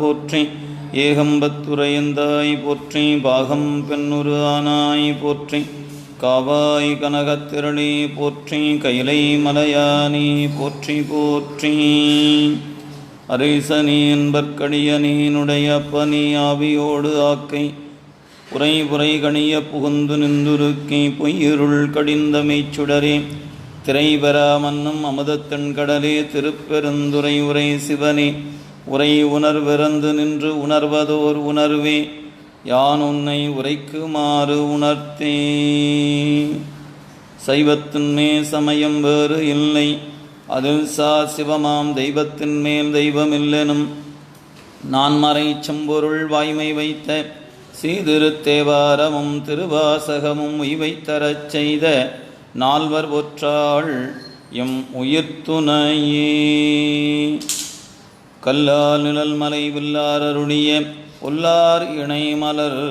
போற்றி. ஏகம்பத்துரையந்தாய் போற்றி. பாகம் பெண்ணுரு ஆனாய் போற்றி. காவாய் கனகத்திரளே போற்றி. கைலை மலையானே போற்றி போற்றி. அரேசனே என்பற்கடியனேனுடைய அப்பனே ஆவியோடு ஆக்கை புரை புரை கணிய புகுந்து நின்றுருக்கி பொய்யிருள் கடிந்த மெய்ச்சுடரே திரைபெற மன்னும் அமுதத்தென் கடலே திருப்பெருந்துரை உரை சிவனே உரை உணர்விறந்து நின்று உணர்வதோர் உணர்வே யான் உன்னை உரைக்குமாறு உணர்த்தே. சைவத்தின்மே சமயம் வேறு இல்லை அதில் சிவமாம் தெய்வத்தின் மேல் தெய்வமில்லெனும் நான்மறை செம்பொருள் வாய்மை வைத்த சீதிருத்தேவாரமும் திருவாசகமும் உய்வைத்தரச் செய்த நால்வர் ஒற்றாள் எம் உயிர்த்துணையே. கல்லால் நிழல் மலை வில்லார் அருளிய ஒல்லார் இணை மலர்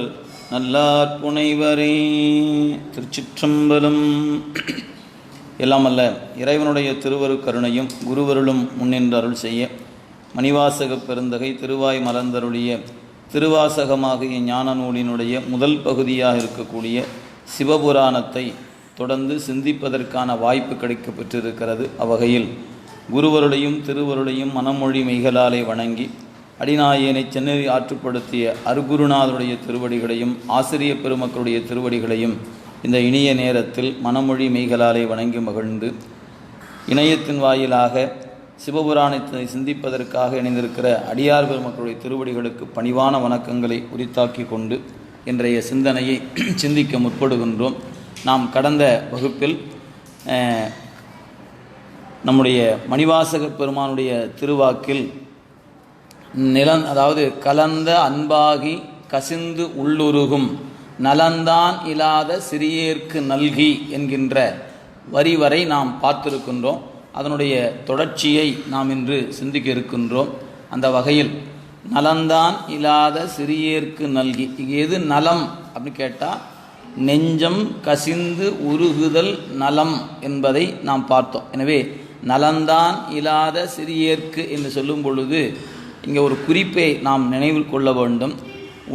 நல்லார் புனைவரே. திருச்சிற்றம்பலம். எல்லாம் அல்ல இறைவனுடைய திருவருட்கருணையும் குருவருளும் முன்னின்று அருள் செய்ய மணிவாசக பெருந்தகை திருவாய் மலர்ந்தருளிய திருவாசகமாகிய ஞான நூலினுடைய முதல் பகுதியாக இருக்கக்கூடிய சிவபுராணத்தை தொடர்ந்து சிந்திப்பதற்கான வாய்ப்பு கிடைக்க பெற்றிருக்கிறது. அவ்வகையில் குருவருடையும் திருவருடையும் மனமொழி மெய்களாலே வணங்கி அடிநாயனை சென்னை ஆற்றுப்படுத்திய அருகுருநாதருடைய திருவடிகளையும் ஆசிரிய பெருமக்களுடைய திருவடிகளையும் இந்த இனிய நேரத்தில் மனமொழி மெய்களாலே வணங்கி மகிழ்ந்து இணையத்தின் வாயிலாக சிவபுராணத்தை சிந்திப்பதற்காக இணைந்திருக்கிற அடியார் பெருமக்களுடைய திருவடிகளுக்கு பணிவான வணக்கங்களை உரித்தாக்கி கொண்டு இன்றைய சிந்தனையை சிந்திக்க முற்படுகின்றோம். நாம் கடந்த வகுப்பில் நம்முடைய மணிவாசக பெருமானுடைய திருவாக்கில் அதாவது கலந்த அன்பாகி கசிந்து உள்ளுருகும் நலந்தான் இல்லாத சிறியேற்கு நல்கி என்கின்ற வரி வரை நாம் பார்த்திருக்கின்றோம். அதனுடைய தொடர்ச்சியை நாம் இன்று சிந்திக்க இருக்கின்றோம். அந்த வகையில் நலந்தான் இல்லாத சிறியேற்கு நல்கி, எது நலம் அப்படின்னு கேட்டால் நெஞ்சம் கசிந்து உருகுதல் நலம் என்பதை நாம் பார்த்தோம். எனவே நலந்தான் இல்லாத சிறியேற்கு என்று சொல்லும் பொழுது இங்கே ஒரு குறிப்பை நாம் நினைவில் கொள்ள வேண்டும்.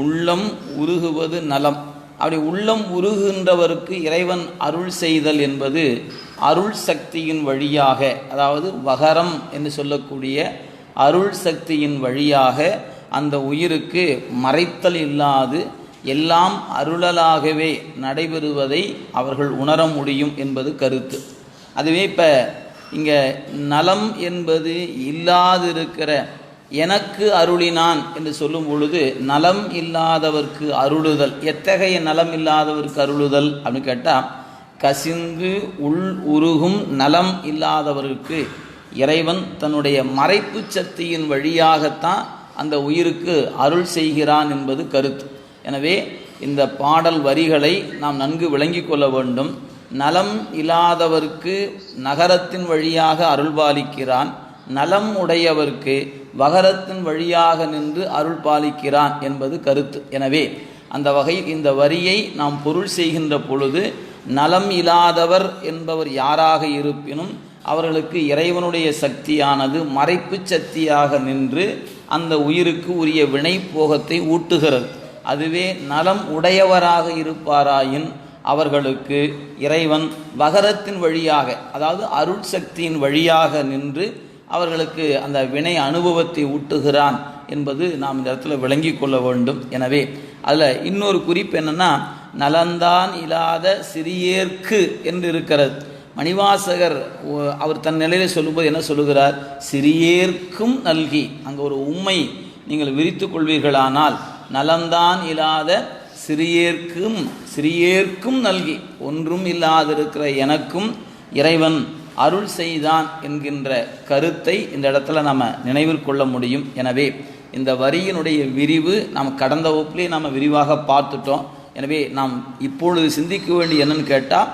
உள்ளம் உருகுவது நலம். அப்படி உள்ளம் உருகுகின்றவருக்கு இறைவன் அருள் செய்தல் என்பது அருள் சக்தியின் வழியாக, அதாவது வகரம் என்று சொல்லக்கூடிய அருள் சக்தியின் வழியாக அந்த உயிருக்கு மறைத்தல் இல்லாது எல்லாம் அருளலாகவே நடைபெறுவதை அவர்கள் உணர முடியும் என்பது கருத்து. அதுவே இப்போ இங்கே நலம் என்பது இல்லாதிருக்கிற எனக்கு அருளினான் என்று சொல்லும் பொழுது நலம் இல்லாதவர்க்கு அருளுதல். எத்தகைய நலம் இல்லாதவர்க்கு அருளுதல் அப்படின்னு கேட்டால் கசிந்து உள் உருகும் நலம் இல்லாதவருக்கு இறைவன் தன்னுடைய மறைப்பு சக்தியின் வழியாகத்தான் அந்த உயிருக்கு அருள் செய்கிறான் என்பது கருத்து. எனவே இந்த பாடல் வரிகளை நாம் நன்கு விளங்கி கொள்ள வேண்டும். நலம் இல்லாதவர்க்கு நகரத்தின் வழியாக அருள்பாலிக்கிறான், நலம் உடையவர்க்கு வகரத்தின் வழியாக நின்று அருள் பாலிக்கிறான் என்பது கருத்து. எனவே அந்த வகையில் இந்த வரியை நாம் பொருள் செய்கின்ற பொழுது நலம் இல்லாதவர் என்பவர் யாராக இருப்பினும் அவர்களுக்கு இறைவனுடைய சக்தியானது மறைப்பு சக்தியாக நின்று அந்த உயிருக்கு உரிய வினை போகத்தை ஊட்டுகிறது. அதுவே நலம் உடையவராக இருப்பாராயின் அவர்களுக்கு இறைவன் வகரத்தின் வழியாக, அதாவது அருள் சக்தியின் வழியாக நின்று அவர்களுக்கு அந்த வினை அனுபவத்தை ஊட்டுகிறான் என்பது நாம் இந்த இடத்துல விளங்கி கொள்ள வேண்டும். எனவே அதில் இன்னொரு குறிப்பு என்னென்னா நலந்தான் இல்லாத சிறியேற்கு என்று இருக்கிறது. மணிவாசகர் அவர் தன் நிலையில் சொல்லும்போது என்ன சொல்லுகிறார்? சிறியேற்கும் நல்கி. அங்கே ஒரு உண்மை நீங்கள் விரித்து கொள்வீர்களானால் நலந்தான் இல்லாத சிறியேற்கும் நல்கி, ஒன்றும் இல்லாதிருக்கிற எனக்கும் இறைவன் அருள் செய்தான் என்கின்ற கருத்தை இந்த இடத்துல நம்ம நினைவில் கொள்ள முடியும். எனவே இந்த வரியினுடைய விரிவு நாம் கடந்த வகுப்பிலே நாம் விரிவாக பார்த்துட்டோம். எனவே நாம் இப்பொழுது சிந்திக்க வேண்டிய என்னன்னு கேட்டால்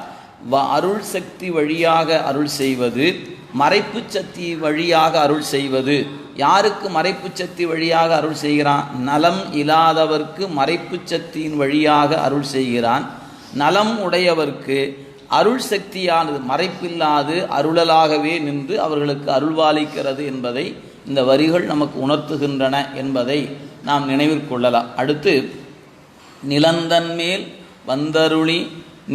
அருள் சக்தி வழியாக அருள் செய்வது, மறைப்பு சக்தி வழியாக அருள் செய்வது. யாருக்கு மறைப்பு சக்தி வழியாக அருள் செய்கிறான்? நலம் இல்லாதவர்க்கு மறைப்பு சக்தியின் வழியாக அருள் செய்கிறான். நலம் உடையவர்க்கு அருள் சக்தியானது மறைப்பில்லாது அருளலாகவே நின்று அவர்களுக்கு அருள்வாளிக்கிறது என்பதை இந்த வரிகள் நமக்கு உணர்த்துகின்றன என்பதை நாம் நினைவில் கொள்ளலாம். அடுத்து, நிலந்தன்மேல் வந்தருளி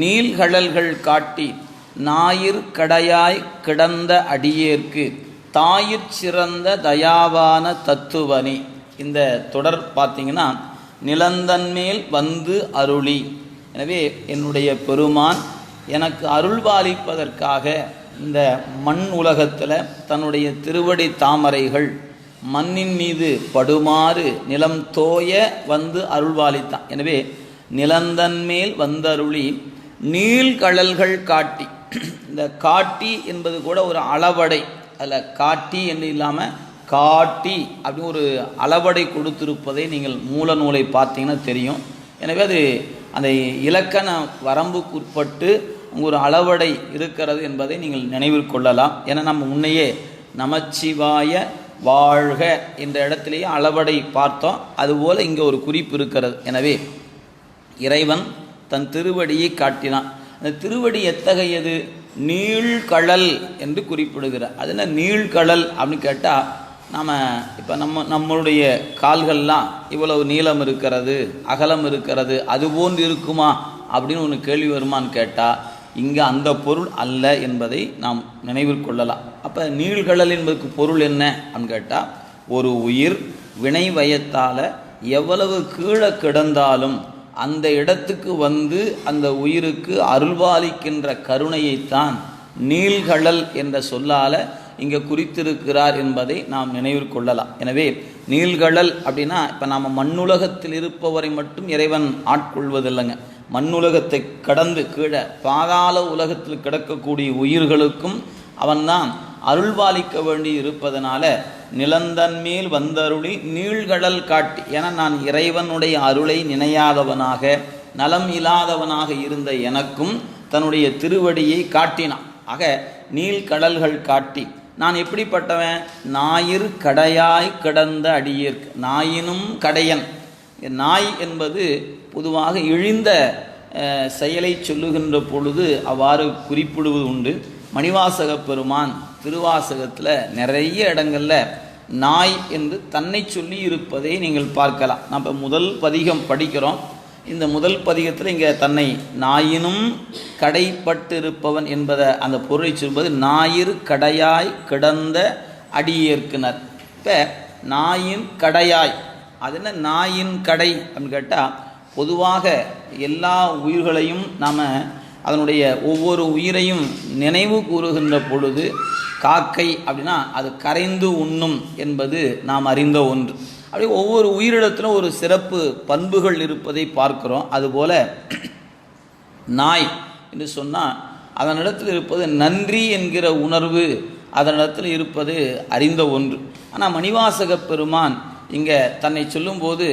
நீள்கழல்கள் காட்டி ஞாயிற் கடையாய் கிடந்த அடியேற்கு தாயிற் சிறந்த தயாவான தத்துவனி. இந்த தொடர் பார்த்தீங்கன்னா, நிலந்தன்மேல் வந்து அருளி. எனவே என்னுடைய பெருமான் எனக்கு அருள்பாலிப்பதற்காக இந்த மண் உலகத்தில் தன்னுடைய திருவடி தாமரைகள் மண்ணின் மீது படுமாறு நிலம் தோய வந்து அருள்பாலித்தான். எனவே நிலந்தன்மேல் வந்தருளி நீள்கழல்கள் காட்டி. இந்த காட்டி என்பது கூட ஒரு அளவடை, அதில் காட்டி என்று இல்லாமல் காட்டி அப்படின்னு ஒரு அளவடை கொடுத்திருப்பதை நீங்கள் மூல நூலை பார்த்தீங்கன்னா தெரியும். எனவே அது அந்த இலக்கண வரம்புக்குட்பட்டு ஒரு அளவடை இருக்கிறது என்பதை நீங்கள் நினைவில் கொள்ளலாம். ஏன்னா நம்ம முன்னையே நமச்சிவாய வாழ்க என்ற இடத்திலேயே அளவடை பார்த்தோம். அதுபோல் இங்கே ஒரு குறிப்பு இருக்கிறது. எனவே இறைவன் தன் திருவடியை காட்டினான். அந்த திருவடி எத்தகையது? நீள்கழல் என்று குறிப்பிடுகிறார். அது என்ன நீள்கழல் அப்படின்னு கேட்டால், நாம் இப்போ நம்மளுடைய கால்கள்லாம் இவ்வளவு நீளம் இருக்கிறது, அகலம் இருக்கிறது, அதுபோன்று இருக்குமா அப்படின்னு ஒன்று கேள்வி வருமானு கேட்டால், இங்கே அந்த பொருள் அல்ல என்பதை நாம் நினைவில் கொள்ளலாம். அப்போ நீள்கழல் என்பதற்கு பொருள் என்ன அப்படின்னு கேட்டால், ஒரு உயிர் வினை வயத்தால் எவ்வளவு கீழே கிடந்தாலும் அந்த இடத்துக்கு வந்து அந்த உயிருக்கு அருள்பாலிக்கின்ற கருணையைத்தான் நீள்கழல் என்ற சொல்லால் இங்கே குறித்திருக்கிறார் என்பதை நாம் நினைவில் கொள்ளலாம். எனவே நீள்கழல் அப்படின்னா, இப்போ நாம் மண்ணுலகத்தில் இருப்பவரை மட்டும் இறைவன் ஆட்கொள்வதில்லைங்க. மண்ணுலகத்தை கடந்து கீழே பாதாள உலகத்தில் கிடக்கக்கூடிய உயிர்களுக்கும் அவன்தான் அருள்பாலிக்க வேண்டி இருப்பதனால நிலந்தன்மேல் வந்தருளி நீள்கழல் காட்டி. ஏன்னா நான் இறைவனுடைய அருளை நினையாதவனாக நலம் இல்லாதவனாக இருந்த எனக்கும் தன்னுடைய திருவடியை காட்டினான். ஆக நீள்கடல்கள் காட்டி நான் எப்படிப்பட்டவன்? ஞாயிற் கடையாய் கிடந்த அடியேற்கு. நாயினும் கடையன். நாய் என்பது பொதுவாக இழிந்த செயலை சொல்லுகின்ற பொழுது அவ்வாறு குறிப்பிடுவது உண்டு. மணிவாசக பெருமான் திருவாசகத்தில் நிறைய இடங்களில் நாய் என்று தன்னை சொல்லி இருப்பதை நீங்கள் பார்க்கலாம். நம்ம முதல் பதிகம் படிக்கிறோம். இந்த முதல் பதிகத்தில் இங்கே தன்னை நாயினும் கடைப்பட்டிருப்பவன் என்பதை அந்த பொருளை சொல்வது ஞாயிறு கடையாய் கிடந்த அடியேற்கினர். இப்போ நாயின் கடையாய், அது என்ன நாயின் கடை அப்படின்னு கேட்டால், பொதுவாக எல்லா உயிர்களையும் நாம் அதனுடைய ஒவ்வொரு உயிரையும் நினைவு கூறுகின்ற பொழுது காக்கை அப்படின்னா அது கரைந்து உண்ணும் என்பது நாம் அறிந்த ஒன்று. அப்படியே ஒவ்வொரு உயிரிடத்திலும் ஒரு சிறப்பு பண்புகள் இருப்பதை பார்க்கிறோம். அதுபோல நாய் என்று சொன்னால் அதனிடத்தில் இருப்பது நன்றி என்கிற உணர்வு அதனிடத்தில் இருப்பது அறிந்த ஒன்று. ஆனால் மணிவாசக பெருமான் இங்கே தன்னை சொல்லும்போது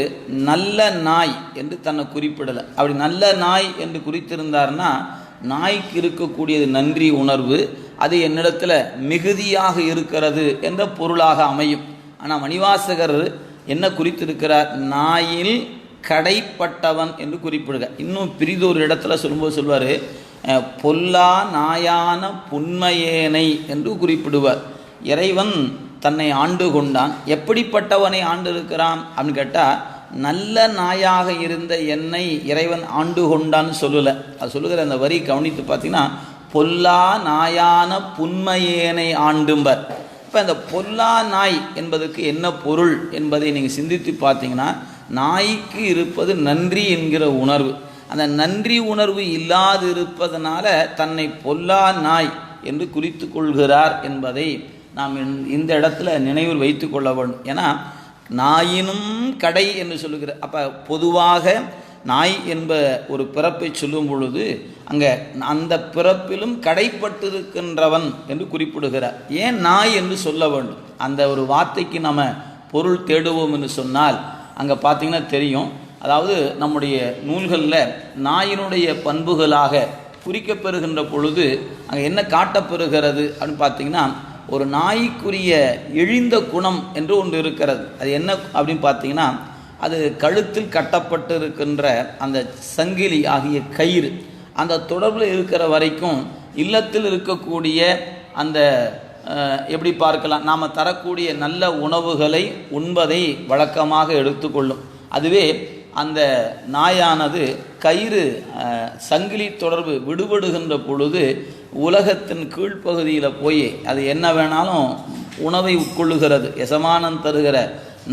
நல்ல நாய் என்று தன்னை குறிப்பிடலை. அப்படி நல்ல நாய் என்று குறித்திருந்தார்னா நாய்க்கு இருக்கக்கூடியது நன்றி உணர்வு, அது என்னிடத்தில் மிகுதியாக இருக்கிறது என்ற பொருளாக அமையும். ஆனால் மணிவாசகர் என்ன குறித்திருக்கிறார்? நாயில் கடைப்பட்டவன் என்று குறிப்பிடுக. இன்னும் பிரிதொரு இடத்துல சொல்லும்போது சொல்வார், பொல்லா நாயான புன்மையேனை என்று குறிப்பிடுவார். இறைவன் தன்னை ஆண்டு கொண்டான். எப்படிப்பட்டவனை ஆண்டு இருக்கிறான் அப்படின்னு கேட்டால், நல்ல நாயாக இருந்த என்னை இறைவன் ஆண்டு கொண்டான்னு சொல்லலை. அது சொல்லுகிற அந்த வரி கவனித்து பார்த்தீங்கன்னா, பொல்லா நாயான புன்மையேனை ஆண்டும்பர். இப்போ இந்த பொல்லா நாய் என்பதற்கு என்ன பொருள் என்பதை நீங்கள் சிந்தித்து பார்த்தீங்கன்னா, நாய்க்கு இருப்பது நன்றி என்கிற உணர்வு. அந்த நன்றி உணர்வு இல்லாது இருப்பதனால தன்னை பொல்லா நாய் என்று குறித்து கொள்கிறார் என்பதை நாம் இந்த இடத்துல நினைவில் வைத்து கொள்ள வேண்டும். ஏன்னா நாயினும் கடை என்று சொல்லுகிறார். அப்போ பொதுவாக நாய் என்ப ஒரு பிறப்பை சொல்லும் பொழுது அங்கே அந்த பிறப்பிலும் கடைப்பட்டிருக்கின்றவன் என்று குறிப்பிடுகிறார். ஏன் நாய் என்று சொல்ல வேண்டும்? அந்த ஒரு வார்த்தைக்கு நம்ம பொருள் தேடுவோம் என்று சொன்னால் அங்கே பார்த்தீங்கன்னா தெரியும். அதாவது நம்முடைய நூல்களில் நாயினுடைய பண்புகளாக குறிக்கப்பெறுகின்ற பொழுது அங்கே என்ன காட்டப்பெறுகிறது அப்படின்னு பார்த்தீங்கன்னா, ஒரு நாய்க்குரிய இழிந்த குணம் என்று ஒன்று இருக்கிறது. அது என்ன அப்படின்னு பார்த்தீங்கன்னா, அது கழுத்தில் கட்டப்பட்டு இருக்கின்ற அந்த சங்கிலி ஆகிய கயிறு அந்த தொடர்பில் இருக்கிற வரைக்கும் இல்லத்தில் இருக்கக்கூடிய அந்த எப்படி பார்க்கலாம், நாம் தரக்கூடிய நல்ல உணவுகளை உண்பதை வழக்கமாக எடுத்துக்கொள்ளும். அதுவே அந்த நாயானது கயிறு சங்கிலி தொடர்பு விடுபடுகின்ற பொழுது உலகத்தின் கீழ்ப்பகுதியில் போய் அது என்ன வேணாலும் உணவை உட்கொள்ளுகிறது. எசமானம் தருகிற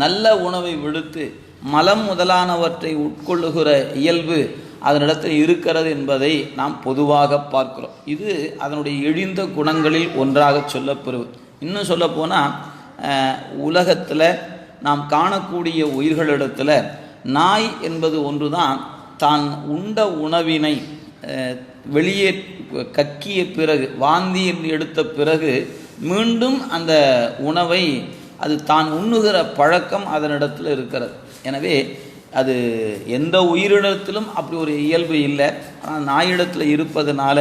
நல்ல உணவை விடுத்து மலம் முதலானவற்றை உட்கொள்ளுகிற இயல்பு அதனிடத்தில் இருக்கிறது என்பதை நாம் பொதுவாக பார்க்கிறோம். இது அதனுடைய இழிந்த குணங்களில் ஒன்றாக சொல்லப்பெறுவது. இன்னும் சொல்லப்போனால் உலகத்தில் நாம் காணக்கூடிய உயிர்களிடத்தில் நாய் என்பது ஒன்று தான் உண்ட உணவினை வெளியே கக்கிய பிறகு வாந்தி எடுத்த பிறகு மீண்டும் அந்த உணவை அது தான் உண்ணுகிற பழக்கம் அதனிடத்தில் இருக்கிறது. எனவே அது எந்த உயிரிடத்திலும் அப்படி ஒரு இயல்பு இல்லை. ஆனால் நாயிடத்தில் இருப்பதனால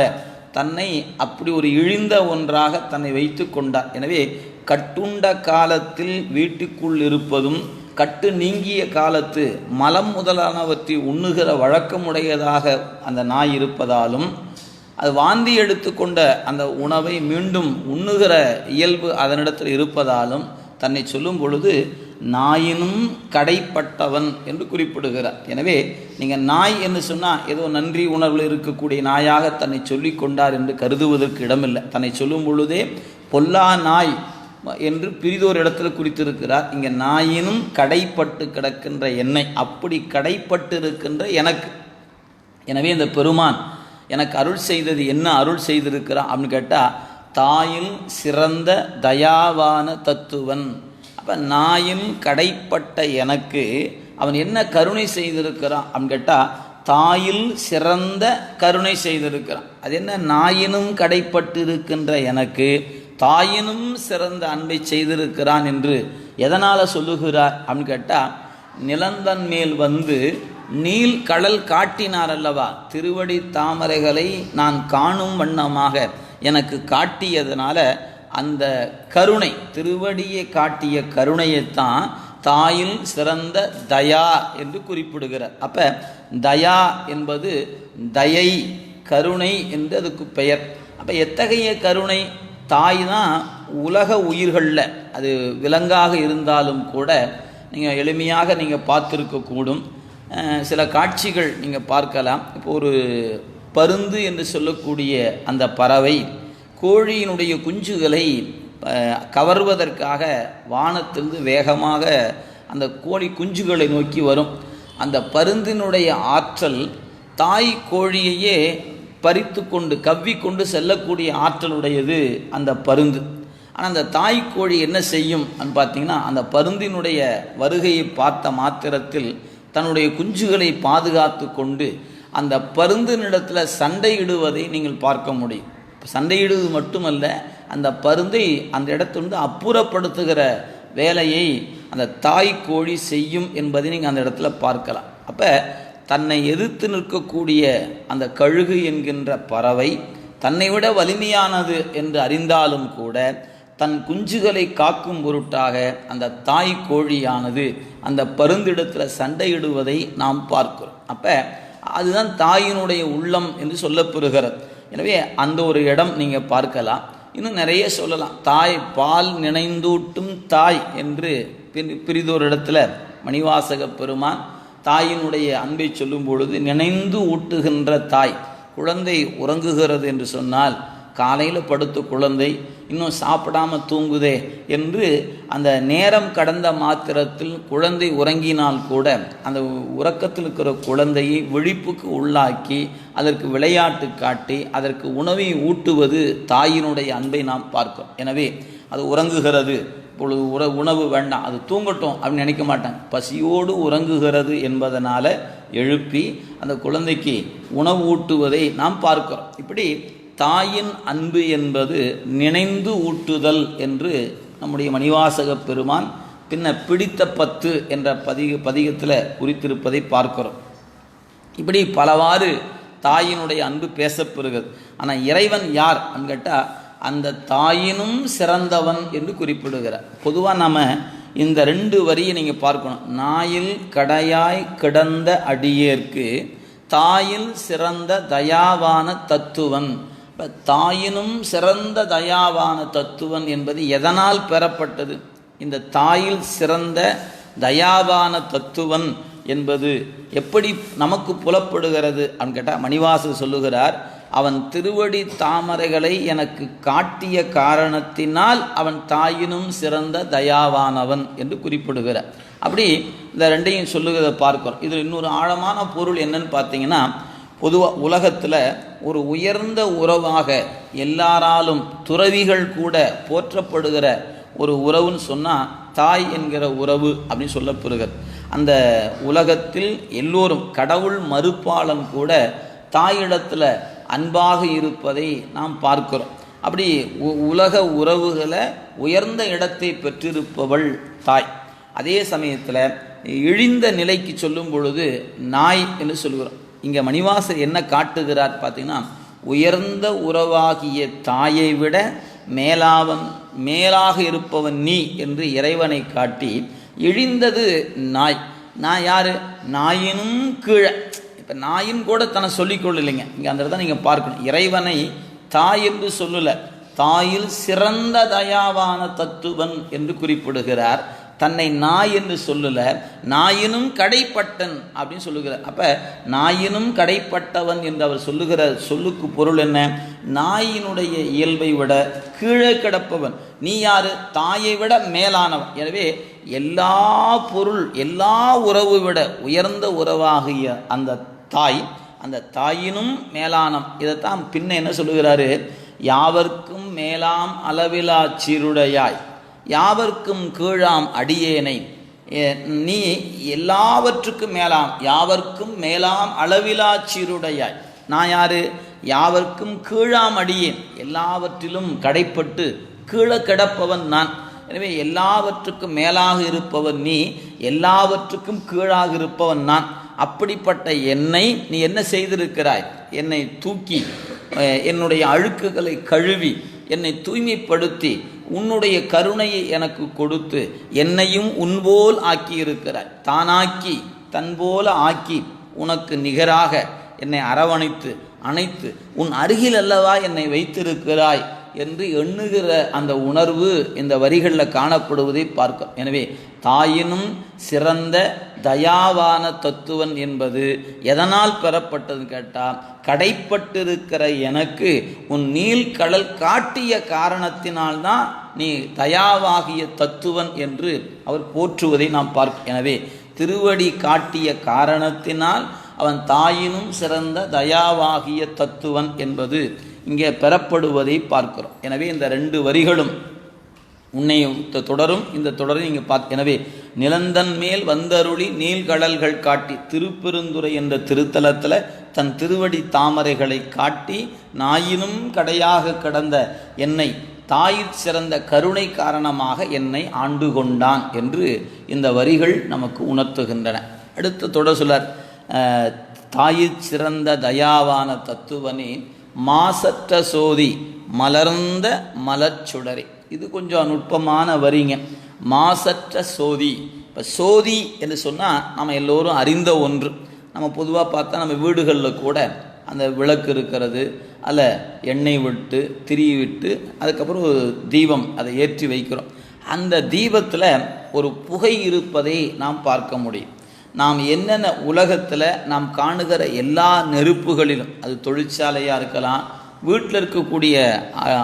தன்னை அப்படி ஒரு இழிந்த ஒன்றாக தன்னை வைத்து கொண்டார். எனவே கட்டுண்ட காலத்தில் வீட்டுக்குள் இருப்பதும் கட்டு நீங்கிய காலத்து மலம் முதலானவற்றை உண்ணுகிற வழக்கமுடையதாக அந்த நாய் இருப்பதாலும் அது வாந்தி எடுத்துக்கொண்ட அந்த உணவை மீண்டும் உண்ணுகிற இயல்பு அதனிடத்தில் இருப்பதாலும் தன்னை சொல்லும் பொழுது நாயினும் கடைப்பட்டவன் என்று குறிப்பிடுகிறார். எனவே நீங்கள் நாய் என்று சொன்னால் ஏதோ நன்றி உணர்வில் இருக்கக்கூடிய நாயாக தன்னை சொல்லி கொண்டார் என்று கருதுவதற்கு இடமில்லை. தன்னை சொல்லும் பொழுதே பொல்லா நாய் என்று பிரிதோர் இடத்துல குறித்திருக்கிறார். இங்கே நாயினும் கடைப்பட்டு கிடக்கின்ற என்னை, அப்படி கடைப்பட்டு இருக்கின்ற எனக்கு. எனவே இந்த பெருமான் எனக்கு அருள் செய்தது என்ன அருள் செய்திருக்கிறான் அப்படின்னு கேட்டால், தாயில் சிறந்த தயாவான தத்துவன். அப்போ நாயின் கடைப்பட்ட எனக்கு அவன் என்ன கருணை செய்திருக்கிறான் அப்படின்னு கேட்டால், தாயில் சிறந்த கருணை செய்திருக்கிறான். அது என்ன, நாயினும் கடைப்பட்டு இருக்கின்ற எனக்கு தாயினும் சிறந்த அன்பை செய்திருக்கிறான் என்று எதனால் சொல்லுகிறார் அப்படின்னு கேட்டால், நிலந்தன் மேல் வந்து நீல் கடல் காட்டினார் அல்லவா, திருவடி தாமரைகளை நான் காணும் வண்ணமாக எனக்கு காட்டியதனால அந்த கருணை, திருவடியை காட்டிய கருணையைத்தான் தாயில் சிறந்த தயா என்று குறிப்பிடுகிறார். அப்போ தயா என்பது தயை, கருணை என்று அதுக்கு பெயர். அப்போ எத்தகைய கருணை? தாய் தான் உலக உயிர்களில், அது விலங்காக இருந்தாலும் கூட நீங்கள் எளிமையாக நீங்கள் பார்த்துருக்கக்கூடும். சில காட்சிகள் நீங்கள் பார்க்கலாம். இப்போ ஒரு பருந்து என்று சொல்லக்கூடிய அந்த பறவை கோழியினுடைய குஞ்சுகளை கவர்வதற்காக வானத்திலிருந்து வேகமாக அந்த கோழி குஞ்சுகளை நோக்கி வரும். அந்த பருந்தினுடைய ஆற்றல் தாய் கோழியையே பறித்து கொண்டு கவ்விக்கொண்டு செல்லக்கூடிய ஆற்றலுடையது அந்த பருந்து. ஆனால் அந்த தாய் கோழி என்ன செய்யும் அப்படின்னு பார்த்தீங்கன்னா, அந்த பருந்தினுடைய வருகையை பார்த்த மாத்திரத்தில் தன்னுடைய குஞ்சுகளை பாதுகாத்து கொண்டு அந்த பருந்தினிடத்தில் சண்டையிடுவதை நீங்கள் பார்க்க முடியும். சண்டையிடுவது மட்டுமல்ல, அந்த பருந்தை அந்த இடத்திலிருந்து அப்புறப்படுத்துகிற வேலையை அந்த தாய் கோழி செய்யும் என்பதை நீங்கள் அந்த இடத்துல பார்க்கலாம். அப்போ தன்னை எதிர்த்து நிற்கக்கூடிய அந்த கழுகு என்கின்ற பறவை தன்னை விட வலிமையானது என்று அறிந்தாலும் கூட தன் குஞ்சுகளை காக்கும் பொருட்டாக அந்த தாய் கோழியானது அந்த பருந்திடத்தில் சண்டையிடுவதை நாம் பார்க்கிறோம். அப்போ அதுதான் தாயினுடைய உள்ளம் என்று சொல்லப்பெறுகிறது. எனவே அந்த ஒரு இடம் நீங்கள் பார்க்கலாம். இன்னும் நிறைய சொல்லலாம். தாய் பால் நினைந்தூட்டும் தாய் என்று பிரிதொரு இடத்துல மணிவாசக பெருமான் தாயினுடைய அன்பை சொல்லும் பொழுது, நினைந்து ஊட்டுகின்ற தாய். குழந்தை உறங்குகிறது என்று சொன்னால், காலையில் படுத்த குழந்தை இன்னும் சாப்பிடாமல் தூங்குதே என்று அந்த நேரம் கடந்த மாத்திரத்தில் குழந்தை உறங்கினால் கூட அந்த உறக்கத்தில் இருக்கிற குழந்தையை விழிப்புக்கு உள்ளாக்கி அதற்கு விளையாட்டு காட்டி அதற்கு உணவை ஊட்டுவது தாயினுடைய அன்பை நாம் பார்க்கிறோம். எனவே அது உறங்குகிறது, இப்பொழுது உணவு வேண்டாம், அது தூங்கட்டும் அப்படின்னு நினைக்க மாட்டாங்க. பசியோடு உறங்குகிறது என்பதனால எழுப்பி அந்த குழந்தைக்கு உணவு ஊட்டுவதை நாம் பார்க்கிறோம். இப்படி தாயின் அன்பு என்பது நினைந்து ஊட்டுதல் என்று நம்முடைய மணிவாசக பெருமான் பின்ன பிடித்த 10 என்ற பதிகத்தில் குறித்திருப்பதை பார்க்கிறோம். இப்படி பலவாறு தாயினுடைய அன்பு பேசப்பெறுகிறது. ஆனால் இறைவன் யார் அப்படின்னு கேட்டால், அந்த தாயினும் சிறந்தவன் என்று குறிப்பிடுகிறார். பொதுவாக நம்ம இந்த 2 வரியை நீங்கள் பார்க்கணும். நாயில் கடையாய் கிடந்த அடியேற்கு தாயில் சிறந்த தயாவான தத்துவன். இப்போ தாயினும் சிறந்த தயாவான தத்துவன் என்பது எதனால் பெறப்பட்டது? இந்த தாயில் சிறந்த தயாவான தத்துவன் என்பது எப்படி நமக்கு புலப்படுகிறது அப்படின்னு கேட்டால் மணிவாசகர் சொல்லுகிறார், அவன் திருவடி தாமரைகளை எனக்கு காட்டிய காரணத்தினால் அவன் தாயினும் சிறந்த தயாவானவன் என்று குறிப்பிடுகிறார். அப்படி இந்த ரெண்டையும் சொல்லுகிறத பார்க்கிறோம். இதில் இன்னொரு ஆழமான பொருள் என்னன்னு பார்த்தீங்கன்னா, பொதுவாக உலகத்தில் ஒரு உயர்ந்த உறவாக எல்லாராலும் துறவிகள் கூட போற்றப்படுகிற ஒரு உறவுன்னு சொன்னால் தாய் என்கிற உறவு அப்படின்னு சொல்லப்படுகிறது. அந்த உலகத்தில் எல்லோரும் கடவுள் மறுப்பாளன் கூட தாயிடத்தில் அன்பாக இருப்பதை நாம் பார்க்கிறோம். அப்படி உலக உறவுகளை உயர்ந்த இடத்தை பெற்றிருப்பவள் தாய். அதே சமயத்தில் இழிந்த நிலைக்கு சொல்லும் பொழுது நாய் என்று சொல்கிறோம். இங்கே மணிவாசகர் என்ன காட்டுகிறார் பார்த்தீங்கன்னா, உயர்ந்த உறவாகிய தாயை விட மேலாக இருப்பவன் நீ என்று இறைவனை காட்டி இழிந்தது நாய். நான் யாரு? நாயினும் கீழே. இப்போ நாயின் கூட தன்னை சொல்லிக்கொள்ளலைங்க. இங்கே அந்த இடத்த நீங்கள் பார்க்கணும். இறைவனை தாய் என்று சொல்லலை, தாயில் சிறந்த தயாவான தத்துவன் என்று குறிப்பிடுகிறார். தன்னை நாய் என்று சொல்லல, நாயினும் கடைப்பட்டன் அப்படின்னு சொல்லுகிறார். அப்ப நாயினும் கடைப்பட்டவன் என்று அவர் சொல்லுகிற சொல்லுக்கு பொருள் என்ன? நாயினுடைய இயல்பை விட கீழே கிடப்பவன். நீ யாரு? தாயை விட மேலானவன். எனவே எல்லா பொருள் எல்லா உறவு விட உயர்ந்த உறவாகிய அந்த தாய், அந்த தாயினும் மேலானம். இதைத்தான் பின்ன என்ன சொல்லுகிறாரு? யாவர்க்கும் மேலாம் அளவிலா சீருடையாய் யாவர்க்கும் கீழாம் அடியேனை, நீ எல்லாவற்றுக்கும் மேலாம் யாவர்க்கும் மேலாம் அளவிலா சீருடையாய். நான் யாரு? யாவர்க்கும் கீழாம் அடியேன், எல்லாவற்றிலும் கடைப்பட்டு கீழே கிடப்பவன் நான். எனவே எல்லாவற்றுக்கும் மேலாக இருப்பவன் நீ, எல்லாவற்றுக்கும் கீழாக இருப்பவன் நான். அப்படிப்பட்ட என்னை நீ என்ன செய்திருக்கிறாய்? என்னை தூக்கி என்னுடைய அழுக்குகளை கழுவி என்னை தூய்மைப்படுத்தி உன்னுடைய கருணையை எனக்கு கொடுத்து என்னையும் உன்போல் ஆக்கியிருக்கிறாய். தானாக்கி தன்போல ஆக்கி உனக்கு நிகராக என்னை அரவணைத்து அணைத்து உன் அருகில் அல்லவா என்னை வைத்திருக்கிறாய் என்று எண்ணுகிற அந்த உணர்வு இந்த வரிகளில் காணப்படுவதை பார்க்க. எனவே தாயினும் சிறந்த தயாவான தத்துவன் என்பது எதனால் பெறப்பட்டதுன்னு கேட்டால், கடைப்பட்டிருக்கிற எனக்கு உன் நீள்கடல் காட்டிய காரணத்தினால்தான் நீ தயாவாகிய தத்துவன் என்று அவர் போற்றுவதை நாம் பார்க்க. எனவே திருவடி காட்டிய காரணத்தினால் அவன் தாயினும் சிறந்த தயாவாகிய தத்துவன் என்பது இங்கே பெறப்படுவதை பார்க்கிறோம். எனவே இந்த ரெண்டு வரிகளும் உன்னை தொடரும். இந்த தொடரை நீங்கள் பார்க்க. எனவே நிலந்தன் மேல் வந்தருளி நீள்கடல்கள் காட்டி, திருப்பெருந்துறை என்ற திருத்தலத்தில் தன் திருவடி தாமரைகளை காட்டி நாயினும் கடையாக கிடந்த என்னை தாயிற் சிறந்த கருணை காரணமாக என்னை ஆண்டு கொண்டான் என்று இந்த வரிகள் நமக்கு உணர்த்துகின்றன. அடுத்த தொடர் சொல்லார், தாயிற் சிறந்த தயாவான தத்துவனே மாசற்ற சோதி மலர்ந்த மலர்ச்சுடரே. இது கொஞ்சம் நுட்பமான வரிங்க. மாசற்ற சோதி. இப்போ சோதி என்று சொன்னால் நம்ம எல்லோரும் அறிந்த ஒன்று. நம்ம பொதுவாக பார்த்தா நம்ம வீடுகளில் கூட அந்த விளக்கு இருக்கிறது, அதில் எண்ணெய் விட்டு திரி விட்டு அதுக்கப்புறம் ஒரு தீபம் அதை ஏற்றி வைக்கிறோம். அந்த தீபத்தில் ஒரு புகை இருப்பதை நாம் பார்க்க முடியும். நாம் என்னென்ன உலகத்தில் நாம் காணுகிற எல்லா நெருப்புகளிலும், அது தொழிற்சாலையாக இருக்கலாம், வீட்டில் இருக்கக்கூடிய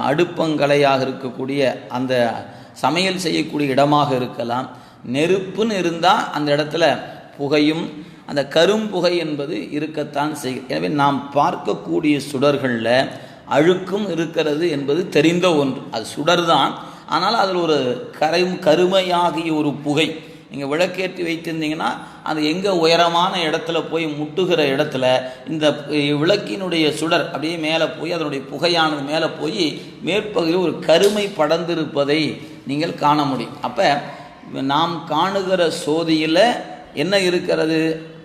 அடுப்பங்கலையாக இருக்கக்கூடிய அந்த சமையல் செய்யக்கூடிய இடமாக இருக்கலாம், நெருப்புன்னு இருந்தால் அந்த இடத்துல புகையும் அந்த கரும்புகை என்பது இருக்கத்தான் செய்யும். எனவே நாம் பார்க்கக்கூடிய சுடர்களில் அழுக்கும் இருக்கிறது என்பது தெரிந்த ஒன்று. அது சுடர் தான், ஆனால் அதில் ஒரு கருமையாகிய ஒரு புகை. நீங்கள் விளக்கேற்றி வைத்திருந்தீங்கன்னா அது எங்கே உயரமான இடத்துல போய் முட்டுகிற இடத்துல இந்த விளக்கினுடைய சுடர் அப்படியே மேலே போய் அதனுடைய புகையானது மேலே போய் மேற்பகுதியில் ஒரு கருமை படர்ந்திருப்பதை நீங்கள் காண முடியும். அப்போ நாம் காணுகிற சோதியில் என்ன இருக்கிறது?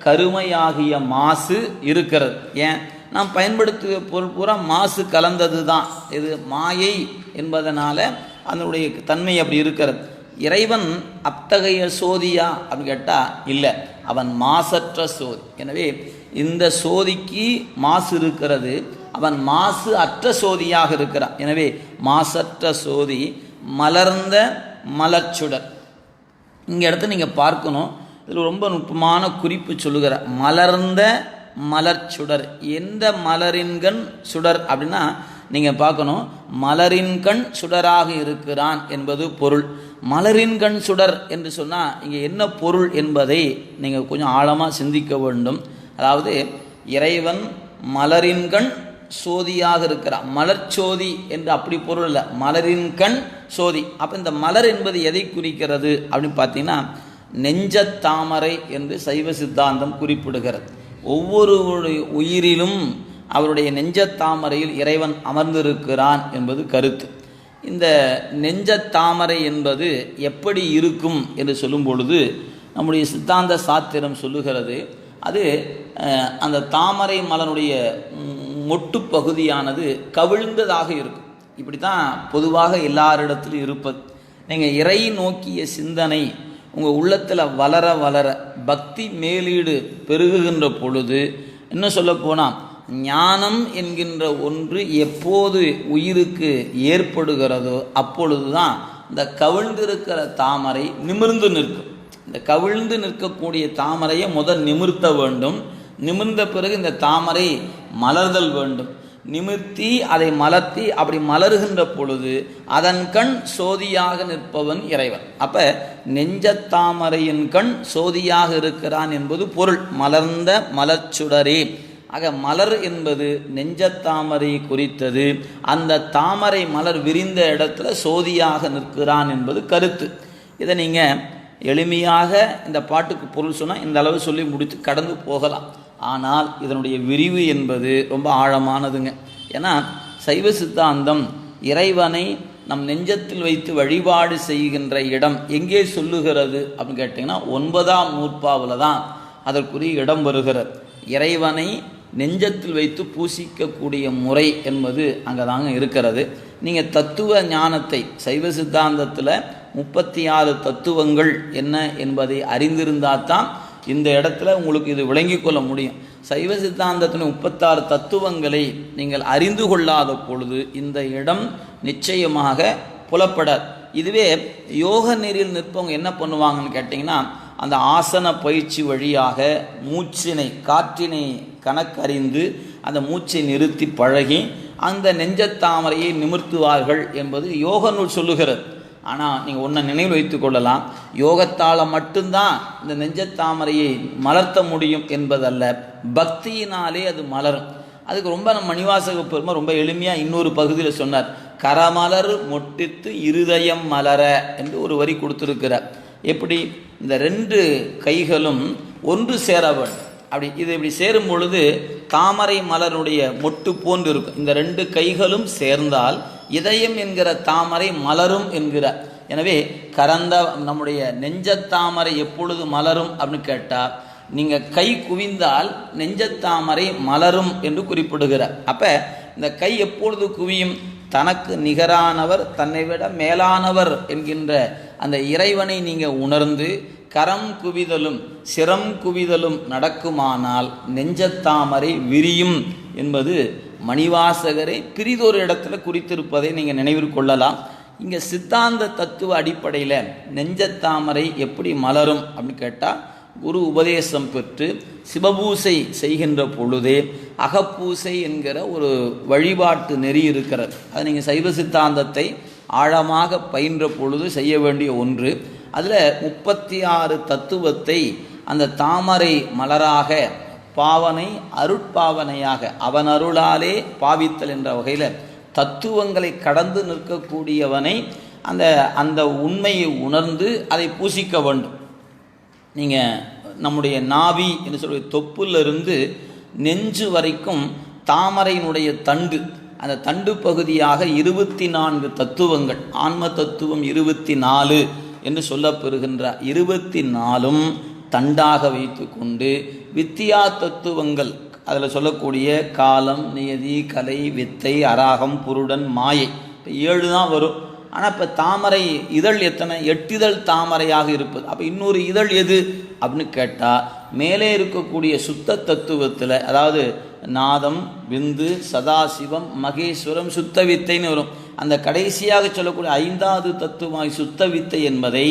கருமையாகிய மாசு இருக்கிறது. ஏன்? நாம் பயன்படுத்திய பொருள் பூரா மாசு கலந்தது தான். இது மாயை என்பதனால அதனுடைய தன்மை அப்படி இருக்கிறது. இறைவன் அத்தகைய சோதியா அப்படின்னு கேட்டால் இல்லை, அவன் மாசற்ற சோதி. எனவே இந்த சோதிக்கு மாசு இருக்கிறது, அவன் மாசு அற்ற சோதியாக இருக்கிறான். எனவே மாசற்ற சோதி மலர்ந்த மலர்ச்சுடர். இங்கே இடத்துல நீங்கள் பார்க்கணும், இதில் ரொம்ப நுட்பமான குறிப்பு சொல்லுகிற மலர்ந்த மலர்ச்சுடர். எந்த மலரின்கண் சுடர் அப்படின்னா நீங்கள் பார்க்கணும், மலரின்கண் சுடராக இருக்கிறான் என்பது பொருள். மலரின்கண் சுடர் என்று சொன்னால் இங்கே என்ன பொருள் என்பதை நீங்கள் கொஞ்சம் ஆழமாக சிந்திக்க வேண்டும். அதாவது இறைவன் மலரின்கண் சோதியாக இருக்கிறான். மலர்ச்சோதி என்று அப்படி பொருள் இல்லை, மலரின்கண் சோதி. அப்போ இந்த மலர் என்பது எதை குறிக்கிறது அப்படின்னு பார்த்தீங்கன்னா நெஞ்சத்தாமரை என்று சைவ சித்தாந்தம் குறிப்பிடுகிறது. ஒவ்வொரு உயிரிலும் அவருடைய நெஞ்சத்தாமரையில் இறைவன் அமர்ந்திருக்கிறான் என்பது கருத்து. இந்த நெஞ்சத்தாமரை என்பது எப்படி இருக்கும் என்று சொல்லும் பொழுது நம்முடைய சித்தாந்த சாத்திரம் சொல்லுகிறது, அது அந்த தாமரை மலனுடைய மொட்டு பகுதியானது கவிழ்ந்ததாக இருக்கும். இப்படி தான் பொதுவாக எல்லாரிடத்திலும் இருப்பது. நீங்கள் இறை நோக்கிய சிந்தனை உங்கள் உள்ளத்தில் வளர வளர பக்தி மேலீடு பெருகுகின்ற பொழுது, இன்னும் சொல்லப்போனால் ஞானம் என்கின்ற ஒன்று எப்போது உயிருக்கு ஏற்படுகிறதோ அப்பொழுது தான் இந்த கவிழ்ந்திருக்கிற தாமரை நிமிர்ந்து நிற்கும். இந்த கவிழ்ந்து நிற்கக்கூடிய தாமரையை முதல் நிமிர்த்த வேண்டும். நிமிர்ந்த பிறகு இந்த தாமரை மலர்தல் வேண்டும். நிமிர்த்தி அதை மலர்த்தி அப்படி மலர்கின்ற பொழுது அதன் கண் சோதியாக நிற்பவன் இறைவன். அப்ப நெஞ்சத்தாமரையின் கண் சோதியாக இருக்கிறான் என்பது பொருள். மலர்ந்த மலர்ச்சுடரே. ஆக மலர் என்பது நெஞ்சத்தாமரை குறித்தது. அந்த தாமரை மலர் விரிந்த இடத்துல சோதியாக நிற்கிறான் என்பது கருத்து. இதை நீங்கள் எளிமையாக இந்த பாட்டுக்கு பொருள் சொன்னால் இந்த அளவு சொல்லி முடித்து கடந்து போகலாம். ஆனால் இதனுடைய விரிவு என்பது ரொம்ப ஆழமானதுங்க. ஏன்னா சைவ சித்தாந்தம் இறைவனை நம் நெஞ்சத்தில் வைத்து வழிபாடு செய்கின்ற இடம் எங்கே சொல்லுகிறது அப்படின்னு கேட்டிங்கன்னா 9ஆம் நூற்பாவில் தான் அதற்குரிய இடம் வருகிறது. இறைவனை நெஞ்சத்தில் வைத்து பூசிக்கக்கூடிய முறை என்பது அங்கே தாங்க இருக்கிறது. நீங்கள் தத்துவ ஞானத்தை சைவ சித்தாந்தத்தில் 36 தத்துவங்கள் என்ன என்பதை அறிந்திருந்தால் தான் இந்த இடத்துல உங்களுக்கு இது விளங்கி கொள்ள முடியும். சைவ சித்தாந்தத்தின் 36 தத்துவங்களை நீங்கள் அறிந்து கொள்ளாத பொழுது இந்த இடம் நிச்சயமாக புலப்படாது. இதுவே யோக நெறியில் நிற்பவங்க என்ன பண்ணுவாங்கன்னு கேட்டிங்கன்னா, அந்த ஆசன பயிற்சி வழியாக மூச்சினை காற்றினை கணக்கறிந்து அந்த மூச்சை நிறுத்தி பழகி அந்த நெஞ்சத்தாமரையை நிமிர்த்துவார்கள் என்பது யோக நூல் சொல்லுகிறது. ஆனால் நீங்கள் ஒன்றை நினைவில் வைத்து கொள்ளலாம், யோகத்தால் மட்டும்தான் இந்த நெஞ்சத்தாமரையை மலர்த்த முடியும் என்பதல்ல, பக்தியினாலே அது மலரும். அதுக்கு ரொம்ப நம்ம மணிவாசக பெருமை ரொம்ப எளிமையாக இன்னொரு பகுதியில் சொன்னார், கரமலர் மொட்டித்து இருதயம் மலர என்று ஒரு வரி கொடுத்துருக்கிறார். எப்படி இந்த 2 கைகளும் ஒன்று சேர வேண்டும். அப்படி இது இப்படி சேரும் பொழுது தாமரை மலருடைய மொட்டு போன்று இருக்கும். இந்த 2 கைகளும் சேர்ந்தால் இதயம் என்கிற தாமரை மலரும் என்கிறார். எனவே கரந்த நம்முடைய நெஞ்சத்தாமரை எப்பொழுது மலரும் அப்படின்னு கேட்டால், நீங்கள் கை குவிந்தால் நெஞ்சத்தாமரை மலரும் என்று குறிப்பிடுகிறார். அப்போ இந்த கை எப்பொழுது குவியும்? தனக்கு நிகரானவர், தன்னை விட மேலானவர் என்கின்ற அந்த இறைவனை நீங்கள் உணர்ந்து கரம் குவிதலும் சிரம் குவிதலும் நடக்குமானால் நெஞ்சத்தாமரை விரியும் என்பது மணிவாசகரை பிரிதொரு இடத்துல குறித்திருப்பதை நீங்கள் நினைவில் கொள்ளலாம். இங்கே சித்தாந்த தத்துவ அடிப்படையில் நெஞ்சத்தாமரை எப்படி மலரும் அப்படின்னு கேட்டால், குரு உபதேசம் பெற்று சிவபூசை செய்கின்ற பொழுதே அகப்பூசை என்கிற ஒரு வழிபாட்டு நெறி இருக்கிறது. அது நீங்கள் சைவ சித்தாந்தத்தை ஆழமாக பயின்ற பொழுது செய்ய வேண்டிய ஒன்று. அதில் 36 தத்துவத்தை அந்த தாமரை மலராக பாவனை அருட்பாவனையாக அவன் அருளாலே பாவித்தல் என்ற வகையில் தத்துவங்களை கடந்து நிற்கக்கூடியவனை அந்த அந்த உண்மையை உணர்ந்து அதை பூசிக்க வேண்டும். நீங்கள் நம்முடைய நாவி என்று சொல்லி தொப்புலிருந்து நெஞ்சு வரைக்கும் தாமரையினுடைய தண்டு, அந்த தண்டு பகுதியாக 24 தத்துவங்கள், ஆன்ம தத்துவம் 24 என்று சொல்லப்பெறுகின்ற 24ம் தண்டாக வைத்து கொண்டு வித்தியா தத்துவங்கள், அதில் சொல்லக்கூடிய காலம், நியதி, கலை, வித்தை, அராகம், புருடன், மாயை, இப்போ 7 தான் வரும். ஆனால் இப்போ தாமரை இதழ் எத்தனை? 8 இதழ் தாமரையாக இருப்பது. அப்போ இன்னொரு இதழ் எது அப்படின்னு கேட்டால், மேலே இருக்கக்கூடிய சுத்த தத்துவத்தில், அதாவது நாதம், விந்து, சதாசிவம், மகேஸ்வரம், சுத்த வித்தைன்னு வரும். அந்த கடைசியாக சொல்லக்கூடிய 5வது தத்துவமாய் சுத்த வித்தை என்பதை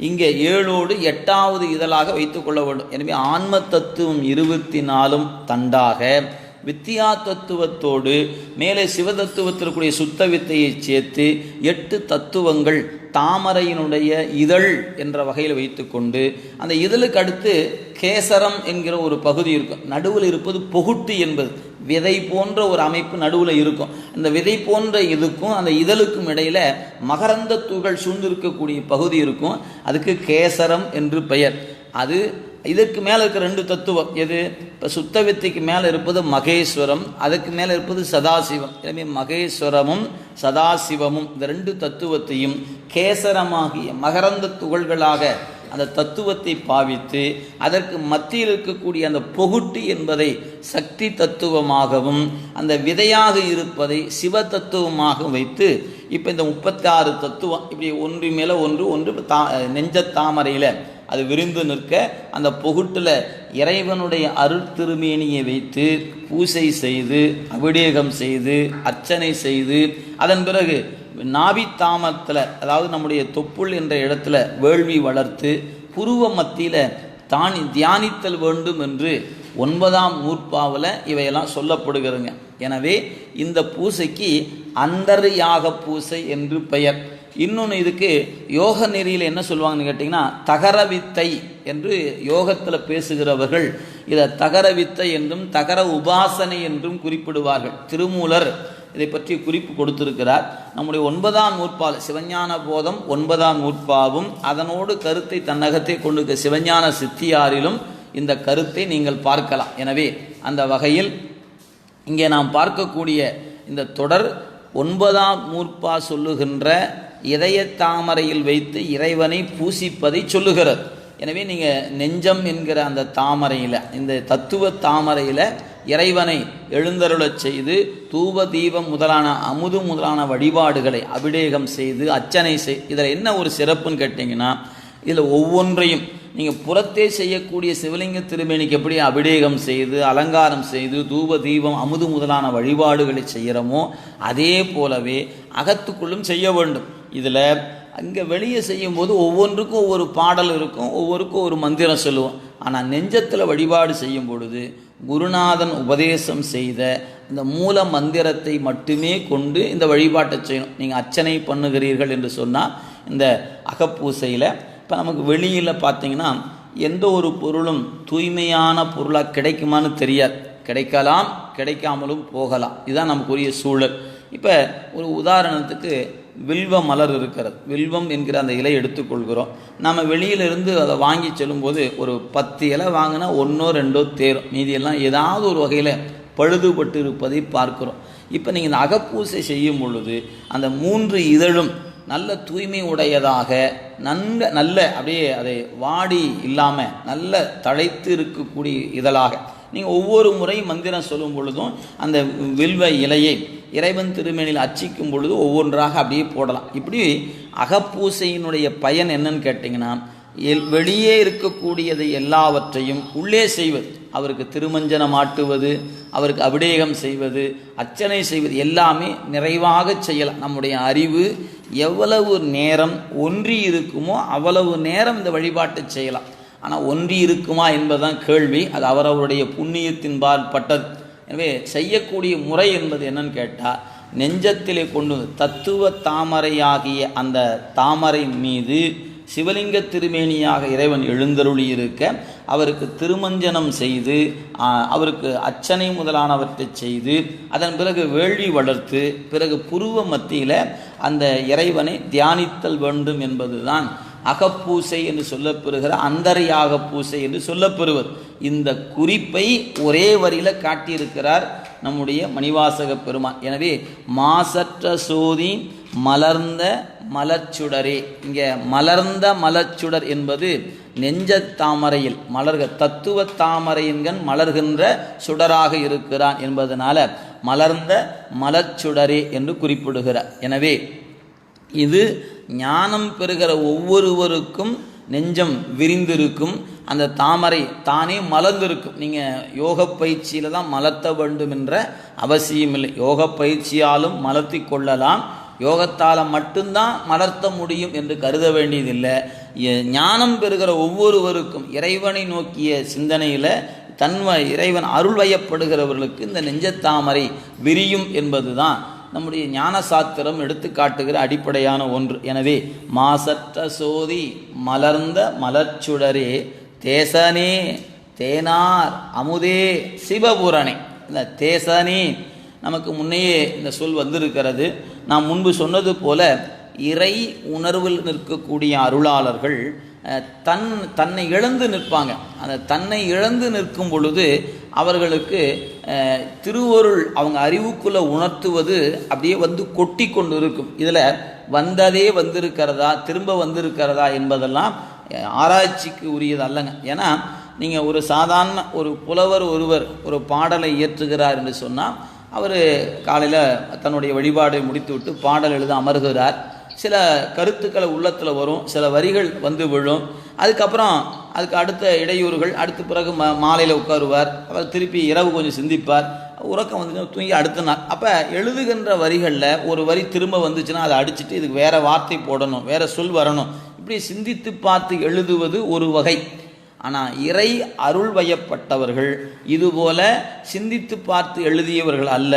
இங்கே 7ஓடு 8வது இதழாக வைத்துக் கொள்ள வேண்டும். எனவே ஆன்ம தத்துவம் 24 தண்டாக, வித்தியா தத்துவத்தோடு மேலே சிவதத்துவத்திற்குரிய சுத்த வித்தையை சேர்த்து 8 தத்துவங்கள் தாமரையினுடைய இதழ் என்ற வகையில் வைத்துக்கொண்டு, அந்த இதழுக்கு அடுத்து கேசரம் என்கிற ஒரு பகுதி இருக்கும். நடுவில் இருப்பது பொகுட்டு என்பது விதை போன்ற ஒரு அமைப்பு நடுவில் இருக்கும். அந்த விதை போன்ற இதுக்கும் அந்த இதழுக்கும் இடையில மகரந்த துகள் சூழ்ந்திருக்கக்கூடிய பகுதி இருக்கும். அதுக்கு கேசரம் என்று பெயர். அது இதற்கு மேலே இருக்கிற 2 தத்துவம் எது? இப்போ சுத்த வித்தைக்கு மேலே இருப்பது மகேஸ்வரம், அதுக்கு மேலே இருப்பது சதாசிவம். எனவே மகேஸ்வரமும் சதாசிவமும் இந்த 2 தத்துவத்தையும் கேசரமாகிய மகரந்த துகள்களாக அந்த தத்துவத்தை பாவித்து, அதற்கு மத்தியில் இருக்கக்கூடிய அந்த பொகுட்டு என்பதை சக்தி தத்துவமாகவும், அந்த விதையாக இருப்பதை சிவ தத்துவமாகவும் வைத்து, இப்போ இந்த 36 தத்துவம் இப்படி ஒன்று மேலே ஒன்று நெஞ்ச தாமரையில் அது விரிந்து நிற்க, அந்த பொகுட்டில் இறைவனுடைய அருட்திருமேனியை வைத்து பூசை செய்து, அபிடேகம் செய்து, அர்ச்சனை செய்து, அதன் பிறகு நாபித்தாமத்தில், அதாவது நம்முடைய தொப்புள் என்ற இடத்துல வேள்வி வளர்த்து, புருவ மத்தியில் தியானித்தல் வேண்டும் என்று 9ஆம் நூற்பாவில் இவையெல்லாம் சொல்லப்படுகிறதுங்க. எனவே இந்த பூசைக்கு அந்தர்யாக பூசை என்று பெயர். இன்னொன்று, இதுக்கு யோக நெறியில் என்ன சொல்லுவாங்கன்னு கேட்டிங்கன்னா, தகர வித்தை என்று யோகத்தில் பேசுகிறவர்கள் இதை தகர வித்தை என்றும் தகர உபாசனை என்றும் குறிப்பிடுவார்கள். திருமூலர் இதை பற்றி குறிப்பு கொடுத்திருக்கிறார். நம்முடைய 9ஆம் நூற்பால் சிவஞான போதம் 9ஆம் நூற்பாவும் அதனோடு கருத்தை தன்னகத்தை கொண்டிருக்க சிவஞான சித்தியாரிலும் இந்த கருத்தை நீங்கள் பார்க்கலாம். எனவே அந்த வகையில் இங்கே நாம் பார்க்கக்கூடிய இந்த தொடர் 9ஆம் நூற்பா சொல்லுகின்ற இதய தாமரையில் வைத்து இறைவனை பூசிப்பதை சொல்லுகிறது. எனவே நீங்கள் நெஞ்சம் என்கிற அந்த தாமரையில், இந்த தத்துவ தாமரையில் இறைவனை எழுந்தருளச் செய்து தூப தீபம் முதலான அமுது முதலான வழிபாடுகளை அபிடேகம் செய்து அர்ச்சனை இதில் என்ன ஒரு சிறப்புன்னு கேட்டிங்கன்னா, இதில் ஒவ்வொன்றையும் நீங்கள் புறத்தே செய்யக்கூடிய சிவலிங்க திருமேனிக்கு எப்படி அபிடேகம் செய்து அலங்காரம் செய்து தூப தீபம் அமுது முதலான வழிபாடுகளை செய்கிறோமோ அதே போலவே அகத்துக்குள்ளும் செய்ய வேண்டும். இதில் அங்கே வெளியே செய்யும்போது ஒவ்வொன்றுக்கும் ஒவ்வொரு பாடல் இருக்கும், ஒவ்வொருக்கும் ஒரு மந்திரம் சொல்லுவோம். ஆனால் நெஞ்சத்தில் வழிபாடு செய்யும் பொழுது குருநாதன் உபதேசம் செய்த இந்த மூல மந்திரத்தை மட்டுமே கொண்டு இந்த வழிபாட்டை செய்யணும். நீங்கள் அர்ச்சனை பண்ணுகிறீர்கள் என்று சொன்னால் இந்த அகப்பூசையில் இப்போ நமக்கு வெளியில் பார்த்தீங்கன்னா எந்த ஒரு பொருளும் தூய்மையான பொருளாக கிடைக்குமான்னு தெரியாது. கிடைக்கலாம், கிடைக்காமலும் போகலாம். இதுதான் நமக்குரிய சூழல். இப்போ ஒரு உதாரணத்துக்கு வில்வ மலர் இருக்கிறது. வில்வம் என்கிற அந்த இலை எடுத்துக்கொள்கிறோம். நம்ம வெளியிலிருந்து அதை வாங்கி செல்லும்போது ஒரு 10 இலை வாங்கினா 1ஓ 2ஓ தேரும், மீதியெல்லாம் ஏதாவது ஒரு வகையில் பழுதுபட்டு இருப்பதை பார்க்கிறோம். இப்போ நீங்கள் இந்த அகப்பூசை செய்யும் பொழுது அந்த 3 இதழும் நல்ல தூய்மை உடையதாக நல்ல அப்படியே அதை வாடி இல்லாமல் நல்ல தழைத்து இருக்கக்கூடிய இதழாக நீங்கள் ஒவ்வொரு முறை மந்திரம் சொல்லும் பொழுதும் அந்த வில்வ இலையை இறைவன் திருமேனியில் அர்ச்சிக்கும் பொழுது ஒவ்வொன்றாக அப்படியே போடலாம். இப்படி அகப்பூசையினுடைய பயன் என்னன்னு கேட்டிங்கன்னா, வெளியே இருக்கக்கூடியதை எல்லாவற்றையும் உள்ளே செய்வது, அவருக்கு திருமஞ்சனம் ஆட்டுவது, அவருக்கு அபிடேகம் செய்வது, அர்ச்சனை செய்வது எல்லாமே நிறைவாக செய்யலாம். நம்முடைய அறிவு எவ்வளவு நேரம் ஒன்றி இருக்குமோ அவ்வளவு நேரம் இந்த வழிபாட்டை செய்யலாம். ஆனால் ஒன்றி இருக்குமா என்பதுதான் கேள்வி. அது அவரவருடைய புண்ணியத்தின் பாற்பட்டது. எனவே செய்யக்கூடிய முறை என்பது என்னன்னு கேட்டால், நெஞ்சத்திலே கொண்டு தத்துவ தாமரையாகிய அந்த தாமரை மீது சிவலிங்க திருமேனியாக இறைவன் எழுந்தருளி இருக்க அவருக்கு திருமஞ்சனம் செய்து அவருக்கு அர்ச்சனை முதலானவற்றை செய்து அதன் பிறகு வேள்வி வளர்த்து பிறகு புருவ மத்தியில் அந்த இறைவனை தியானித்தல் வேண்டும் என்பதுதான் அகப்பூசை என்று சொல்லப்பெறுகிற அந்தர்யாக பூசை என்று சொல்லப்பெறுவது. இந்த குறிப்பை ஒரே வரியில் காட்டியிருக்கிறார் நம்முடைய மணிவாசக பெருமான். எனவே மாசற்ற சோதி மலர்ந்த மலர்ச்சுடரே, இங்கே மலர்ந்த மலர்ச்சுடர் என்பது நெஞ்ச தாமரையில் தத்துவ தாமரையின்கண் மலர்கின்ற சுடராக இருக்கிறான் என்பதனால மலர்ந்த மலர்ச்சுடரே என்று குறிப்பிடுகிறார். எனவே இது ஞானம் பெறுகிற ஒவ்வொருவருக்கும் நெஞ்சம் விரிந்திருக்கும், அந்த தாமரை தானே மலர்ந்திருக்கும். நீங்கள் யோக பயிற்சியில் தான் மலர்த்த வேண்டும் என்ற அவசியம் இல்லை. யோக பயிற்சியாலும் மலர்த்தி கொள்ளலாம், யோகத்தால் மட்டும்தான் மலர்த்த முடியும் என்று கருத வேண்டியதில்லை. ஞானம் பெறுகிற ஒவ்வொருவருக்கும் இறைவனை நோக்கிய சிந்தனையில் இறைவன் அருள் வயப்படுகிறவர்களுக்கு இந்த நெஞ்சத்தாமரை விரியும் என்பது தான் நம்முடைய ஞான சாத்திரம் எடுத்து காட்டுகிற அடிப்படையான ஒன்று. எனவே மாசற்ற சோதி மலர்ந்த மலர்ச்சுடரே தேசனே தேனார் அமுதே சிவபுரணே. இந்த தேசனே நமக்கு முன்னையே இந்த சொல் வந்திருக்கிறது. நாம் முன்பு சொன்னது போல இறை உணர்வில் நிற்கக்கூடிய அருளாளர்கள் தன்னை இழந்து நிற்பாங்க. அந்த தன்னை இழந்து நிற்கும் பொழுது அவர்களுக்கு திருவருள் அவங்க அறிவுக்குள்ளே உணர்த்துவது அப்படியே வந்து கொட்டி கொண்டு இருக்கும். இதில் வந்ததே வந்திருக்கிறதா திரும்ப வந்திருக்கிறதா என்பதெல்லாம் ஆராய்ச்சிக்கு உரியது அல்லங்க. ஏன்னா நீங்கள் ஒரு சாதாரண ஒரு புலவர் ஒருவர் ஒரு பாடலை இயற்றுகிறார் என்று சொன்னால், அவர் காலையில் தன்னுடைய வழிபாடை முடித்துவிட்டு பாடல் எழுத அமர்கிறார். சில கருத்துக்களை உள்ளத்தில் வரும், சில வரிகள் வந்து விழும். அதுக்கப்புறம் அதுக்கு அடுத்த இடையூறுகள், அடுத்த பிறகு மாலையில் உட்காருவார். அவர் திருப்பி இரவு கொஞ்சம் சிந்திப்பார், உறக்கம் வந்து தூங்கி அடுத்த நாள். அப்போ எழுதுகின்ற வரிகளில் ஒரு வரி திரும்ப வந்துச்சுன்னா அதை அடிச்சுட்டு இதுக்கு வேறு வார்த்தை போடணும், வேறு சொல் வரணும். இப்படி சிந்தித்து பார்த்து எழுதுவது ஒரு வகை. ஆனால் இறை அருள் வயப்பட்டவர்கள் இதுபோல சிந்தித்து பார்த்து எழுதியவர்கள் அல்ல.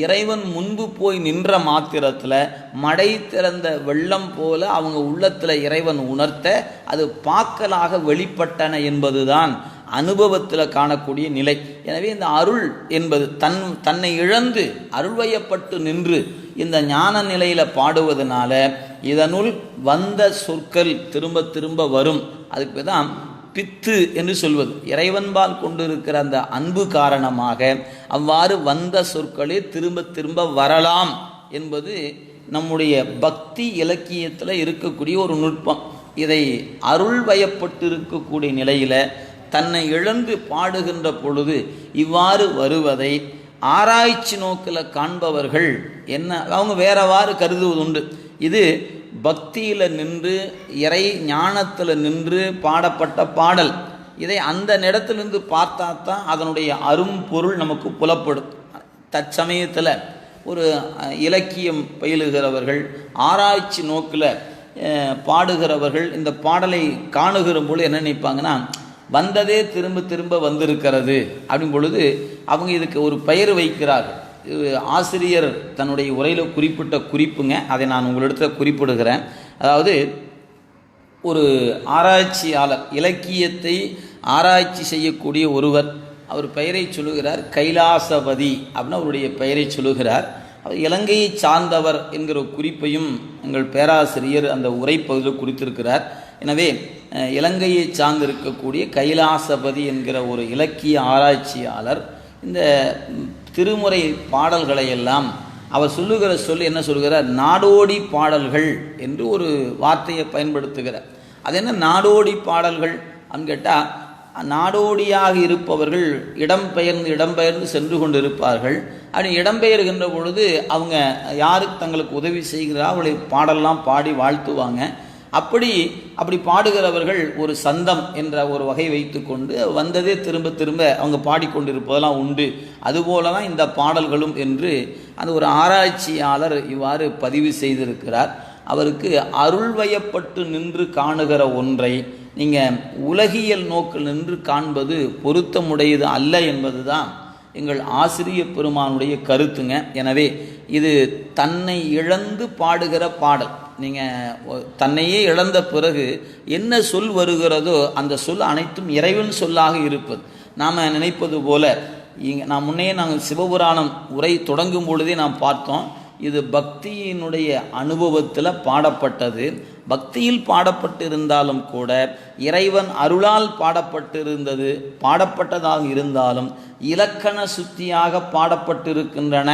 இறைவன் முன்பு போய் நின்ற மாத்திரத்தில் மடை திறந்த வெள்ளம் போல அவங்க உள்ளத்தில் இறைவன் உணர்த்த அது பாக்கலாக வெளிப்பட்டன என்பதுதான் அனுபவத்தில் காணக்கூடிய நிலை. எனவே இந்த அருள் என்பது தன்னை இழந்து அருள்வயப்பட்டு நின்று இந்த ஞான நிலையில் பாடுவதனால இதனுள் வந்த சொற்கள் திரும்ப திரும்ப வரும். அதுக்கு தான் பித்து என்று சொல்வது. இறைவன்பால் கொண்டிருக்கிற அந்த அன்பு காரணமாக அவ்வாறு வந்த சொற்களே திரும்ப திரும்ப வரலாம் என்பது நம்முடைய பக்தி இலக்கியத்தில் இருக்கக்கூடிய ஒரு நுட்பம். இதை அருள் வயப்பட்டு இருக்கக்கூடிய நிலையில் தன்னை இழந்து பாடுகின்ற பொழுது இவ்வாறு வருவதை ஆராய்ச்சி நோக்கில் காண்பவர்கள் என்ன அவங்க வேறவாறு கருதுவதுண்டு. இது பக்தியில் நின்று இறை ஞானத்தில் நின்று பாடப்பட்ட பாடல். இதை அந்த இடத்திலிருந்து பார்த்தா தான் அதனுடைய அரும்பொருள் நமக்கு புலப்படும். தற்சமயத்தில் ஒரு இலக்கியம் பயிலுகிறவர்கள், ஆராய்ச்சி நோக்கில் பாடுகிறவர்கள் இந்த பாடலை காணுகிற பொழுது என்ன நினைப்பாங்கன்னா, வந்ததே திரும்ப திரும்ப வந்திருக்கிறது அப்படின் பொழுது அவங்க இதுக்கு ஒரு பெயர் வைக்கிறார்கள். ஆசிரியர் தன்னுடைய உரையில் குறிப்பிட்ட குறிப்புங்க, அதை நான் உங்களிடத்தில் குறிப்பிடுகிறேன். அதாவது ஒரு ஆராய்ச்சியாளர், இலக்கியத்தை ஆராய்ச்சி செய்யக்கூடிய ஒருவர், அவர் பெயரை சொல்லுகிறார் கைலாசபதி அப்படின்னு அவருடைய பெயரை சொல்லுகிறார். அவர் இலங்கையை சார்ந்தவர் என்கிற குறிப்பையும் எங்கள் பேராசிரியர் அந்த உரைப்பகுதியில் குறித்திருக்கிறார். எனவே இலங்கையை சார்ந்திருக்கக்கூடிய கைலாசபதி என்கிற ஒரு இலக்கிய ஆராய்ச்சியாளர் இந்த திருமுறை பாடல்களை எல்லாம் அவர் சொல்லுகிற சொல் என்ன சொல்கிறார், நாடோடி பாடல்கள் என்று ஒரு வார்த்தையை பயன்படுத்துகிறார். அது என்ன நாடோடி பாடல்கள் அப்படின்னு கேட்டால், நாடோடியாக இருப்பவர்கள் இடம்பெயர்ந்து சென்று கொண்டு இருப்பார்கள். அப்படி இடம்பெயர்கின்ற பொழுது அவங்க யாருக்கு தங்களுக்கு உதவி செய்கிறாரோ அவளை பாடலாம் பாடி வாழ்த்துவாங்க. அப்படி பாடுகிறவர்கள் ஒரு சந்தம் என்ற ஒரு வகை வைத்து கொண்டு வந்ததே திரும்ப திரும்ப அவங்க பாடிக்கொண்டிருப்பதெல்லாம் உண்டு. அதுபோல தான் இந்த பாடல்களும் என்று அந்த ஒரு ஆராய்ச்சியாளர் இவ்வாறு பதிவு செய்திருக்கிறார். அவருக்கு அருள்வயப்பட்டு நின்று காணுகிற ஒன்றை நீங்கள் உலகியல் நோக்கில் நின்று காண்பது பொருத்தமுடையது அல்ல என்பது தான் எங்கள் ஆசிரிய பெருமானுடைய கருத்துங்க. எனவே இது தன்னை இழந்து பாடுகிற பாடல். நீங்கள் தன்னையே இழந்த பிறகு என்ன சொல் வருகிறதோ அந்த சொல் அனைத்தும் இறைவன் சொல்லாக இருப்பது. நாம் நினைப்பது போல நாங்கள் சிவபுராணம் உரை தொடங்கும் பொழுதே நாம் பார்த்தோம், இது பக்தியினுடைய அனுபவத்தில் பாடப்பட்டது. பக்தியில் பாடப்பட்டிருந்தாலும் கூட இறைவன் அருளால் பாடப்பட்டதாக இருந்தாலும் இலக்கண சுத்தியாக பாடப்பட்டிருக்கின்றன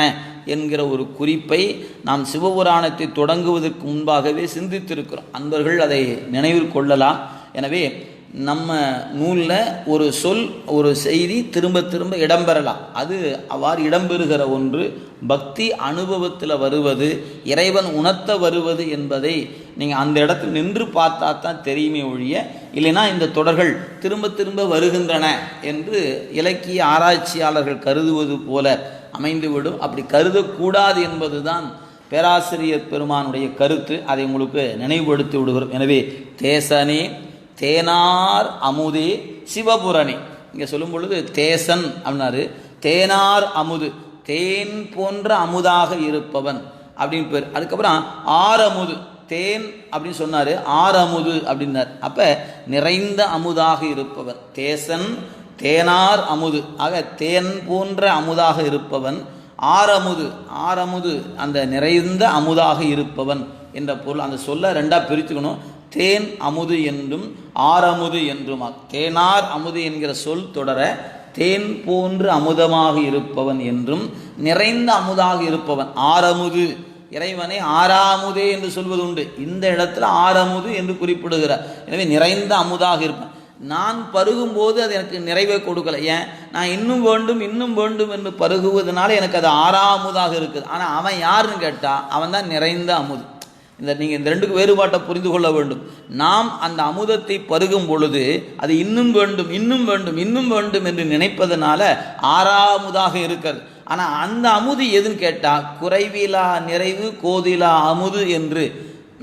என்கிற ஒரு குறிப்பை நாம் சிவபுராணத்தை தொடங்குவதற்கு முன்பாகவே சிந்தித்திருக்கிறோம். அன்பர்கள் அதை நினைவில் கொள்ளலாம். எனவே நம்ம நூலில் ஒரு சொல் ஒரு செய்தி திரும்ப திரும்ப இடம்பெறலாம். அது அவ்வாறு இடம்பெறுகிற ஒன்று பக்தி அனுபவத்தில் வருவது, இறைவன் உணர்த்த வருவது என்பதை நீங்கள் அந்த இடத்துல நின்று பார்த்தா தான் தெரியுமே ஒழிய, இல்லைன்னா இந்த தொடர்கள் திரும்ப திரும்ப வருகின்றன என்று இலக்கிய ஆராய்ச்சியாளர்கள் கருதுவது போல அமைந்துவிடும். அப்படி கருதக்கூடாது என்பது தான் பேராசிரியர் பெருமானுடைய கருத்து. அதை உங்களுக்கு நினைவுபடுத்தி விடுகிறோம். எனவே தேசனே தேனார் அமுதே சிவபுரணி, இங்கே சொல்லும் பொழுது தேசன் அப்படின்னாரு, தேனார் அமுது, தேன் போன்ற அமுதாக இருப்பவன் அப்படின்னு பேர். அதுக்கப்புறம் ஆரமுது, தேன் அப்படின்னு சொன்னார், ஆரமுது அப்படின்னார். அப்போ நிறைந்த அமுதாக இருப்பவன் தேசன், தேனார் அமுது, ஆக தேன் போன்ற அமுதாக இருப்பவன். ஆரமுது, ஆரமுது அந்த நிறைந்த அமுதாக இருப்பவன் என்ற பொருள். அந்த சொல்ல ரெண்டாக பிரிச்சுக்கணும். தேன் அமுது என்றும் ஆரமுது என்றுமா. தேனார் அமுது என்கிற சொல் தொடர தேன் போன்று அமுதமாக இருப்பவன் என்றும், நிறைந்த அமுதாக இருப்பவன் ஆரமுது. இறைவனை ஆறாமுதே என்று சொல்வது உண்டு. இந்த இடத்துல ஆரமுது என்று குறிப்பிடுகிறார். எனவே நிறைந்த அமுதாக இருப்பான். நான் பருகும்போது அது எனக்கு நிறைவே கொடுக்கல. ஏன்? நான் இன்னும் வேண்டும் இன்னும் வேண்டும் என்று பருகுவதனால எனக்கு அது ஆறாமுதாக இருக்குது. ஆனால் அவன் யாருன்னு கேட்டால் அவன் தான் நிறைந்த அமுது. நீங்கள் இந்த ரெண்டுக்கு வேறுபாட்டை புரிந்து கொள்ள வேண்டும். நாம் அந்த அமுதத்தை பருகும் பொழுது அது இன்னும் வேண்டும் இன்னும் வேண்டும் இன்னும் வேண்டும் என்று நினைப்பதனால ஆறாமுதாக இருக்கிறது. ஆனால் அந்த அமுது எதுன்னு கேட்டால் குறைவிலா நிறைவு கோதிலா அமுது என்று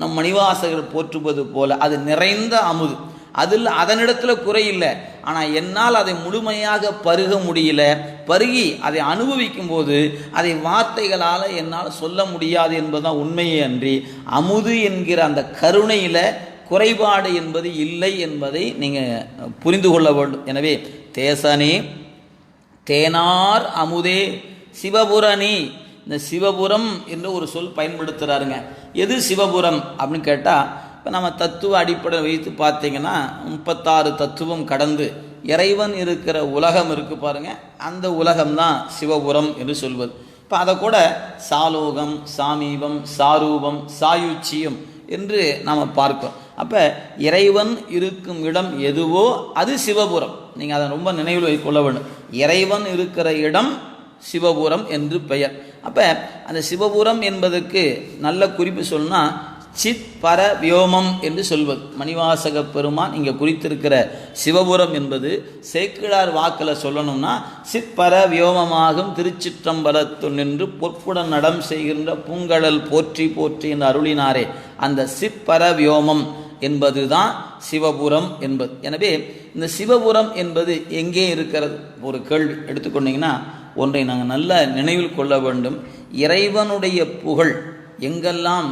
நம் மணிவாசகர் போற்றுவது போல அது நிறைந்த அமுது. அதில் அதனிடத்தில் குறையில்லை. ஆனால் என்னால் அதை முழுமையாக பருக முடியல. பருகி அதை அனுபவிக்கும் போது அதை வார்த்தைகளால் என்னால் சொல்ல முடியாது என்பதுதான் உண்மையே அன்றி, அமுது என்கிற அந்த கருணையில் குறைபாடு என்பது இல்லை என்பதை நீங்கள் புரிந்து கொள்ள வேண்டும். எனவே தேசனே தேனார் அமுதே சிவபுரணி, இந்த சிவபுரம் என்று ஒரு சொல் பயன்படுத்துகிறாருங்க. எது சிவபுரம் அப்படின்னு கேட்டால், இப்போ நம்ம தத்துவ அடிப்படை வைத்து பார்த்தீங்கன்னா 36 தத்துவம் கடந்து இறைவன் இருக்கிற உலகம் இருக்குது பாருங்கள், அந்த உலகம்தான் சிவபுரம் என்று சொல்வது. இப்போ அதை கூட சாலோகம், சாமீபம், சாரூபம், சாயுச்சியம் என்று நாம் பார்க்கிறோம். அப்போ இறைவன் இருக்கும் இடம் எதுவோ அது சிவபுரம். நீங்கள் அதை ரொம்ப நினைவில் வைத்துக்கொள்ள வேண்டும். இறைவன் இருக்கிற இடம் சிவபுரம் என்று பெயர். அப்போ அந்த சிவபுரம் என்பதற்கு நல்ல குறிப்பு சொல்லணும்னா சித் பர வியோமம் என்று சொல்வது. மணிவாசக பெருமான் இங்கே குறித்திருக்கிற சிவபுரம் என்பது சேக்கிழார் வாக்கில் சொல்லணும்னா சித் பர வியோமமாகும் திருச்சிற்றம்பலத்து நின்று பொற்புடன் நடம் செய்கின்ற பூங்கடல் போற்றி போற்றி என்று அருளினாரே, அந்த சித் பர வியோமம் என்பது தான் சிவபுரம் என்பது. எனவே இந்த சிவபுரம் என்பது எங்கே இருக்கிறது? ஒரு கேள்வி எடுத்துக்கொண்டீங்கன்னா ஒன்றை நாங்கள் நல்ல நினைவில் கொள்ள வேண்டும். இறைவனுடைய புகழ் எங்கெல்லாம்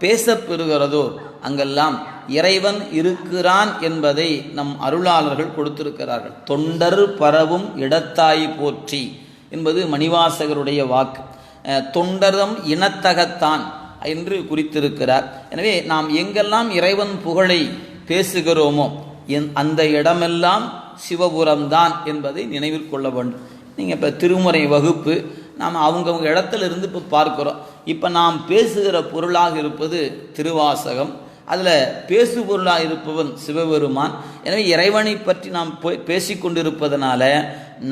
பேசப்பெறுகிறதோ அங்கெல்லாம் இறைவன் இருக்கிறான் என்பதை நம் அருளாளர்கள் கொடுத்திருக்கிறார்கள். தொண்டர் பரவும் இடத்தாய் போற்றி என்பது மணிவாசகருடைய வாக்கு. தொண்டரம் இனத்தகத்தான் என்று குறித்திருக்கிறார். எனவே நாம் எங்கெல்லாம் இறைவன் புகழை பேசுகிறோமோ அந்த இடமெல்லாம் சிவபுரம்தான் என்பதை நினைவில் கொள்ள வேண்டும். நீங்கள் இப்போ திருமுறை வகுப்பு நாம் அவங்கவுங்க இடத்துல இருந்து இப்போ பார்க்குறோம். இப்போ நாம் பேசுகிற பொருளாக இருப்பது திருவாசகம், அதில் பேசு பொருளாக இருப்பவன் சிவபெருமான். எனவே இறைவனை பற்றி நாம் பேசிக்கொண்டிருப்பதனால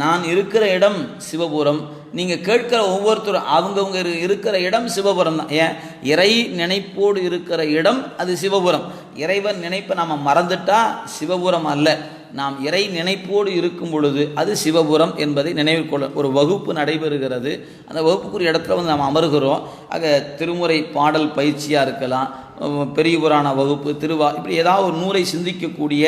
நான் இருக்கிற இடம் சிவபுரம். நீங்கள் கேட்கிற ஒவ்வொருத்தரும் அவங்கவுங்க இருக்கிற இடம் சிவபுரம் தான். ஏன்? இறை நினைப்போடு இருக்கிற இடம் அது சிவபுரம். இறைவன் நினைப்பை நாம் மறந்துட்டா சிவபுரம் அல்ல. நாம் இறை நினைப்போடு இருக்கும் பொழுது அது சிவபுரம் என்பதை நினைவில் கொள்ள. ஒரு வகுப்பு நடைபெறுகிறது, அந்த வகுப்புக்குரிய இடத்துல வந்து நாம் அமர்கிறோம். ஆக திருமுறை பாடல் பயிற்சியாக இருக்கலாம், பெரிய புராண வகுப்பு, இப்படி ஏதாவது ஒரு நூலை சிந்திக்கக்கூடிய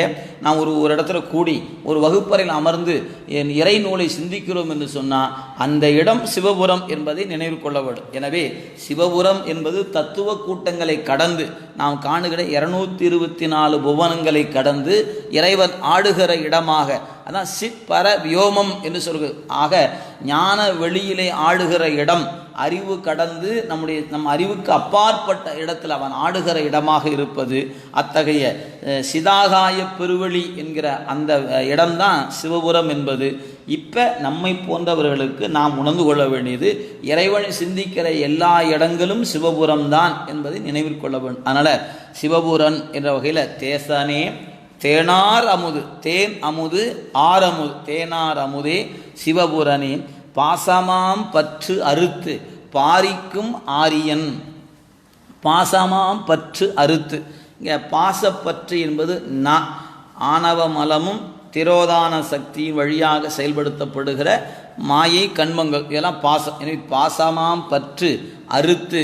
நாம் ஒரு இடத்துல கூடி ஒரு வகுப்பறையில் அமர்ந்து என் இறை நூலை சிந்திக்கிறோம் என்று சொன்னால் அந்த இடம் சிவபுரம் என்பதை நினைவில் கொள்ள வேண்டும். எனவே சிவபுரம் என்பது தத்துவ கூட்டங்களை கடந்து நாம் காணுகிற 224 புவனங்களை கடந்து இறைவன் ஆடுகிற இடமாக, அதான் சித் பர வியோமம் என்று சொல்கிறது. ஆக ஞான வெளியிலே ஆடுகிற இடம், அறிவு கடந்து நம் அறிவுக்கு அப்பாற்பட்ட இடத்தில் அவன் ஆடுகிற இடமாக இருப்பது அத்தகைய சிதாகாய பெருவெளி என்கிற அந்த இடம்தான் சிவபுரம் என்பது. இப்போ நம்மை போன்றவர்களுக்கு நாம் உணர்ந்து கொள்ள வேண்டியது இறைவனை சிந்திக்கிற எல்லா இடங்களும் சிவபுரம் தான் என்பதை நினைவில் கொள்ள வேண்டும். அதனால் சிவபுரன் என்ற வகையில் தேசனே தேனார் அமுது, தேன் அமுது ஆரமுது, தேனார் அமுதே சிவபுரனே பாசமாம் பற்று அறுத்து பாரிக்கும் ஆரியன். பாசமாம் பற்று அறுத்து, இங்கே பாசப்பற்று என்பது ஆணவ மலமும் திரோதான சக்தியின் வழியாக செயல்படுத்தப்படுகிற மாயை கண்மங்கள், இதெல்லாம் பாசம். எனவே பாசமாம் பற்று அறுத்து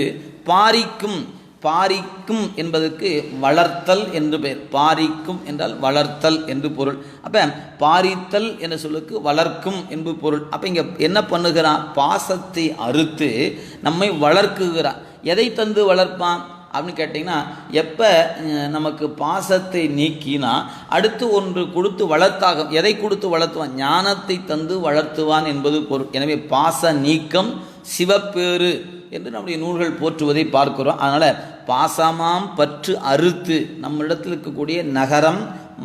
பாரிக்கும், பாரிக்கும் என்பதற்கு வளர்த்தல் என்று பெயர். பாரிக்கும் என்றால் வளர்த்தல் என்று பொருள். அப்போ பாரித்தல் என்ற சொல்லுக்கு வளர்க்கும் என்று பொருள். அப்போ இங்கே என்ன பண்ணுகிறான்? பாசத்தை அறுத்து நம்மை வளர்க்குகிறான். எதை தந்து வளர்ப்பான் அப்படின்னு கேட்டிங்கன்னா, எப்போ நமக்கு பாசத்தை நீக்கினா அடுத்து ஒன்று கொடுத்து வளர்த்தாகும். எதை கொடுத்து வளர்த்துவான்? ஞானத்தை தந்து வளர்த்துவான் என்பது பொருள். எனவே பாச நீக்கம் சிவப்பேறு என்று நம்முடைய நூல்கள் போற்றுவதை பார்க்கிறோம். அதனால் பாசமாம் பற்று அறுத்து, நம்மிடத்தில் இருக்கக்கூடிய நகரம்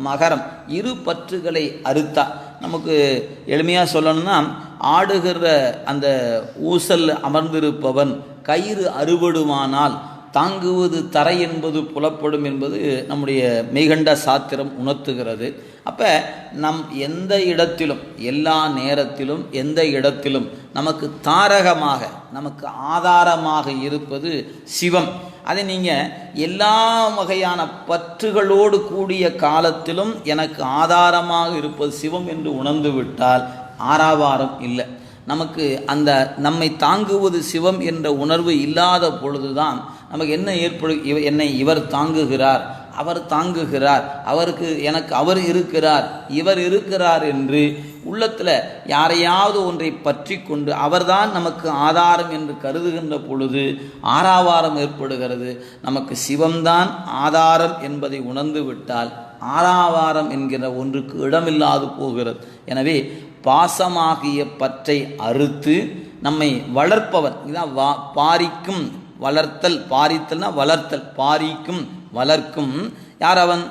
மகரம் இரு பற்றுகளை அறுத்தா. நமக்கு எளிமையாக சொல்லணும்னா, ஆடுகிற அந்த ஊசல் அமர்ந்திருப்பவன் கயிறு அறுபடுமானால் தாங்குவது தரை என்பது புலப்படும் என்பது நம்முடைய மெய்கண்ட சாத்திரம் உணர்த்துகிறது. அப்போ நம் எந்த இடத்திலும், எல்லா நேரத்திலும், எந்த இடத்திலும் நமக்கு தாரகமாக, நமக்கு ஆதாரமாக இருப்பது சிவம். அதை நீங்கள் எல்லா வகையான பற்றுகளோடு கூடிய காலத்திலும் எனக்கு ஆதாரமாக இருப்பது சிவம் என்று உணர்ந்து விட்டால் ஆராவாரம் இல்லை. நமக்கு அந்த நம்மை தாங்குவது சிவம் என்ற உணர்வு இல்லாத பொழுதுதான் நமக்கு என்ன என்னை இவர் தாங்குகிறார், அவர் தாங்குகிறார், அவருக்கு எனக்கு அவர் இருக்கிறார், இவர் இருக்கிறார் என்று உள்ளத்தில் யாரையாவது ஒன்றை பற்றி கொண்டு அவர்தான் நமக்கு ஆதாரம் என்று கருதுகின்ற பொழுது ஆராவாரம் ஏற்படுகிறது. நமக்கு சிவம்தான் ஆதாரம் என்பதை உணர்ந்து விட்டால் ஆராவாரம் என்கிற ஒன்றுக்கு இடமில்லாது போகிறது. எனவே பாசமாகிய பற்றை அறுத்து நம்மை வளர்ப்பவன் இதான் பாரிக்கும் வளர்த்தல். பாரித்தல்னா வளர்த்தல், பாரிக்கும் வளர்க்கும். யார் அவன்?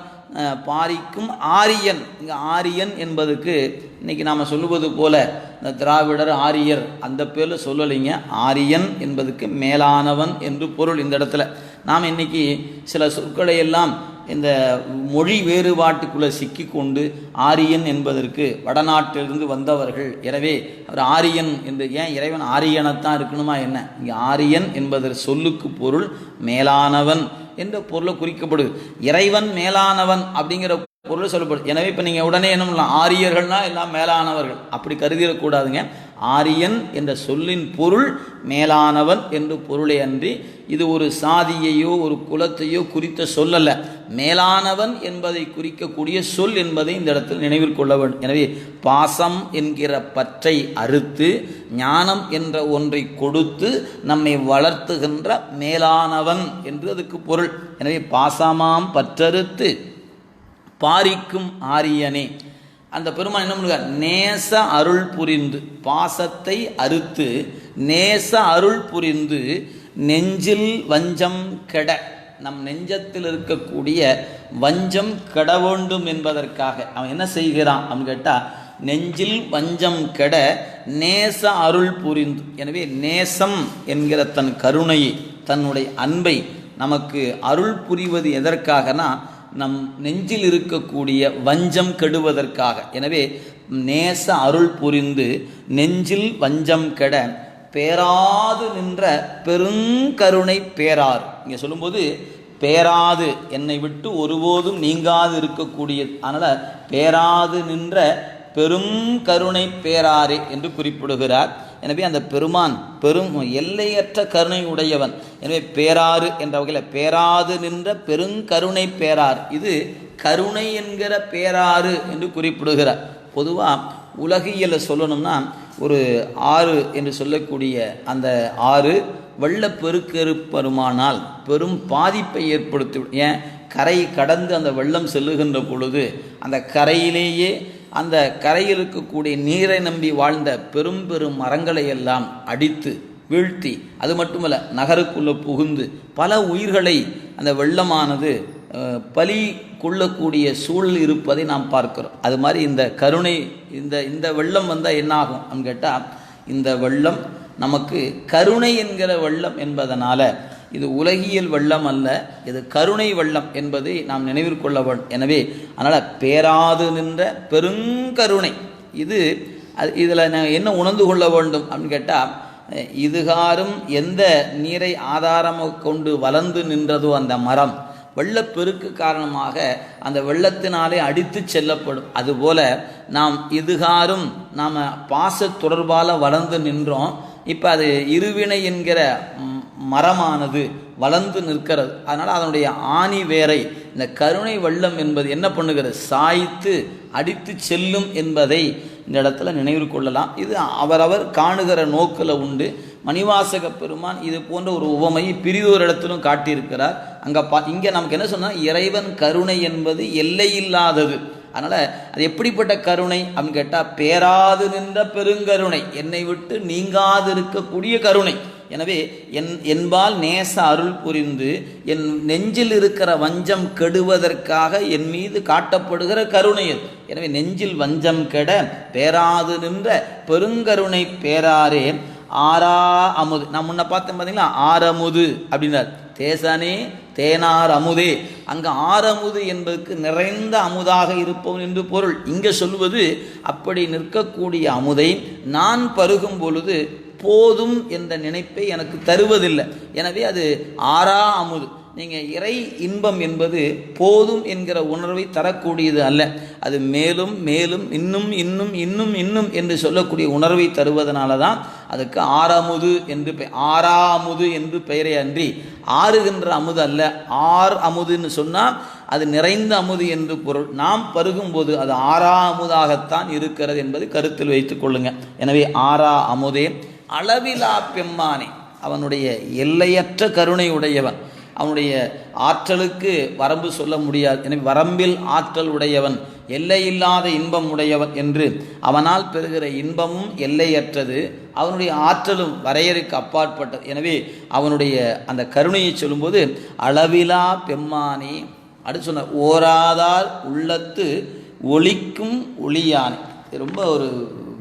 பாரிக்கும் ஆரியன். இங்கே ஆரியன் என்பதுக்கு இன்றைக்கி நாம் சொல்லுவது போல இந்த திராவிடர் ஆரியர் அந்த பேரில் சொல்லலைங்க. ஆரியன் என்பதுக்கு மேலானவன் என்று பொருள். இந்த இடத்துல நாம் இன்றைக்கி சில சொற்களை எல்லாம் இந்த மொழி வேறுபாட்டுக்குள்ளே சிக்கி கொண்டு ஆரியன் என்பதற்கு வடநாட்டிலிருந்து வந்தவர்கள், எனவே அவர் ஆரியன் என்று. ஏன் இறைவன் ஆரியனைத்தான் இருக்கணுமா என்ன? இங்கே ஆரியன் என்பதற்கு சொல்லுக்கு பொருள் மேலானவன் என்ற பொருளை குறிக்கப்படுது. இறைவன் மேலானவன் அப்படிங்கிற பொருள் சொல்லப்படுது. எனவே இப்போ நீங்கள் உடனே என்ன பண்ணலாம்? ஆரியர்கள்னால் எல்லாம் மேலானவர்கள் அப்படி கருதிடக்கூடாதுங்க. ஆரியன் என்ற சொல்லின் பொருள் மேலானவன் என்று பொருளை அன்றி இது ஒரு சாதியையோ ஒரு குலத்தையோ குறித்த சொல்லல்ல. மேலானவன் என்பதை குறிக்கக்கூடிய சொல் என்பதை இந்த இடத்தில் நினைவில் கொள்ள வேண்டும். எனவே பாசம் என்கிற பற்றை அறுத்து ஞானம் என்ற ஒன்றை கொடுத்து நம்மை வளர்த்துகின்ற மேலானவன் என்று அதுக்கு பொருள். எனவே பாசமாம் பற்றறுத்து பாரிக்கும் ஆரியனே. அந்த பெருமான் என்ன பண்ணுவார்? நேச அருள் புரிந்து, பாசத்தை அறுத்து நேச அருள் புரிந்து நெஞ்சில் வஞ்சம் கெட, நம் நெஞ்சத்தில் இருக்கக்கூடிய வஞ்சம் கெட வேண்டும் என்பதற்காக அவன் என்ன செய்கிறான் அப்படின்னு கேட்டால், நெஞ்சில் வஞ்சம் கெட நேச அருள் புரிந்து. எனவே நேசம் என்கிற தன் கருணையை, தன்னுடைய அன்பை நமக்கு அருள் புரிவது எதற்காகனா, நம் நெஞ்சில் இருக்கக்கூடிய வஞ்சம் கெடுவதற்காக. எனவே நேச அருள் புரிந்து நெஞ்சில் வஞ்சம் கெட பேராது நின்ற பெருங்கருணை பேரார். இங்கே சொல்லும்போது பேராது, என்னை விட்டு ஒருபோதும் நீங்காது இருக்கக்கூடிய, அதனால் பேராது நின்ற பெரும் கருணை பேராரே என்று குறிப்பிடுகிறார். எனவே அந்த பெருமான் பெரும் எல்லையற்ற கருணை உடையவன். எனவே பேராறு என்ற வகையில் பேராது நின்ற பெருங்கருணை பேரார், இது கருணை என்கிற பேராறு என்று குறிப்பிடுகிறார். பொதுவாக உலகியலை சொல்லணும்னா ஒரு ஆறு என்று சொல்லக்கூடிய அந்த ஆறு வெள்ளப்பெருக்கெருப்பருமானால் பெரும் பாதிப்பை ஏற்படுத்திவிடும். ஏன்? கரை கடந்து அந்த வெள்ளம் செல்லுகின்ற பொழுது அந்த கரையிலேயே அந்த கரையில் இருக்கக்கூடிய நீரை நம்பி வாழ்ந்த பெரும் பெரும் மரங்களை எல்லாம் அடித்து வீழ்த்தி, அது மட்டுமல்ல நகருக்குள்ளே புகுந்து பல உயிர்களை அந்த வெள்ளமானது பலி கொள்ளக்கூடிய சூழல் இருப்பதை நாம் பார்க்கிறோம். அது மாதிரி இந்த கருணை, இந்த வெள்ளம் வந்தால் என்ன ஆகும் அப்படின்னு கேட்டால், இந்த வெள்ளம் நமக்கு கருணை என்கிற வெள்ளம் என்பதனால இது உலகியல் வெள்ளம் அல்ல, இது கருணை வெள்ளம் என்பதை நாம் நினைவிற்கொள்ள வேண்டும். எனவே அதனால் பேராது நின்ற பெருங்கருணை இது. இதில் நான் என்ன உணர்ந்து கொள்ள வேண்டும் அப்படின்னு கேட்டால், இதுகாரும் எந்த நீரை ஆதாரமாக கொண்டு வளர்ந்து நின்றதோ அந்த மரம் வெள்ளப்பெருக்கு காரணமாக அந்த வெள்ளத்தினாலே அடித்து செல்லப்படும். அதுபோல நாம் இதுகாரும் நாம் பாச தொடர்பால் வளர்ந்து நின்றோம். இப்போ அது இருவினை என்கிற மரமானது வளர்ந்து நிற்கிறது. அதனால் அதனுடைய ஆணி வேரை இந்த கருணை வெள்ளம் என்பது என்ன பண்ணுகிறது, சாய்த்து அடித்து செல்லும் என்பதை இந்த இடத்துல நினைவு கொள்ளலாம். இது அவரவர் காணுகிற நோக்கில் உண்டு. மணிவாசக பெருமான் இது போன்ற ஒரு உவமையை பிரிதொரு இடத்திலும் காட்டியிருக்கிறார். இங்கே நமக்கு என்ன சொன்னால், இறைவன் கருணை என்பது எல்லையில்லாதது. அதனால் அது எப்படிப்பட்ட கருணை அப்படின்னு கேட்டால், பேராது நின்ற பெருங்கருணை, என்னை விட்டு நீங்காது இருக்கக்கூடிய கருணை. எனவே என்பால் நேச அருள் புரிந்து என் நெஞ்சில் இருக்கிற வஞ்சம் கெடுவதற்காக என் மீது காட்டப்படுகிற கருணை அது. எனவே நெஞ்சில் வஞ்சம் கெட பேராது நின்ற பெருங்கருணை பேராரே ஆரா அமுது. நான் முன்ன பார்த்தேன் பார்த்தீங்களா, ஆரமுது அப்படின்னார். தேசனே தேனார் அமுதே, அங்கே ஆரமுது என்பதற்கு நிறைந்த அமுதாக இருப்பவன் என்று பொருள். இங்கே சொல்வது அப்படி நிற்கக்கூடிய அமுதை நான் பருகும் பொழுது போதும் என்ற நினைப்பை எனக்கு தருவதில்லை. எனவே அது ஆறா அமுது. நீங்கள் இறை இன்பம் என்பது போதும் என்கிற உணர்வை தரக்கூடியது அல்ல. அது மேலும் மேலும் இன்னும் இன்னும் இன்னும் இன்னும் என்று சொல்லக்கூடிய உணர்வை தருவதனால தான் அதுக்கு ஆறமுது என்று ஆறா அமுது என்று பெயரே அன்றி ஆறுகின்ற அமுது அல்ல. ஆர் அமுதுன்னு சொன்னால் அது நிறைந்த அமுது என்று பொருள். நாம் பருகும்போது அது ஆறா அமுதாகத்தான் இருக்கிறது என்பது கருத்தில் வைத்துக் கொள்ளுங்க. எனவே ஆறா அமுதே அளவிலா பெம்மானே, அவனுடைய எல்லையற்ற கருணை உடையவன், அவனுடைய ஆற்றலுக்கு வரம்பு சொல்ல முடியாது. எனவே வரம்பில் ஆற்றல் உடையவன், எல்லையில்லாத இன்பம் உடையவன் என்று அவனால் பெறுகிற இன்பமும் எல்லையற்றது, அவனுடைய ஆற்றலும் வரையறைக்கு அப்பாற்பட்டது. எனவே அவனுடைய அந்த கருணையை சொல்லும்போது அளவிலா பெம்மானே. அடுத்து சொன்ன ஓராதார் உள்ளத்து ஒளிக்கும் ஒளியானே. ரொம்ப ஒரு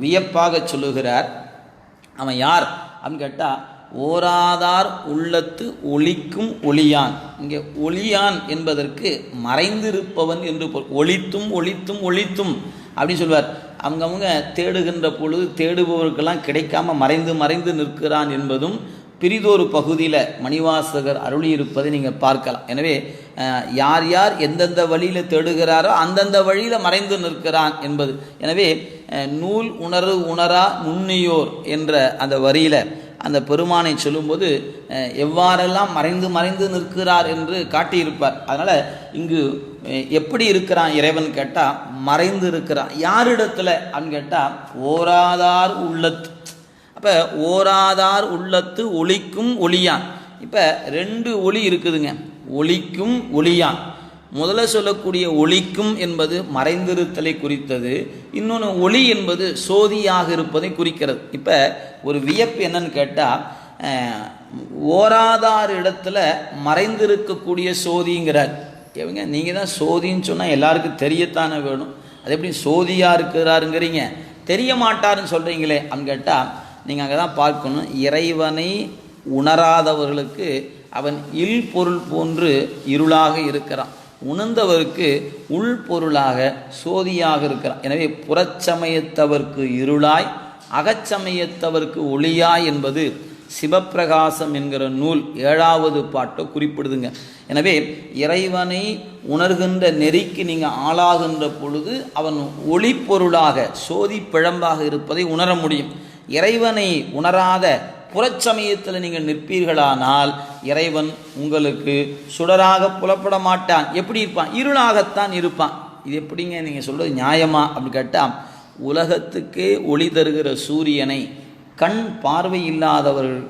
வியப்பாக சொல்லுகிறார். அவன் யார் அப்படின்னு கேட்டால், ஓராதார் உள்ளத்து ஒளிக்கும் ஒளியான். இங்கே ஒளியான் என்பதற்கு மறைந்திருப்பவன் என்று ஒளித்தும் ஒளித்தும் ஒளித்தும் அப்படின்னு சொல்வார். அவங்கவுங்க தேடுகின்ற பொழுது தேடுபவர்களுக்கெல்லாம் கிடைக்காம மறைந்து மறைந்து நிற்கிறான் என்பதும் பிரிதொரு பகுதியில் மணிவாசகர் அருளியிருப்பதை நீங்கள் பார்க்கலாம். எனவே யார் யார் எந்தெந்த வழியில் தேடுகிறாரோ அந்தந்த வழியில் மறைந்து நிற்கிறான் என்பது. எனவே நூல் உணரு உணரா நுண்ணியோர் என்ற அந்த வரியில் அந்த பெருமானை சொல்லும்போது எவ்வாறெல்லாம் மறைந்து மறைந்து நிற்கிறார் என்று காட்டியிருப்பார். அதனால் இங்கு எப்படி இருக்கிறான் இறைவன் கேட்டால், மறைந்து இருக்கிறான். யாரிடத்துல அப்படின்னு கேட்டால், ஓராதார் உள்ளத்து. அப்போ ஓராதார் உள்ளத்து ஒளிக்கும் ஒளியான். இப்போ ரெண்டு ஒளி இருக்குதுங்க, ஒளிக்கும் ஒளியான். முதல்ல சொல்லக்கூடிய ஒளிக்கும் என்பது மறைந்திருத்தலை குறித்தது, இன்னொன்று ஒளி என்பது சோதியாக இருப்பதை குறிக்கிறது. இப்போ ஒரு வியப்பு என்னன்னு கேட்டால், ஓராதார் இடத்துல மறைந்திருக்கக்கூடிய சோதிங்கிறார். எவங்க நீங்கள் தான் சோதின்னு சொன்னால் எல்லாருக்கும் தெரியத்தானே வேணும். அது எப்படி சோதியாக இருக்கிறாருங்கிறீங்க, தெரிய மாட்டாருன்னு சொல்கிறீங்களே அப்படின்னு கேட்டால், நீங்கள் அங்கே தான் பார்க்கணும். இறைவனை உணராதவர்களுக்கு அவன் இல் பொருள் போன்று இருளாக இருக்கிறான், உணர்ந்தவருக்கு உள்பொருளாக சோதியாக இருக்கிறான். எனவே புறச்சமயத்தவர்க்கு இருளாய் அகச்சமயத்தவர்க்கு ஒளியாய் என்பது சிவப்பிரகாசம் என்கிற நூல் 7வது பாட்டை குறிப்பிடுதுங்க. எனவே இறைவனை உணர்கின்ற நெறிக்கு நீங்கள் ஆளாகின்ற பொழுது அவன் ஒளிப்பொருளாக சோதி பிழம்பாக இருப்பதை உணர முடியும். இறைவனை உணராத புறச்சமயத்தில் நீங்கள் நிற்பீர்களானால் இறைவன் உங்களுக்கு சுடராக புலப்பட மாட்டான். எப்படி இருப்பான்? இருளாகத்தான் இருப்பான். இது எப்படிங்க நீங்கள் சொல்கிறது நியாயமா அப்படின்னு கேட்டால், உலகத்துக்கே ஒளி தருகிற சூரியனை கண் பார்வை இல்லாதவர்கள்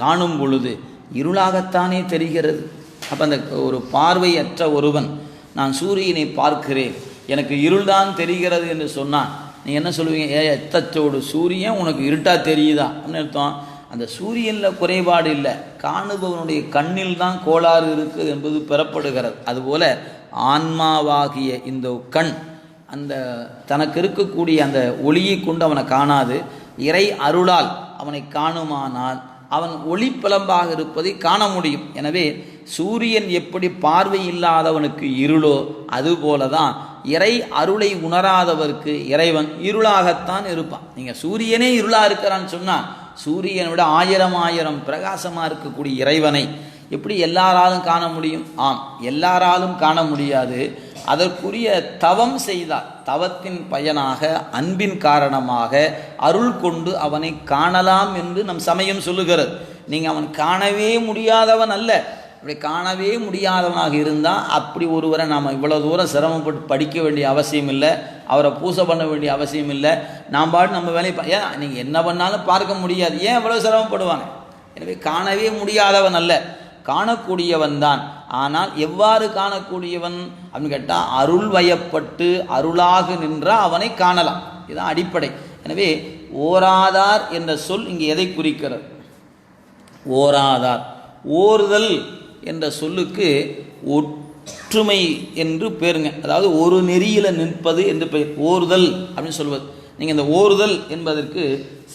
காணும் பொழுது இருளாகத்தானே தெரிகிறது. அப்போ அந்த ஒரு பார்வையற்ற ஒருவன் நான் சூரியனை பார்க்கிறேன் எனக்கு இருள்தான் தெரிகிறது என்று சொன்னான், நீங்கள் என்ன சொல்லுவீங்க? எத்தச்சோடு சூரியன் உனக்கு இருட்டாக தெரியுதா அப்படின்னு அர்த்தம். அந்த சூரியனில் குறைபாடு இல்லை, காணுபவனுடைய கண்ணில் தான் கோளாறு இருக்குது என்பது பெறப்படுகிறது. அதுபோல் ஆன்மாவாகிய இந்த கண் அந்த தனக்கு இருக்கக்கூடிய அந்த ஒளியை கொண்டு அவனை காணாது, இறை அருளால் அவனை காணுமானால் அவன் ஒளிப்பிளம்பாக இருப்பதை காண முடியும். எனவே சூரியன் எப்படி பார்வை இல்லாதவனுக்கு இருளோ அதுபோல தான் இறை அருளை உணராதவருக்கு இறைவன் இருளாகத்தான் இருப்பான். நீங்கள் சூரியனே இருளாக இருக்கிறான்னு சொன்னால் சூரியனை விட ஆயிரம் பிரகாசமாக இருக்கக்கூடிய இறைவனை எப்படி எல்லாராலும் காண முடியும்? ஆம், எல்லாராலும் காண முடியாது. அதற்குரிய தவம் செய்தார். தவத்தின் பயனாக அன்பின் காரணமாக அருள் கொண்டு அவனை காணலாம் என்று நம் சமயம் சொல்லுகிறது. நீங்கள் அவன் காணவே முடியாதவன் அல்ல. அப்படி காணவே முடியாதவனாக இருந்தால் அப்படி ஒருவரை நாம் இவ்வளோ தூரம் சிரமப்பட்டு படிக்க வேண்டிய அவசியம் இல்லை, அவரை பூசை பண்ண வேண்டிய அவசியம் இல்லை. நாம் பாட்டு நம்ம வேலையை ஏன் நீங்கள் என்ன பண்ணாலும் பார்க்க முடியாது, ஏன் இவ்வளோ சிரமப்படுவாங்க? எனவே காணவே முடியாதவன் அல்ல, காணக்கூடியவன் தான். ஆனால் எவ்வாறு காணக்கூடியவன் அப்படின்னு கேட்டால் அருள் வயப்பட்டு அருளாக நின்றால் அவனை காணலாம். இதுதான் அடிப்படை. எனவே ஓராதார் என்ற சொல் இங்கே எதை குறிக்கிறது? ஓராதார், ஓர்தல் என்ற சொல்லுக்கு ஒற்றுமை என்று பேருங்க. அதாவது ஒரு நெறியில் நிற்பது என்று பெயர். ஓர்தல் அப்படின்னு சொல்வது. நீங்கள் இந்த ஓர்தல் என்பதற்கு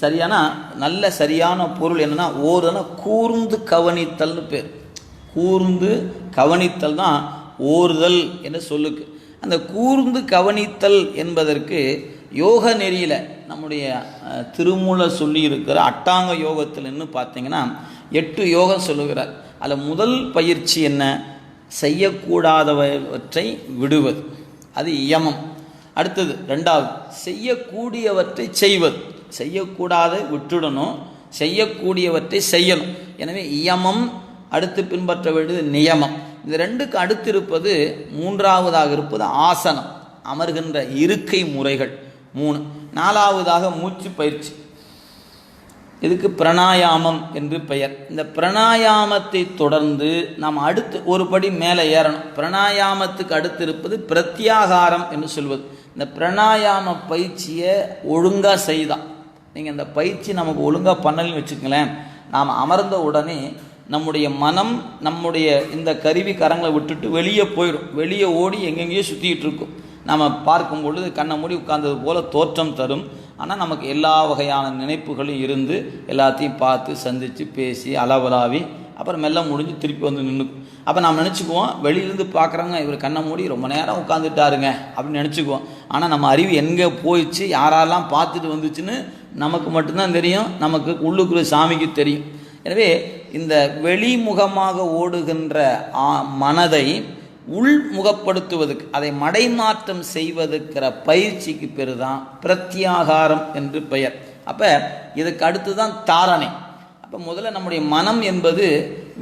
சரியான பொருள் என்னன்னா, ஓர்தல்னா கூர்ந்து கவனித்தல்னு பேர். கூர்ந்து கவனித்தல் தான் ஓர்தல் என்ற சொல்லுக்கு. அந்த கூர்ந்து கவனித்தல் என்பதற்கு யோக நெறியில் நம்முடைய திருமூல சொல்லி இருக்கிற அட்டாங்க யோகத்தில் என்ன பார்த்தீங்கன்னா 8 யோகம் சொல்லுகிறார். அதில் முதல் பயிற்சி என்ன? செய்யக்கூடாதவற்றை விடுவது, அது யமம். அடுத்தது 2வது செய்யக்கூடியவற்றை செய்வது. செய்யக்கூடாத விட்டுடணும், செய்யக்கூடியவற்றை செய்யணும். எனவே யமம், அடுத்து பின்பற்ற வேண்டியது நியமம். இந்த 2க்கு அடுத்து இருப்பது 3வதாக இருப்பது ஆசனம், அமர்கின்ற இருக்கை முறைகள் 3. 4வதாக மூச்சு பயிற்சி, இதுக்கு பிராணாயாமம் என்று பெயர். இந்த பிராணாயாமத்தை தொடர்ந்து நாம் அடுத்து ஒரு படி மேலே ஏறணும். பிராணாயாமத்துக்கு அடுத்து இருப்பது பிரத்யாகாரம் என்று சொல்வது. இந்த பிராணாயாம பயிற்சியை ஒழுங்காக செய்தான். நீங்கள் இந்த பயிற்சி நமக்கு ஒழுங்காக பண்ணலன்னு வச்சுக்கங்களேன், நாம் அமர்ந்த உடனே நம்முடைய மனம் நம்முடைய இந்த கருவி கரங்களை விட்டுட்டு வெளியே போயிடும். வெளியே ஓடி எங்கெங்கேயோ சுற்றிக்கிட்டு இருக்கும். நம்ம பார்க்கும் பொழுது கண்ணை மூடி உட்கார்ந்தது போல் தோற்றம் தரும். ஆனால் நமக்கு எல்லா வகையான நினைப்புகளும் இருந்து எல்லாத்தையும் பார்த்து சந்தித்து பேசி அளவலாவி அப்புறம் மெல்ல முடிஞ்சு திருப்பி வந்து நின்றுக்கும். அப்போ நாம் நினச்சிக்குவோம், வெளியிலேருந்து பார்க்குறவங்க இவர் கண்ணை மூடி ரொம்ப நேரம் உட்காந்துட்டாருங்க அப்படின்னு நினச்சிக்குவோம். ஆனால் நம்ம அறிவு எங்கே போயிடுச்சு, யாரெல்லாம் பார்த்துட்டு வந்துச்சுன்னு நமக்கு மட்டும்தான் தெரியும், நமக்கு உள்ளுக்குள்ள சாமிக்கு தெரியும். எனவே இந்த வெளிமுகமாக ஓடுகின்ற மனதை உள்முகப்படுத்துவதற்கு, அதை மடைமாற்றம் செய்வதற்கிற பயிற்சிக்கு பேர் தான் பிரத்யாகாரம் என்று பெயர். அப்போ இதுக்கு அடுத்து தான் தாரணை. அப்போ முதல்ல நம்முடைய மனம் என்பது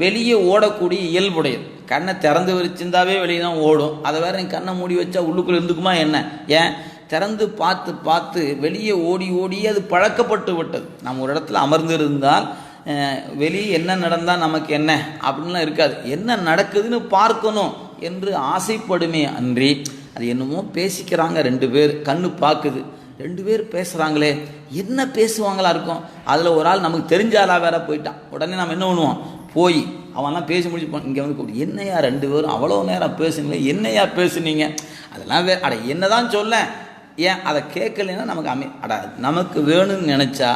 வெளியே ஓடக்கூடிய இயல்புடையது. கண்ணை திறந்து வச்சிருந்தாவே வெளியே தான் ஓடும். அதை வேற நீ கண்ணை மூடி வச்சா உள்ளுக்குள்ளே இருந்துக்குமா என்ன? ஏன் திறந்து பார்த்து பார்த்து வெளியே ஓடி ஓடி அது பழக்கப்பட்டு விட்டது. நம்ம ஒரு இடத்துல அமர்ந்து இருந்தால் வெளியே என்ன நடந்தால் நமக்கு என்ன அப்படின்லாம் இருக்காது. என்ன நடக்குதுன்னு பார்க்கணும் என்று ஆசைப்படுமே அன்றி, அது என்னமோ பேசிக்கிறாங்க 2 பேர், கண்ணு பார்க்குது, 2 பேர் பேசுகிறாங்களே, என்ன பேசுவாங்களா இருக்கும். அதில் ஒரு ஆள் நமக்கு தெரிஞ்சாலா வேற போயிட்டான். உடனே நம்ம என்ன பண்ணுவோம், போய் அவன்லாம் பேசி முடிச்சு இங்கே வந்து கூப்பிட்டு, என்னையா 2 பேரும் அவ்வளோ நேரம் பேசுனீங்களே, என்னையா பேசுனீங்க, அதெல்லாம் என்ன தான் சொல்ல, ஏன் அதை கேட்கலைன்னா நமக்கு நமக்கு வேணும்னு நினச்சா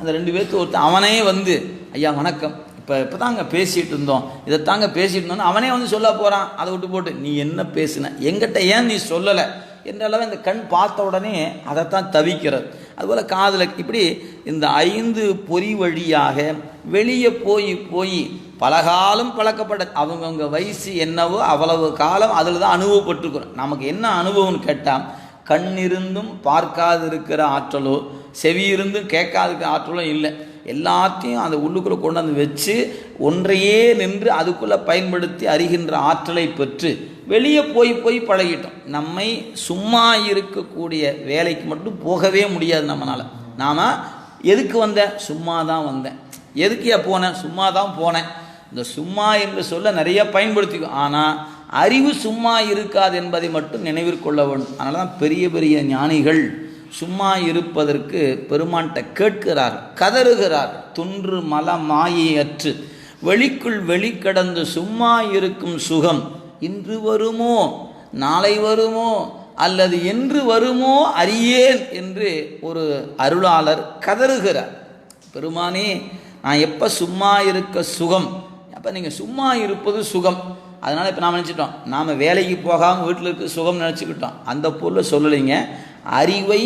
அந்த 2 பேர்த்து ஒருத்தர் அவனே வந்து, ஐயா வணக்கம், இப்போ தாங்க பேசிகிட்டு இருந்தோம், இதைத்தாங்க பேசிகிட்டு இருந்தோன்னு அவனே வந்து சொல்ல போகிறான். அதை விட்டு போட்டு நீ என்ன பேசுன, எங்கிட்ட ஏன் நீ சொல்லலை என்றளவு இந்த கண் பார்த்த உடனே அதைத்தான் தவிக்கிறது. அதுபோல் காதில் இப்படி இந்த 5 பொறி வழியாக வெளியே போய் போய் பலகாலம் பழக்கப்பட்ட அவங்கவுங்க வயசு என்னவோ அவ்வளவு காலம் அதில் தான் அனுபவப்பட்டுருக்குறோம். நமக்கு என்ன அனுபவம்னு கேட்டால், கண் இருந்தும் பார்க்காது இருக்கிற ஆற்றலோ, செவி இருந்தும் கேட்காது இருக்கிற ஆற்றலோ இல்லை. எல்லாத்தையும் அந்த உள்ளுக்குள்ளே கொண்டாந்து வச்சு ஒன்றையே நின்று அதுக்குள்ளே பயன்படுத்தி அறிகின்ற ஆற்றலை பெற்று வெளியே போய் போய் பழகிட்டோம். நம்மை சும்மா இருக்கக்கூடிய வேலைக்கு மட்டும் போகவே முடியாது நம்மளால். நாம் எதுக்கு வந்தேன், சும்மா தான் வந்தேன். எதுக்கு போனேன், சும்மா தான் போனேன். இந்த சும்மா என்று சொல்ல நிறைய பயன்படுத்திக்கும். ஆனால் அறிவு சும்மா இருக்காது என்பதை மட்டும் நினைவிற்கொள்ள வேண்டும். அதனால தான் பெரிய பெரிய ஞானிகள் சும்மா இருப்பதற்கு பெருமான்கிட்ட கேட்கிறார், கதறுகிறார். துன்று மல மாயையற்று வெளிக்குள் வெளிக்கடந்து சும்மா இருக்கும் சுகம் இன்று வருமோ நாளை வருமோ அல்லது என்று வருமோ அறியேன் என்று ஒரு அருளாளர் கதறுகிறார். பெருமானே, நான் எப்போ சும்மா இருக்க சுகம், அப்போ நீங்கள் சும்மா இருப்பது சுகம். அதனால் இப்போ நாம் நினச்சிட்டோம், நாம் வேலைக்கு போகாமல் வீட்டில் இருக்க சுகம் நினச்சிக்கிட்டோம். அந்த பொருளை சொல்லலைங்க. அறிவை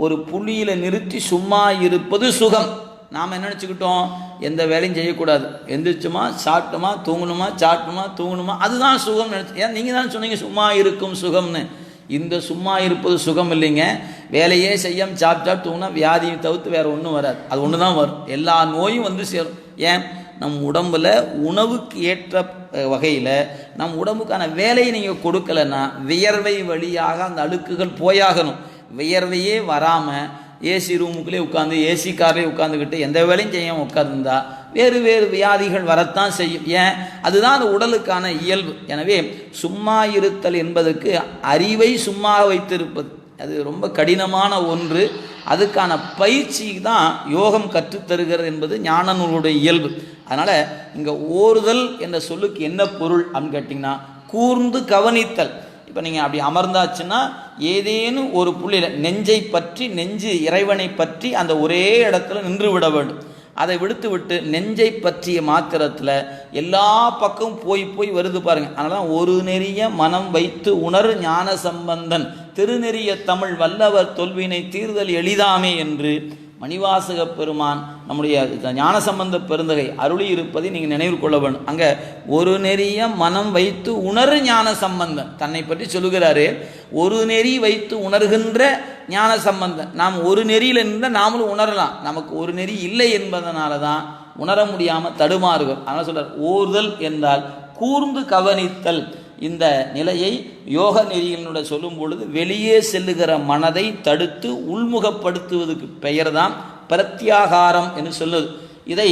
ஒரு புள்ளியில் நிறுத்தி சும்மா இருப்பது சுகம். நாம் என்ன நினச்சிக்கிட்டோம், எந்த வேலையும் செய்யக்கூடாது, எந்திரிச்சோமா சாப்பிட்டோமா தூங்கணுமா சாப்பிட்டோமா தூங்கணுமா, அதுதான் சுகம் நினச்சி. ஏன் நீங்கள் தான் சொன்னீங்க சும்மா இருக்கும் சுகம்னு. இந்த சும்மா இருப்பது சுகம் இல்லைங்க. வேலையே செய்யாமல் சாப்பிட்டா தூங்கினா வியாதியை தவிர்த்து வேறு ஒன்றும் வராது. அது ஒன்று தான் வரும். எல்லா நோயும் வந்து சேரும். ஏன், நம் உடம்பில் உணவுக்கு ஏற்ற வகையில் நம் உடம்புக்கான வேலையை நீங்கள் கொடுக்கலைன்னா வியர்வை வழியாக அந்த அழுக்குகள் போயாகணும். வியர்வையே வராமல் ஏசி ரூமுக்குள்ளே உட்காந்து ஏசி கார்லேயே உட்காந்துக்கிட்டு எந்த வேலையும் செய்யாமல் உட்காந்துருந்தா வேறு வேறு வியாதிகள் வரத்தான் செய்யும். ஏன், அதுதான் அந்த உடலுக்கான இயல்பு. எனவே சும்மா இருத்தல் என்பதற்கு அறிவை சும்மா வைத்திருப்பது அது ரொம்ப கடினமான ஒன்று. அதுக்கான பயிற்சி தான் யோகம் கற்றுத்தருகிறது என்பது ஞான நூலுடைய இயல்பு. அதனால் இங்கே ஓறுதல் என்ற சொல்லுக்கு என்ன பொருள் அப்படின்னு கேட்டிங்கன்னா, கூர்ந்து கவனித்தல். இப்போ நீங்கள் அப்படி அமர்ந்தாச்சுன்னா ஏதேனும் ஒரு புள்ளியில் நெஞ்சை பற்றி, நெஞ்சு இறைவனை பற்றி அந்த ஒரே இடத்துல நின்று விட வேண்டும். அதை விடுத்து விட்டு நெஞ்சை பற்றிய மாத்திரத்தில் எல்லா பக்கமும் போய் போய் வருது பாருங்கள். அதனால தான் ஒரு நெறிய மனம் வைத்து உணர் ஞான சம்பந்தன் திருநெறிய தமிழ் வல்லவர் தொல்வினை தீர்தல் எளிதாமே என்று மணிவாசக பெருமான் நம்முடைய ஞானசம்பந்த பெருந்தகை அருளி இருப்பதை நீங்கள் நினைவு கொள்ள வேண்டும். அங்கே ஒரு நெறிய மனம் வைத்து உணர் ஞான சம்பந்தன் தன்னை பற்றி சொல்லுகிறாரு. ஒரு நெறி வைத்து உணர்கின்ற ஞான சம்பந்தன். நாம் ஒரு நெறியில் இருந்தால் நாமளும் உணரலாம். நமக்கு ஒரு நெறி இல்லை என்பதனால தான் உணர முடியாமல் தடுமாறுகிறோம். அதனால் சொல்கிறார், ஓர்தல் என்றால் கூர்ந்து கவனித்தல். இந்த நிலையை யோக நெறியினுடைய சொல்லும் பொழுது வெளியே செல்லுகிற மனதை தடுத்து உள்முகப்படுத்துவதற்கு பெயர் தான் பிரத்யாகாரம் என்று சொல்லுது. இதை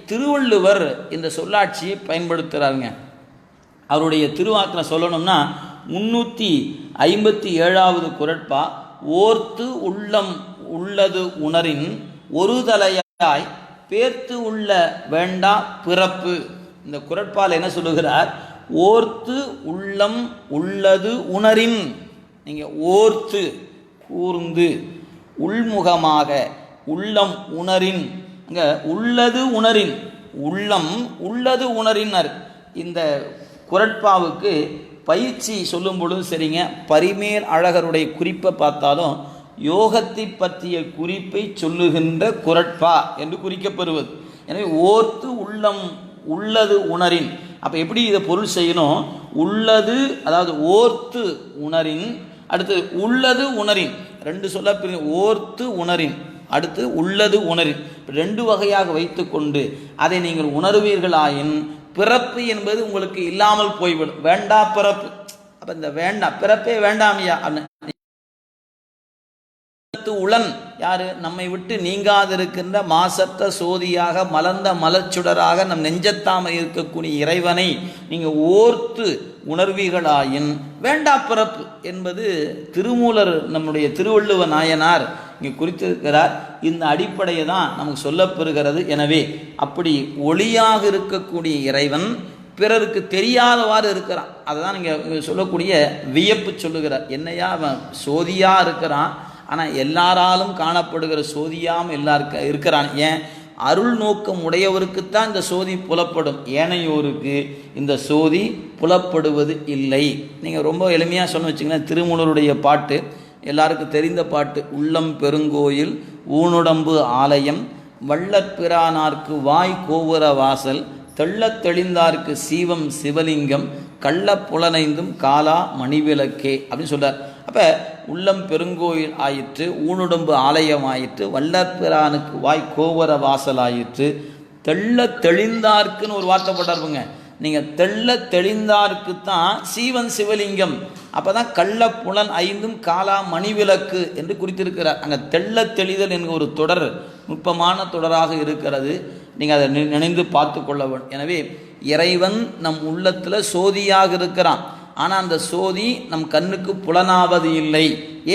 திருவள்ளுவர் இந்த சொல்லாட்சியை பயன்படுத்துகிறாருங்க. அவருடைய திருவாக்கில் சொல்லணும்னா 357வது குறட்பா, ஓர்த்து உள்ளம் உள்ளது உணரின் ஒரு தலையாய் பேர்த்து உள்ள வேண்டா பிறப்பு. இந்த குறட்பால் என்ன சொல்லுகிறார், ஓர்த்து உள்ளம் உள்ளது உணரின். நீங்கள் ஓர்த்து கூர்ந்து உள்முகமாக உள்ளம் உணரின், இங்கே உள்ளது உணரின், உள்ளம் உள்ளது உணரினர். இந்த குறட்பாவுக்கு பயிற்சி சொல்லும் பொழுது சரிங்க, பரிமேல் அழகருடைய குறிப்பை பார்த்தாலும் யோகத்தை பற்றிய குறிப்பை சொல்லுகின்ற குறட்பா என்று குறிக்கப்படுவது. எனவே ஓர்த்து உள்ளம் உள்ளது உணரின். அப்போ எப்படி இதை பொருள் செய்யணும், உள்ளது அதாவது ஓர்த்து உணரின், அடுத்து உள்ளது உணரின், ரெண்டு சொல்ல பிரிவு. ஓர்த்து உணரின் அடுத்து உள்ளது உணரின், ரெண்டு வகையாக வைத்து கொண்டு அதை நீங்கள் உணர்வீர்களாயின் பிறப்பு என்பது உங்களுக்கு இல்லாமல் போய்விடும். வேண்டா பிறப்பு. அப்போ இந்த வேண்டாம் பிறப்பே வேண்டாமையா உளன் யாரு, நம்மை விட்டு நீங்காதிருக்கின்ற மாசற்ற சோதியாக மலர்ந்த மலர்ச்சுடராக நம் நெஞ்சத்தாமல் இருக்கக்கூடிய இறைவனை நீங்கள் ஓர்த்து உணர்வீர்களாயின் வேண்டா பிறப்பு என்பது திருமூலர் நம்முடைய திருவள்ளுவ நாயனார் இங்கே குறித்திருக்கிறார். இந்த அடிப்படையை தான் நமக்கு சொல்லப்பெறுகிறது. எனவே அப்படி ஒளியாக இருக்கக்கூடிய இறைவன் பிறருக்கு தெரியாதவாறு இருக்கிறான். அதை தான் நீங்கள் சொல்லக்கூடிய வியப்பு சொல்லுகிறார். என்னையா அவன் சோதியாக இருக்கிறான், ஆனால் எல்லாராலும் காணப்படுகிற சோதியாமல் இருக்கிறான். ஏன், அருள் நோக்கம் உடையவருக்குத்தான் இந்த சோதி புலப்படும், ஏனையோருக்கு இந்த சோதி புலப்படுவது இல்லை. நீங்கள் ரொம்ப எளிமையாக சொன்ன வச்சிங்கன்னா, திருமூலருடைய பாட்டு எல்லாருக்கும் தெரிந்த பாட்டு, உள்ளம் பெருங்கோயில் ஊனுடம்பு ஆலயம் வள்ளற்பிரானார்க்கு வாய் கோபுர வாசல் தெள்ளத் தெளிந்தார்க்கு சீவம் சிவலிங்கம் கள்ள புலனைந்தும் காலா மணிவிளக்கே அப்படின்னு சொல்கிறார். அப்போ உள்ளம் பெருங்கோயில் ஆயிற்று, ஊனுடம்பு ஆலயம் ஆயிற்று, வள்ளற்பிரானுக்கு வாய் கோபுர வாசல் ஆயிற்று, தெள்ள தெளிந்தார்க்குன்னு ஒரு வார்த்தை போட்டாருங்க. நீங்கள் தெள்ள தெளிந்தார்க்கு தான் சீவன் சிவலிங்கம். அப்போ தான் கள்ள புலன் ஐந்தும் காலா மணிவிளக்கு என்று குறித்திருக்கிறார். அங்கே தெள்ள தெளிதல் என்கிற ஒரு தொடர் நுட்பமான தொடராக இருக்கிறது. நீங்கள் அதை நினைந்து பார்த்து கொள்ள வேண்டும். எனவே இறைவன் நம் உள்ளத்தில் சோதியாக இருக்கிறான். ஆனால் அந்த சோதி நம் கண்ணுக்கு புலனாவது இல்லை.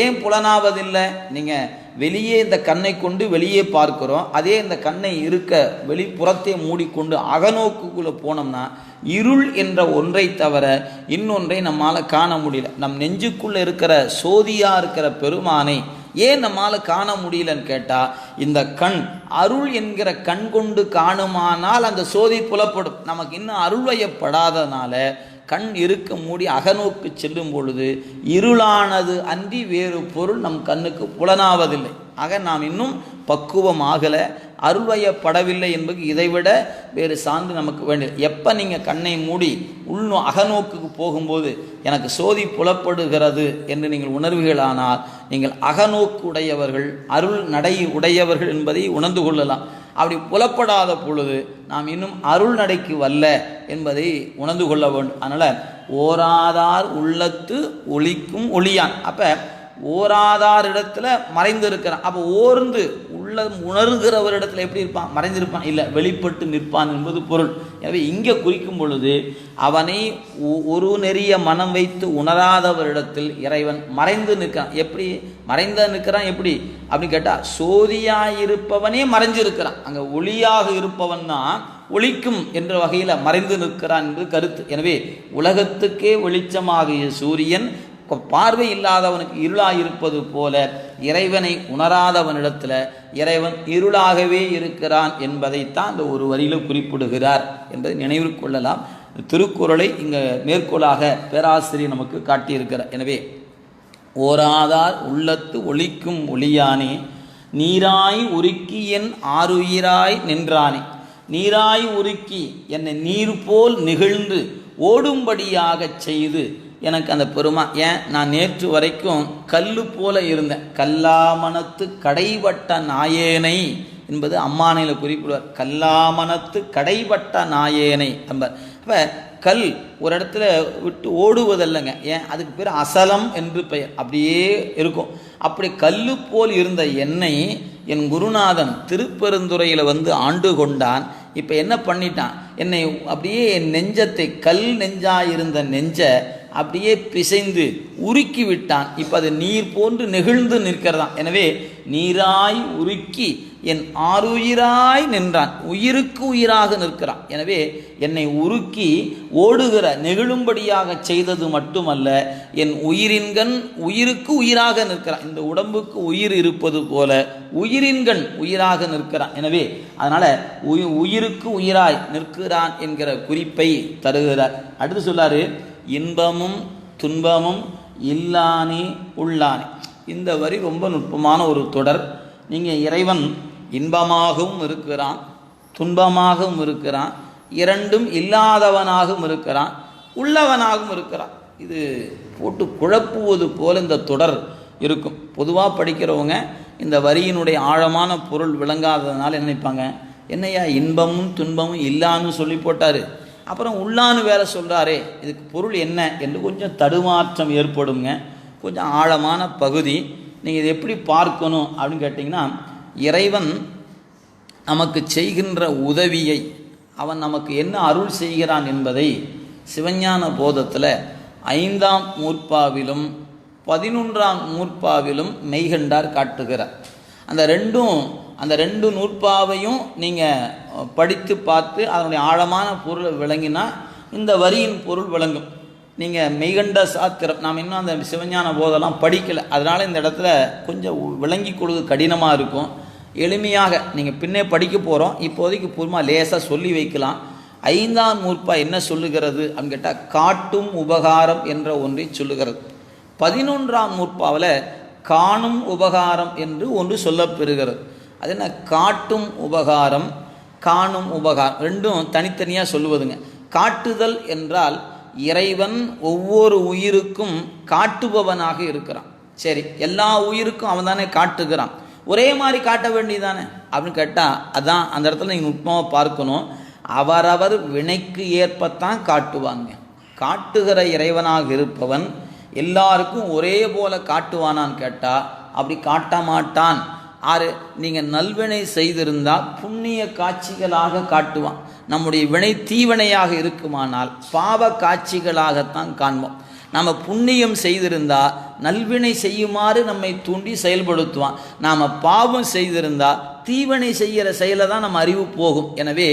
ஏன் புலனாவதில்லை? நீங்கள் வெளியே இந்த கண்ணை கொண்டு வெளியே பார்க்கிறோம், அதே இந்த கண்ணை இருக்க வெளிப்புறத்தை மூடிக்கொண்டு அகநோக்குக்குள்ளே போனோம்னா இருள் என்ற ஒன்றை தவிர இன்னொன்றை நம்மால் காண முடியல. நம் நெஞ்சுக்குள்ளே இருக்கிற சோதியாக இருக்கிற பெருமானை ஏன் நம்மால் காண முடியலன்னு கேட்டால், இந்த கண் அருள் என்கிற கண் கொண்டு காணுமானால் அந்த சோதி புலப்படும். நமக்கு இன்னும் அருள் வயப்படாதனால கண் இருக்க மூடி அகநோக்கு செல்லும் பொழுது இருளானது அன்றி வேறு பொருள் நம் கண்ணுக்கு புலனாவதில்லை. ஆக நாம் இன்னும் பக்குவமாகலை, அருள்வயப்படவில்லை என்பது இதைவிட வேறு சான்று நமக்கு வேண்டியது. எப்போ நீங்கள் கண்ணை மூடி அகநோக்குக்கு போகும்போது எனக்கு சோதி புலப்படுகிறது என்று நீங்கள் உணர்வுகளானால் நீங்கள் அகநோக்கு உடையவர்கள், அருள் நடை உடையவர்கள் என்பதை உணர்ந்து கொள்ளலாம். அப்படி புலப்படாத பொழுது நாம் இன்னும் அருள் நடைக்கு வல்ல என்பதை உணர்ந்து கொள்ள வேண்டும். அதனால் ஓராதார் உள்ளத்து ஒளிக்கும் ஒளியான். அப்போ ஓராதார் இடத்துல மறைந்து இருக்கிறான். அப்போ ஓர்ந்து உள்ள உணர்கிறவர் இடத்துல எப்படி இருப்பான்? மறைந்திருப்பான்? இல்லை, வெளிப்பட்டு நிற்பான் என்பது பொருள். எனவே இங்கே குறிக்கும் பொழுது அவனை ஒரு நெறிய மனம் வைத்து உணராதவரிடத்தில் இறைவன் மறைந்து நிற்கிறான். எப்படி மறைந்து நிற்கிறான்? எப்படி அப்படின்னு கேட்டால், சோதியாயிருப்பவனே மறைஞ்சிருக்கிறான். அங்கே ஒளியாக இருப்பவன் தான் ஒளிக்கும் என்ற வகையில் மறைந்து நிற்கிறான் என்று கருத்து. எனவே உலகத்துக்கே வெளிச்சமாகிய சூரியன் பார்வை இல்லாதவனுக்கு இருளாயிருப்பது போல இறைவனை உணராதவனிடத்தில் இறைவன் இருளாகவே இருக்கிறான் என்பதைத்தான் இந்த ஒரு வரியில் குறிப்பிடுகிறார் என்பதை நினைவில் கொள்ளலாம். திருக்குறளை இங்கே மேற்கோளாக பேராசிரியர் நமக்கு காட்டியிருக்கிறார். எனவே ஓராதார் உள்ளத்து ஒளிக்கும் ஒளியானே, நீராய் உருக்கி என் ஆறுயிராய் நின்றானே. நீராய் உருக்கி என்னை நீர் போல் நிகழ்ந்து ஓடும்படியாக செய்து எனக்கு அந்த பெருமா. ஏன், நான் நேற்று வரைக்கும் கல்லு போல இருந்தேன். கல்லாமணத்து கடைபட்ட நாயேனை என்பது அம்மானையில் குறிப்பிடுவார். கல்லாமணத்து கடைபட்ட நாயேனை என்பார். அப்போ கல் ஒரு இடத்துல விட்டு ஓடுவதல்லங்க. ஏன், அதுக்கு பேர் அசலம் என்று பெயர். அப்படியே இருக்கும். அப்படி கல்லு போல் இருந்த என்னை என் குருநாதன் திருப்பெருந்துறையில் வந்து ஆண்டு கொண்டான். இப்போ என்ன பண்ணிட்டான்? என்னை அப்படியே என் நெஞ்சத்தை, கல் நெஞ்சாயிருந்த நெஞ்சை அப்படியே பிசைந்து உருக்கி விட்டான். இப்போ அது நீர் போன்று நெகிழ்ந்து நிற்கிறதான். எனவே நீராய் உருக்கி என் ஆறுயிராய் நின்றான். உயிருக்கு உயிராக நிற்கிறான். எனவே என்னை உருக்கி ஓடுகிற நெகிழும்படியாக செய்தது மட்டுமல்ல, என் உயிரின்கண் உயிருக்கு உயிராக நிற்கிறான். இந்த உடம்புக்கு உயிர் இருப்பது போல உயிரின்கண் உயிராக நிற்கிறான். எனவே அதனால் உயிருக்கு உயிராய் நிற்கிறான் என்கிற குறிப்பை தருகிறார். அடுத்து சொல்லாரு, இன்பமும் துன்பமும் இல்லானே உள்ளானே. இந்த வரி ரொம்ப நுட்பமான ஒரு தொடர். நீங்கள் இறைவன் இன்பமாகவும் இருக்கிறான், துன்பமாகவும் இருக்கிறான், இரண்டும் இல்லாதவனாகவும் இருக்கிறான், உள்ளவனாகவும் இருக்கிறான். இது போட்டு குழப்புவது போல் இந்த தொடர் இருக்கும். பொதுவாக படிக்கிறவங்க இந்த வரியினுடைய ஆழமான பொருள் விளங்காததுனால என்ன நினைப்பாங்க, என்னையா இன்பமும் துன்பமும் இல்லான்னு சொல்லி போட்டார், அப்புறம் உள்ளான்னு வேலை சொல்கிறாரே, இதுக்கு பொருள் என்ன என்று கொஞ்சம் தடுமாற்றம் ஏற்படுங்க. கொஞ்சம் ஆழமான பகுதி. நீங்கள் இதை எப்படி பார்க்கணும் அப்படின்னு கேட்டிங்கன்னா, இறைவன் நமக்கு செய்கின்ற உதவியை, அவன் நமக்கு என்ன அருள் செய்கிறான் என்பதை சிவஞான போதத்தில் 5ஆம் நூற்பாவிலும் 11ஆம் நூற்பாவிலும் மெய்கண்டார் காட்டுகிறார். அந்த ரெண்டு நூற்பாவையும் நீங்கள் படித்து பார்த்து அதனுடைய ஆழமான பொருளை விளங்கினா இந்த வரியின் பொருள் விளங்கும். நீங்கள் மெய்கண்ட சாத்திரம், நாம் இன்னும் அந்த சிவஞான போதெல்லாம் படிக்கலை, அதனால் இந்த இடத்துல கொஞ்சம் விளங்கி கொடுது கடினமாக இருக்கும். எளிமையாக நீங்கள் பின்னே படிக்க போகிறோம். இப்போதைக்கு பூர்வமாக லேசாக சொல்லி வைக்கலாம். 5ஆம் நூற்பா என்ன சொல்லுகிறது அப்படின்னு கேட்டால், காட்டும் உபகாரம் என்ற ஒன்றை சொல்லுகிறது. 11ஆம் நூற்பாவில் காணும் உபகாரம் என்று ஒன்று சொல்லப்பெறுகிறது. அது என்ன? காட்டும் உபகாரம், காணும் உபகாரம் ரெண்டும் தனித்தனியாக சொல்லுவதுங்க. காட்டுதல் என்றால் இறைவன் ஒவ்வொரு உயிருக்கும் காட்டுபவனாக இருக்கிறான். சரி, எல்லா உயிருக்கும் அவன் தானே காட்டுகிறான், ஒரே மாதிரி காட்ட வேண்டியதானே அப்படின்னு கேட்டால், அதான் அந்த இடத்துல நீங்கள் நுட்பமாக பார்க்கணும். அவரவர் வினைக்கு ஏற்பத்தான் காட்டுவாங்க. காட்டுகிற இறைவனாக இருப்பவன் எல்லாருக்கும் ஒரே போல காட்டுவானான்னு கேட்டால் அப்படி காட்ட மாட்டான். நீங்கள் நல்வினை செய்திருந்தால் புண்ணிய காட்சிகளாக காட்டுவான். நம்முடைய வினை தீவினையாக இருக்குமானால் பாவ காட்சிகளாகத்தான் காண்போம். நம்ம புண்ணியம் செய்திருந்தால் நல்வினை செய்யுமாறு நம்மை தூண்டி செயல்படுத்துவான். நாம் பாவம் செய்திருந்தால் தீவினை செய்கிற செயலை தான் நம்ம அறிவு போகும். எனவே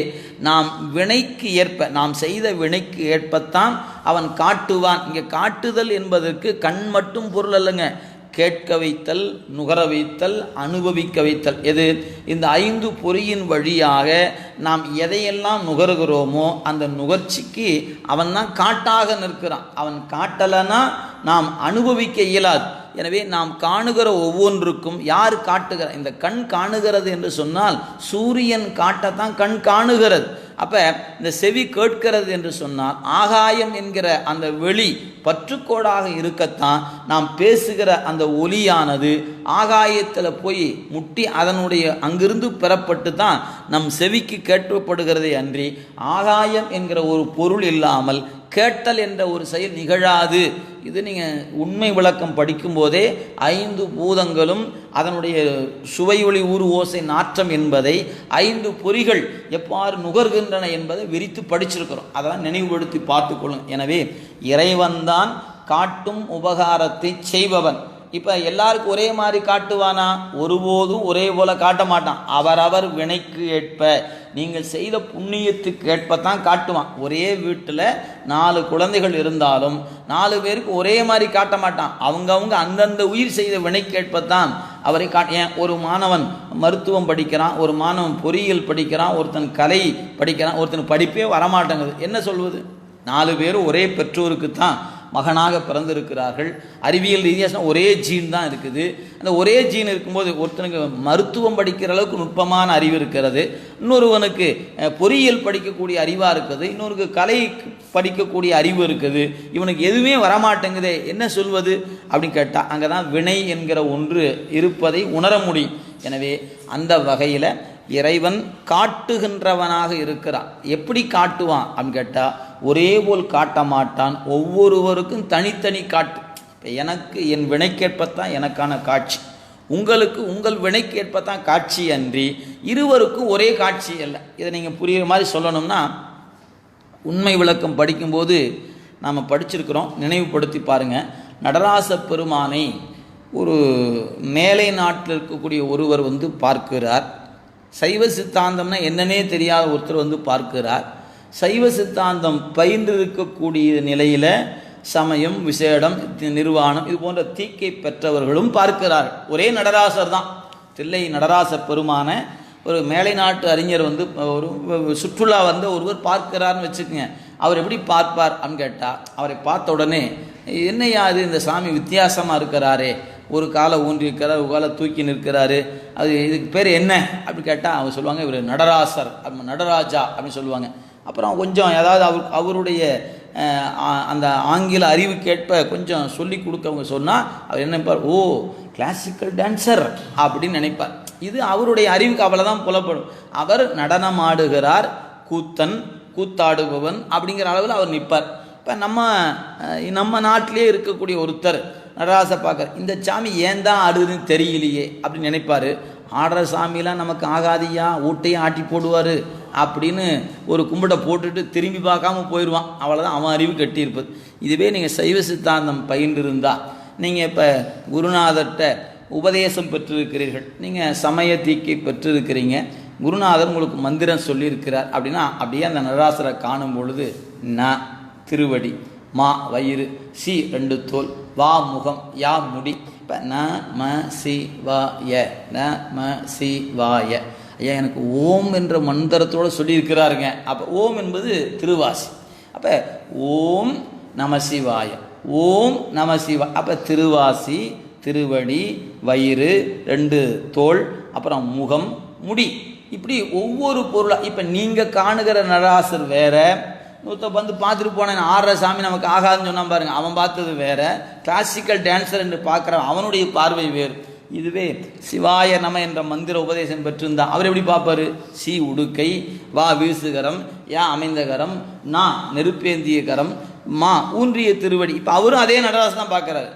நாம் வினைக்கு ஏற்ப, நாம் செய்த வினைக்கு ஏற்பத்தான் அவன் காட்டுவான். இங்கே காட்டுதல் என்பதற்கு கண் மட்டும் பொருள் அல்லங்க, கேட்க வைத்தல், நுகர வைத்தல், அனுபவிக்க வைத்தல். எது? இந்த 5 பொறியின் வழியாக நாம் எதையெல்லாம் நுகருகிறோமோ அந்த நுகர்ச்சிக்கு அவன் தான் காட்டாக நிற்கிறான். அவன் காட்டலைன்னா நாம் அனுபவிக்க இயலாது. எனவே நாம் காணுகிற ஒவ்வொன்றுக்கும் யார் காட்டுகிறார்? இந்த கண் காணுகிறது என்று சொன்னால் சூரியன் காட்டத்தான் கண் காணுகிறது. அப்போ இந்த செவி கேட்கிறது என்று சொன்னால் ஆகாயம் என்கிற அந்த வெளி பற்றுக்கோடாக இருக்கத்தான் நாம் பேசுகிற அந்த ஒலியானது ஆகாயத்தில் போய் முட்டி அதனுடைய அங்கிருந்து பெறப்பட்டு தான் நம் செவிக்கு கேட்கப்படுகிறதே அன்றி ஆகாயம் என்கிற ஒரு பொருள் இல்லாமல் கேட்டல் என்ற ஒரு செயல் நிகழாது. இது நீங்கள் உண்மை விளக்கம் படிக்கும்போதே 5 பூதங்களும் அதனுடைய சுவை ஒளி ஊறு ஓசை நாற்றம் என்பதை 5 பொறிகள் எவ்வாறு நுகர்கின்றன என்பதை விரித்து படிச்சிருக்கிறோம். அதெல்லாம் நினைவுபடுத்தி பார்த்துக்கொள்ளும். எனவே இறைவன்தான் காட்டும் உபகாரத்தை செய்பவன். இப்போ எல்லாருக்கும் ஒரே மாதிரி காட்டுவானா? ஒருபோதும் ஒரே போல காட்ட மாட்டான். அவரவர் வினைக்கு ஏற்ப, நீங்கள் செய்த புண்ணியத்துக்கு ஏற்பத்தான் காட்டுவான். ஒரே வீட்டில் 4 குழந்தைகள் இருந்தாலும் 4 பேருக்கு ஒரே மாதிரி காட்ட மாட்டான். அவங்கவுங்க அந்தந்த உயிர் செய்த வினைக்கு ஏற்பத்தான் அவரை ஏன் ஒரு மாணவன் மருத்துவம் படிக்கிறான், ஒரு மாணவன் பொறியியல் படிக்கிறான், ஒருத்தன் கலை படிக்கிறான், ஒருத்தன் படிப்பே வரமாட்டேங்குது. என்ன சொல்வது? 4 பேரும் ஒரே பெற்றோருக்கு தான் மகனாக பிறந்திருக்கிறார்கள். அறிவியல் ரீதியாக ஒரே ஜீன் தான் இருக்குது. அந்த ஒரே ஜீன் இருக்கும்போது ஒருத்தனுக்கு மருத்துவம் படிக்கிற அளவுக்கு நுட்பமான அறிவு இருக்கிறது, இன்னொருவனுக்கு பொறியியல் படிக்கக்கூடிய அறிவாக இருக்குது, இன்னொருக்கு கலை படிக்கக்கூடிய அறிவு இருக்குது. இவனுக்கு எதுவுமே வரமாட்டேங்குதே, என்ன சொல்வது அப்படின்னு கேட்டால் அங்கே தான் வினை என்கிற ஒன்று இருப்பதை உணர முடியும். எனவே அந்த வகையில் இறைவன் காட்டுகின்றவனாக இருக்கிறான். எப்படி காட்டுவான் அப்படின்னு கேட்டால் ஒரே போல் காட்ட மாட்டான். ஒவ்வொருவருக்கும் தனித்தனி காட்டு. இப்போ எனக்கு என் வினைக்கேற்பத்தான் எனக்கான காட்சி, உங்களுக்கு உங்கள் வினைக்கேற்பத்தான் காட்சி அன்றி இருவருக்கும் ஒரே காட்சி அல்ல. இதை நீங்கள் புரிகிற மாதிரி சொல்லணும்னா உண்மை விளக்கம் படிக்கும்போது நாம் படிச்சிருக்கிறோம், நினைவுபடுத்தி பாருங்கள். நடராச பெருமானை ஒரு மேலை நாட்டில் இருக்கக்கூடிய ஒருவர் பார்க்கிறார். சைவ சித்தாந்தம்னா என்னன்னே தெரியாத ஒருத்தர் பார்க்கிறார். சைவ சித்தாந்தம் பயின்றிருக்கக்கூடிய நிலையில் சமயம், விசேடம், நிர்வாணம் இது போன்ற தீக்கை பெற்றவர்களும் பார்க்கிறார். ஒரே நடராசர் தான். தில்லை நடராச பெருமான ஒரு மேலை நாட்டு அறிஞர் ஒரு சுற்றுலா ஒருவர் பார்க்கிறார்னு வச்சுக்கோங்க. அவர் எப்படி பார்ப்பார் அப்படின்னு கேட்டால், அவரை பார்த்த உடனே என்னையா இது, இந்த சாமி வித்தியாசமாக இருக்கிறாரே, ஒரு காலை ஊன்றி இருக்கிறார், ஒரு காலை தூக்கி நிற்கிறாரு, அது இதுக்கு பேர் என்ன அப்படி கேட்டால் அவங்க சொல்லுவாங்க இவர் நடராசர், நடராஜா அப்படின்னு சொல்லுவாங்க. அப்புறம் கொஞ்சம் ஏதாவது அவருடைய அந்த ஆங்கில அறிவுக்கேற்ப கொஞ்சம் சொல்லி கொடுக்கவங்க சொன்னால் அவர் என்ன நினைப்பார்? ஓ, கிளாசிக்கல் டான்சர் அப்படின்னு நினைப்பார். இது அவருடைய அறிவுக்கு அவ்வளோதான் புலப்படும். அவர் நடனமாடுகிறார், கூத்தன், கூத்தாடுபவன் அப்படிங்கிற அளவில் அவர் நிற்பார். இப்போ நம்ம நாட்டிலே இருக்கக்கூடிய ஒருத்தர் நடராச பார்க்குற இந்த சாமி ஏன் தான் ஆடுதுன்னு தெரியலையே அப்படின்னு நினைப்பார். ஆடுற சாமிலாம் நமக்கு ஆகாதியா, ஊட்டையும் ஆட்டி போடுவார் அப்படின்னு ஒரு கும்பிடை போட்டுட்டு திரும்பி பார்க்காம போயிடுவான். அவ்வளோதான் அவன் அறிவு கட்டியிருப்பது. இதுவே நீங்கள் சைவ சித்தாந்தம் பயின்றிருந்தால், நீங்கள் இப்போ குருநாதர்கிட்ட உபதேசம் பெற்றிருக்கிறீர்கள், நீங்கள் சமய தீக்கை பெற்றிருக்கிறீங்க, குருநாதர் உங்களுக்கு மந்திரம் சொல்லியிருக்கிறார் அப்படின்னா அப்படியே அந்த நடராசரை காணும் பொழுது ந திருவடி, மா வயிறு, சி 2 தோல், வா முகம், யா முடி. இப்போ ந ம சி வா ய, ந ம சி வா ய. ஐயா எனக்கு ஓம் என்ற மந்திரத்தோடு சொல்லியிருக்கிறாருங்க. அப்போ ஓம் என்பது திருவாசி. அப்போ ஓம் நம சிவாய, ஓம் நம சிவா. அப்போ திருவாசி, திருவடி, வயிறு, 2 தோல், அப்புறம் முகம், முடி, இப்படி ஒவ்வொரு பொருளாக. இப்போ நீங்கள் காணுகிற நடராசர் வேற, இன்னொருத்த பார்த்துட்டு போனேன் ஆடுற சாமி நமக்கு ஆகாதுன்னு சொன்னான் பாருங்க, அவன் பார்த்தது வேற. கிளாசிக்கல் டான்ஸர் என்று பார்க்குறவன் அவனுடைய பார்வை வேறு. இதுவே சிவாய நம என்ற மந்திர உபதேசம் பெற்றிருந்தா அவர் எப்படி பார்ப்பாரு? சி உடுக்கை, வா வீசுகரம், யா அமைந்தகரம், நா நெருப்பேந்திய கரம், மா ஊன்றிய திருவடி. இப்போ அவரும் அதே நடராசன் தான் பார்க்குறாரு.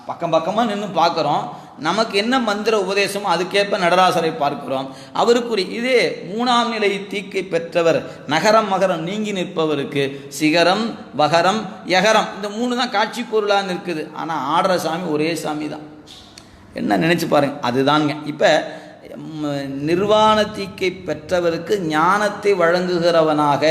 பக்கம் பக்கமாக நின்று பார்க்குறோம். நமக்கு என்ன மந்திர உபதேசமோ அதுக்கேற்ப நடராசரை பார்க்கிறோம். அவருக்குரிய இதே 3ஆம் நிலை தீக்கை பெற்றவர் நகரம் மகரம் நீங்கி நிற்பவருக்கு சிகரம், வகரம், யகரம் இந்த 3 தான் காட்சி பொருளாக நிற்குது. ஆனால் ஆடுற சாமி ஒரே சாமி தான். என்ன நினச்சி பாருங்க, அதுதாங்க. இப்போ நிர்வாண தீக்கை பெற்றவருக்கு ஞானத்தை வழங்குகிறவனாக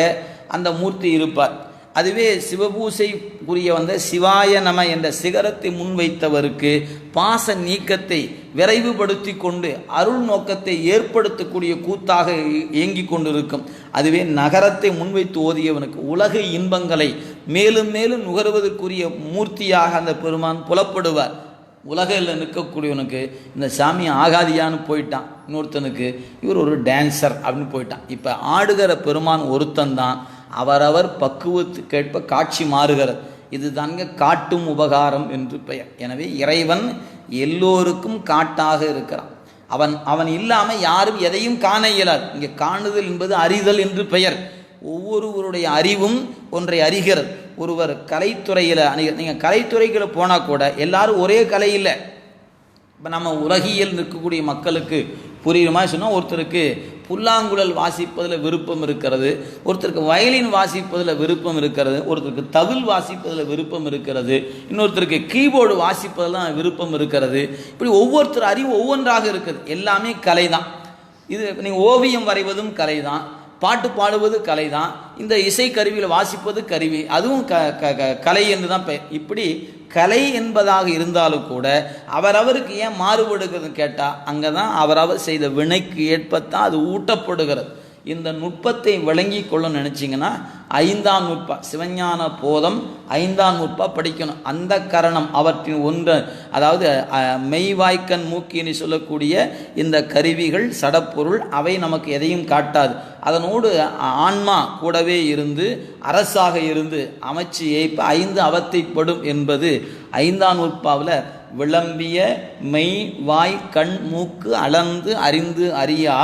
அந்த மூர்த்தி இருப்பார். அதுவே சிவபூசைக்குரிய வந்த சிவாய நம என்ற சிகரத்தை முன்வைத்தவருக்கு பாச நீக்கத்தை விரைவுபடுத்தி கொண்டு அருள் நோக்கத்தை ஏற்படுத்தக்கூடிய கூத்தாக இயங்கி கொண்டிருக்கும். அதுவே நகரத்தை முன்வைத்து ஓதியவனுக்கு உலக இன்பங்களை மேலும் மேலும் நுகர்வதற்குரிய மூர்த்தியாக அந்த பெருமான் புலப்படுவார். உலகில் நிற்கக்கூடியவனுக்கு இந்த சாமி ஆகாதியான்னு போயிட்டான், இன்னொருத்தனுக்கு இவர் ஒரு டான்சர் அப்படின்னு போயிட்டான். இப்போ ஆடுகிற பெருமான் ஒருத்தந்தான், அவரவர் பக்குவத்துக்கேற்ப காட்சி மாறுகிறது. இது தாங்க காட்டும் உபகாரம் என்று பெயர். எனவே இறைவன் எல்லோருக்கும் காட்டாக இருக்கிறான். அவன் இல்லாமல் யாரும் எதையும் காண இயலாது. இங்கே காணுதல் என்பது அறிதல் என்று பெயர். ஒவ்வொருவருடைய அறிவும் ஒன்றை அறிகிறது. ஒருவர் கலைத்துறையில் நீங்கள் கலைத்துறைகளை போனால் கூட எல்லாரும் ஒரே கலை இல்லை. இப்போ நம்ம உலகியல் நிற்கக்கூடிய மக்களுக்கு புரியுற மாதிரி சொன்னால், ஒருத்தருக்கு புல்லாங்குழல் வாசிப்பதில் விருப்பம் இருக்கிறது, ஒருத்தருக்கு வயலின் வாசிப்பதில் விருப்பம் இருக்கிறது, ஒருத்தருக்கு தவில் வாசிப்பதில் விருப்பம் இருக்கிறது, இன்னொருத்தருக்கு கீபோர்டு வாசிப்பதில் விருப்பம் இருக்கிறது. இப்படி ஒவ்வொருத்தர் அறிவு ஒவ்வொன்றாக இருக்குது. எல்லாமே கலை தான். இது நீங்கள் ஓவியம் வரைவதும் கலை தான், பாட்டு பாடுவது கலை தான், இந்த இசை கருவியில் வாசிப்பது கருவி, அதுவும் கலை என்று தான் பெயர். இப்படி கலை என்பதாக இருந்தாலும் கூட அவரவருக்கு ஏன் மாறுபடுகிறதுன்னு கேட்டால், அங்கே தான் அவரவர் செய்த வினைக்கு ஏற்பத்தான் அது ஊட்டப்படுகிறது. இந்த நுட்பத்தை விளங்கி கொள்ள நினச்சிங்கன்னா 5ஆம் நுட்பா சிவஞான போதம் 5ஆம் நுட்பா படிக்கணும். அந்த கரணம் அவற்றின் ஒன்று, அதாவது மெய்வாய்க்கண் மூக்கின்னு சொல்லக்கூடிய இந்த கருவிகள் சடப்பொருள், அவை நமக்கு எதையும் காட்டாது. அதனோடு ஆன்மா கூடவே இருந்து அரசாக இருந்து அமைச்சு ஏய்ப்ப 5 அவத்தைப்படும் என்பது 5ஆம் நுட்பாவில் விளம்பிய மெய் வாய் கண் மூக்கு அளந்து அறிந்து அறியா